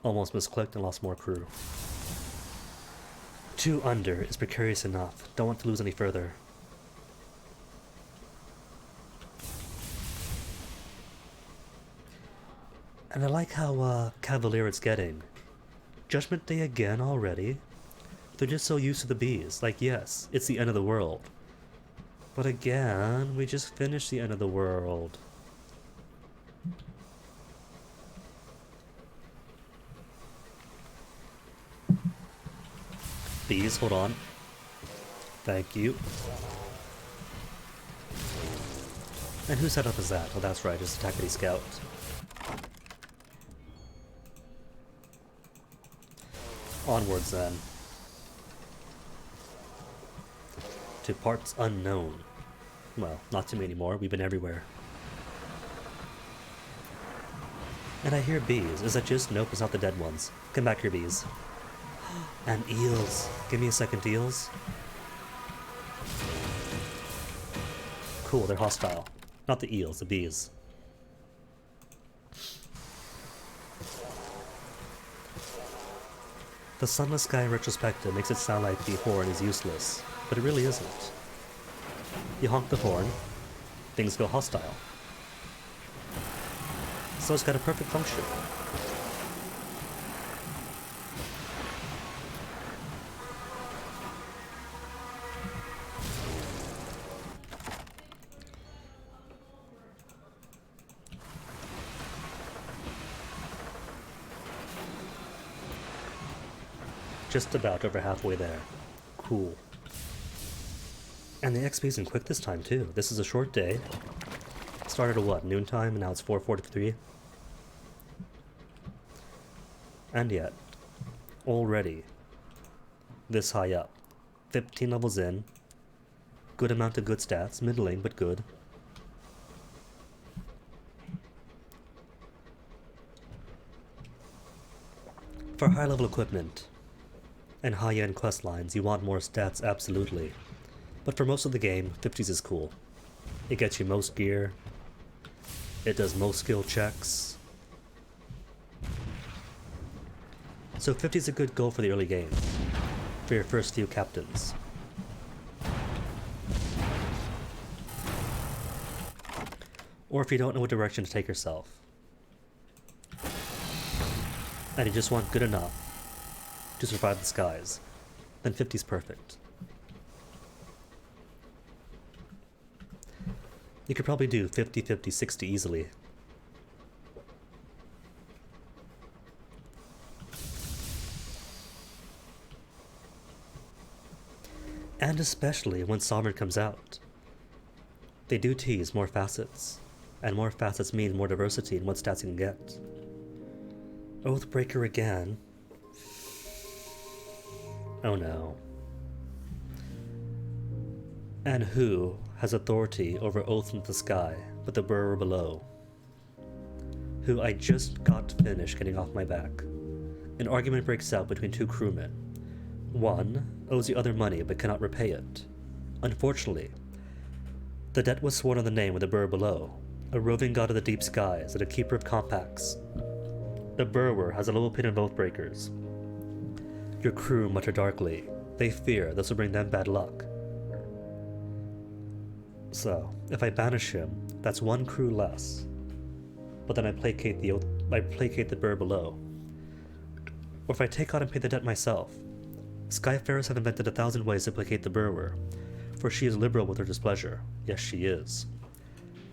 Almost misclicked and lost more crew. 2 under is precarious enough. Don't want to lose any further. And I like how cavalier it's getting. Judgment Day again already? They're just so used to the bees. Like, yes, it's the end of the world. But again, we just finished the end of the world. Bees, hold on. Thank you. And whose setup is that? Oh, that's right, it's Attackity Scout. Onwards then. To parts unknown. Well, not too many more, we've been everywhere. And I hear bees. Is that just? Nope, it's not the dead ones. Come back here, bees. And eels. Give me a second, eels. Cool, they're hostile. Not the eels, the bees. The sunless sky in retrospective makes it sound like the horn is useless, but it really isn't. You honk the horn, things go hostile. So it's got a perfect function. Just about over halfway there. Cool. And the XP's in quick this time too. This is a short day. Started at what, noontime, and now it's 4:43? And yet, already, this high up. 15 levels in. Good amount of good stats. Middling, but good. For high-level equipment and high-end quest lines, you want more stats, absolutely. But for most of the game, 50s is cool. It gets you most gear. It does most skill checks. So 50 is a good goal for the early game, for your first few captains. Or if you don't know what direction to take yourself. And you just want good enough to survive the skies, then 50's perfect. You could probably do 50, 50, 60 easily. And especially when Sovereign comes out. They do tease more facets, and more facets mean more diversity in what stats you can get. Oathbreaker again. Oh no. And who has authority over Oath in the sky but the Burrower below? Who I just got finished getting off my back. An argument breaks out between two crewmen. One owes the other money but cannot repay it. Unfortunately, the debt was sworn on the name of the Burrower below, a roving god of the deep skies and a keeper of compacts. The Burrower has a low opinion of Oathbreakers. Your crew mutter darkly. They fear this will bring them bad luck. So, if I banish him, that's one crew less. But then I placate the Burrower below. Or if I take on and pay the debt myself. Skyfarers have invented 1,000 ways to placate the Burrower, for she is liberal with her displeasure. Yes, she is.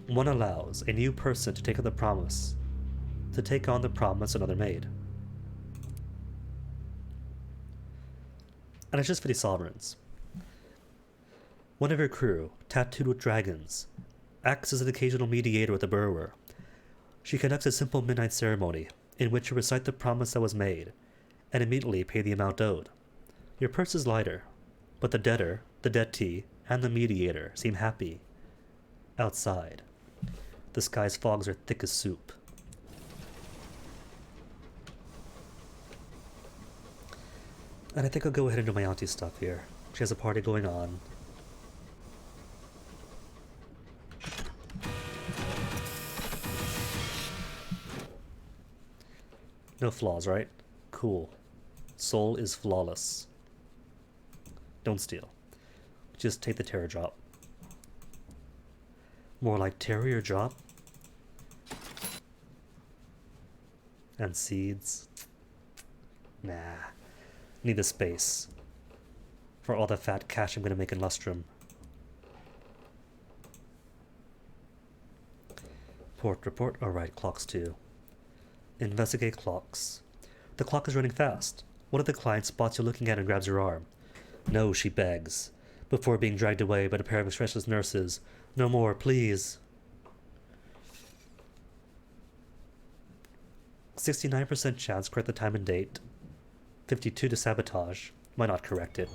One allows a new person to take on the promise another made. And it's just for these sovereigns. One of your crew, tattooed with dragons, acts as an occasional mediator with the Burrower. She conducts a simple midnight ceremony, in which you recite the promise that was made, and immediately pay the amount owed. Your purse is lighter, but the debtor, the dettee, and the mediator seem happy. Outside, the sky's fogs are thick as soup. And I think I'll go ahead and do my auntie's stuff here. She has a party going on. No flaws, right? Cool. Soul is flawless. Don't steal. Just take the terror drop. More like terrier drop. And seeds. Nah. Need the space for all the fat cash I'm gonna make in Lustrum. Port report. Alright, clocks too. Investigate clocks. The clock is running fast. One of the clients spots you looking at and grabs your arm. No, she begs, before being dragged away by a pair of expressionless nurses. No more, please. 69% chance correct the time and date. 52 to sabotage. Why not correct it?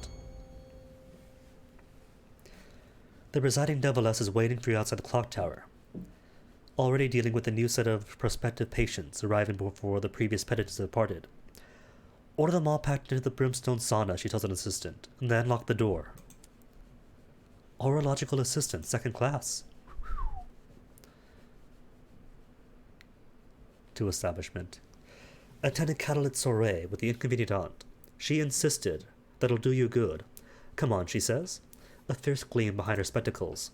The presiding deviless is waiting for you outside the clock tower. Already dealing with a new set of prospective patients arriving before the previous pedants have departed. Order them all packed into the brimstone sauna, she tells an assistant, and then lock the door. Horological assistant, second class. To establishment. Attended candlelit soiree with the inconvenient aunt. She insisted that it'll do you good. Come on, she says, a fierce gleam behind her spectacles.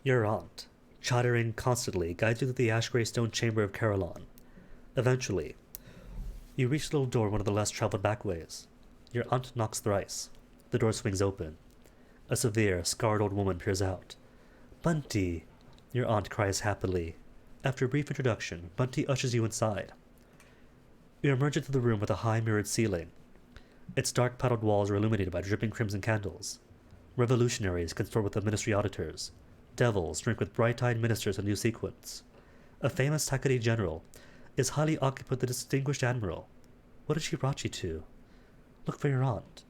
Your aunt, chattering constantly, guides you through the ash-gray stone chamber of Carillon. Eventually, you reach the little door, one of the less traveled backways. Your aunt knocks thrice. The door swings open. A severe, scarred old woman peers out. Bunty, your aunt cries happily. After a brief introduction, Bunty ushers you inside. You emerge into the room with a high mirrored ceiling. Its dark padded walls are illuminated by dripping crimson candles. Revolutionaries consort with the ministry auditors. Devils drink with bright-eyed ministers in new sequins. A famous Takati general is highly occupied with the distinguished admiral. What has she brought you to? Look for your aunt.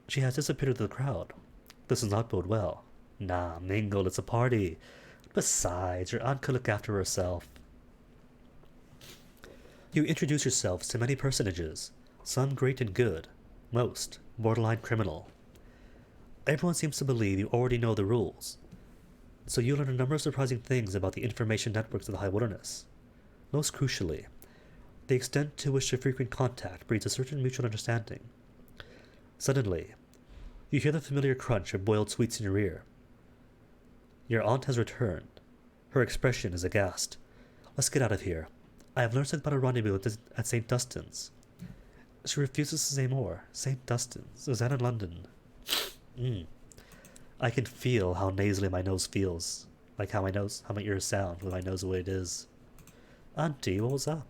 She has disappeared into the crowd. This does not bode well. Nah, mingle, it's a party. Besides, your aunt could look after herself. You introduce yourselves to many personages, some great and good, most borderline criminal. Everyone seems to believe you already know the rules, so you learn a number of surprising things about the information networks of the High Wilderness. Most crucially, the extent to which your frequent contact breeds a certain mutual understanding. Suddenly, you hear the familiar crunch of boiled sweets in your ear. Your aunt has returned. Her expression is aghast. Let's get out of here. I have learned something about a rendezvous at St. Dunstan's. She refuses to say more. St. Dunstan's? Is that in London? I can feel how nasally my nose feels. Like how my ears sound with my nose the way it is. Auntie, what was up?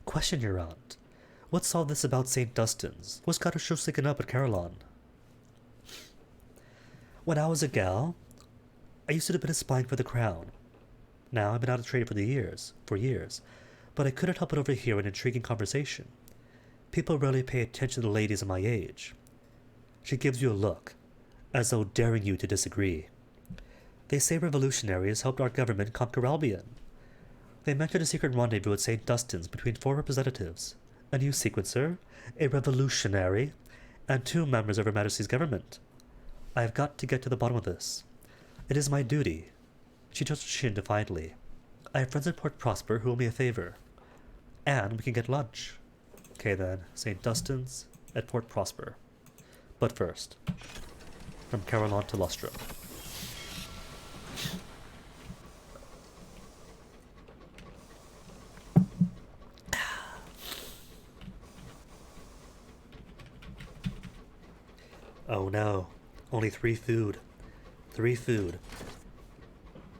Question your aunt. What's all this about St. Dunstan's? What's got her so sticking up at Carillon? When I was a gal, I used to have been spying for the crown. Now I've been out of trade for years, but I couldn't help but overhear an intriguing conversation. People rarely pay attention to ladies of my age. She gives you a look, as though daring you to disagree. They say revolutionaries helped our government conquer Albion. They mentioned a secret rendezvous at St. Dunstan's between 4 representatives, a new sequencer, a revolutionary, and 2 members of Her Majesty's government. I have got to get to the bottom of this. It is my duty. She touched her chin defiantly. I have friends at Port Prosper who owe me a favor. And we can get lunch. Okay then, St. Dunstan's at Port Prosper. But first, from Carillon to Lustrum. Oh no, only 3 food. 3 food.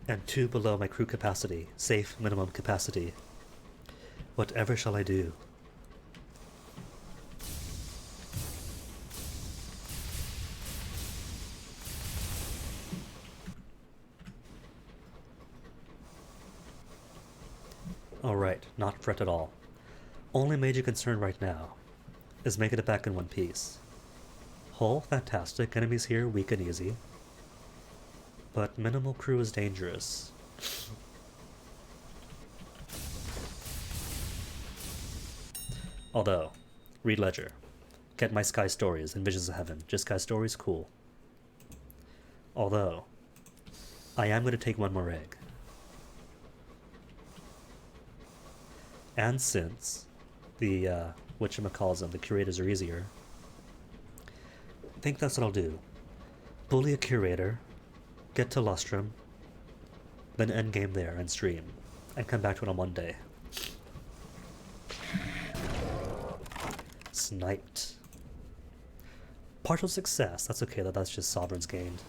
And 2 below my crew capacity, safe minimum capacity. Whatever shall I do? Alright, not fret at all. Only major concern right now is making it back in one piece. Hull, fantastic, enemies here, weak and easy. But minimal crew is dangerous. Although, read Ledger. Get my Sky Stories and Visions of Heaven. Just Sky Stories, cool. Although, I am going to take 1 more egg. And since the, whatchamacalls'em, the curators are easier, I think that's what I'll do. Bully a curator, get to Lustrum, then endgame there and stream, and come back to it on one day. Sniped. Partial success, that's okay, that's just sovereigns gained.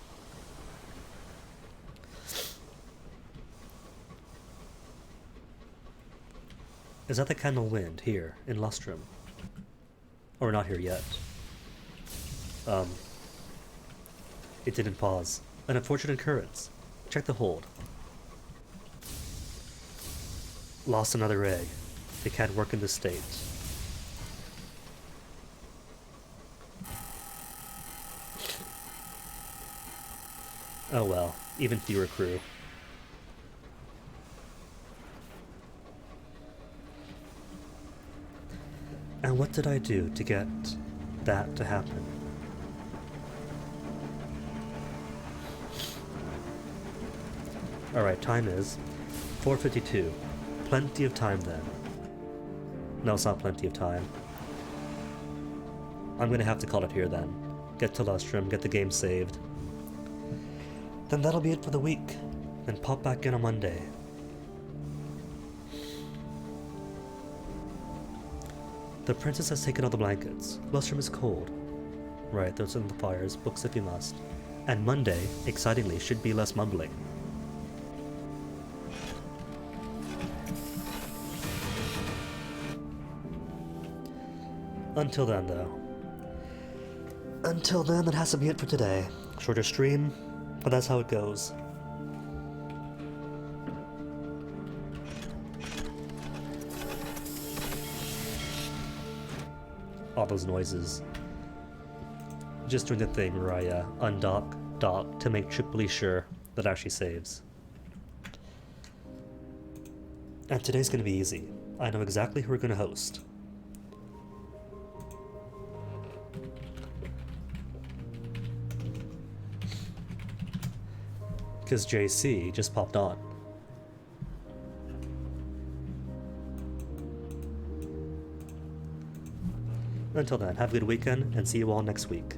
Is that the Candle Wind here in Lustrum? Or we're not here yet. It didn't pause. An unfortunate occurrence. Check the hold. Lost another egg. They can't work in this state. Oh well, even fewer crew. And what did I do to get that to happen? Alright, time is 4:52. Plenty of time then. No, it's not plenty of time. I'm gonna have to call it here then. Get to Lustrum, get the game saved. Then that'll be it for the week. Then pop back in on Monday. The princess has taken all the blankets. Lustrum is cold. Right, those are the fires, books if you must. And Monday, excitingly, should be less mumbling. Until then, though. Until then, that has to be it for today. Shorter stream, but that's how it goes. All those noises. Just doing the thing where I undock, dock to make triply sure that it actually saves. And today's gonna be easy. I know exactly who we're gonna host. Because JC just popped on. Until then, have a good weekend, and see you all next week.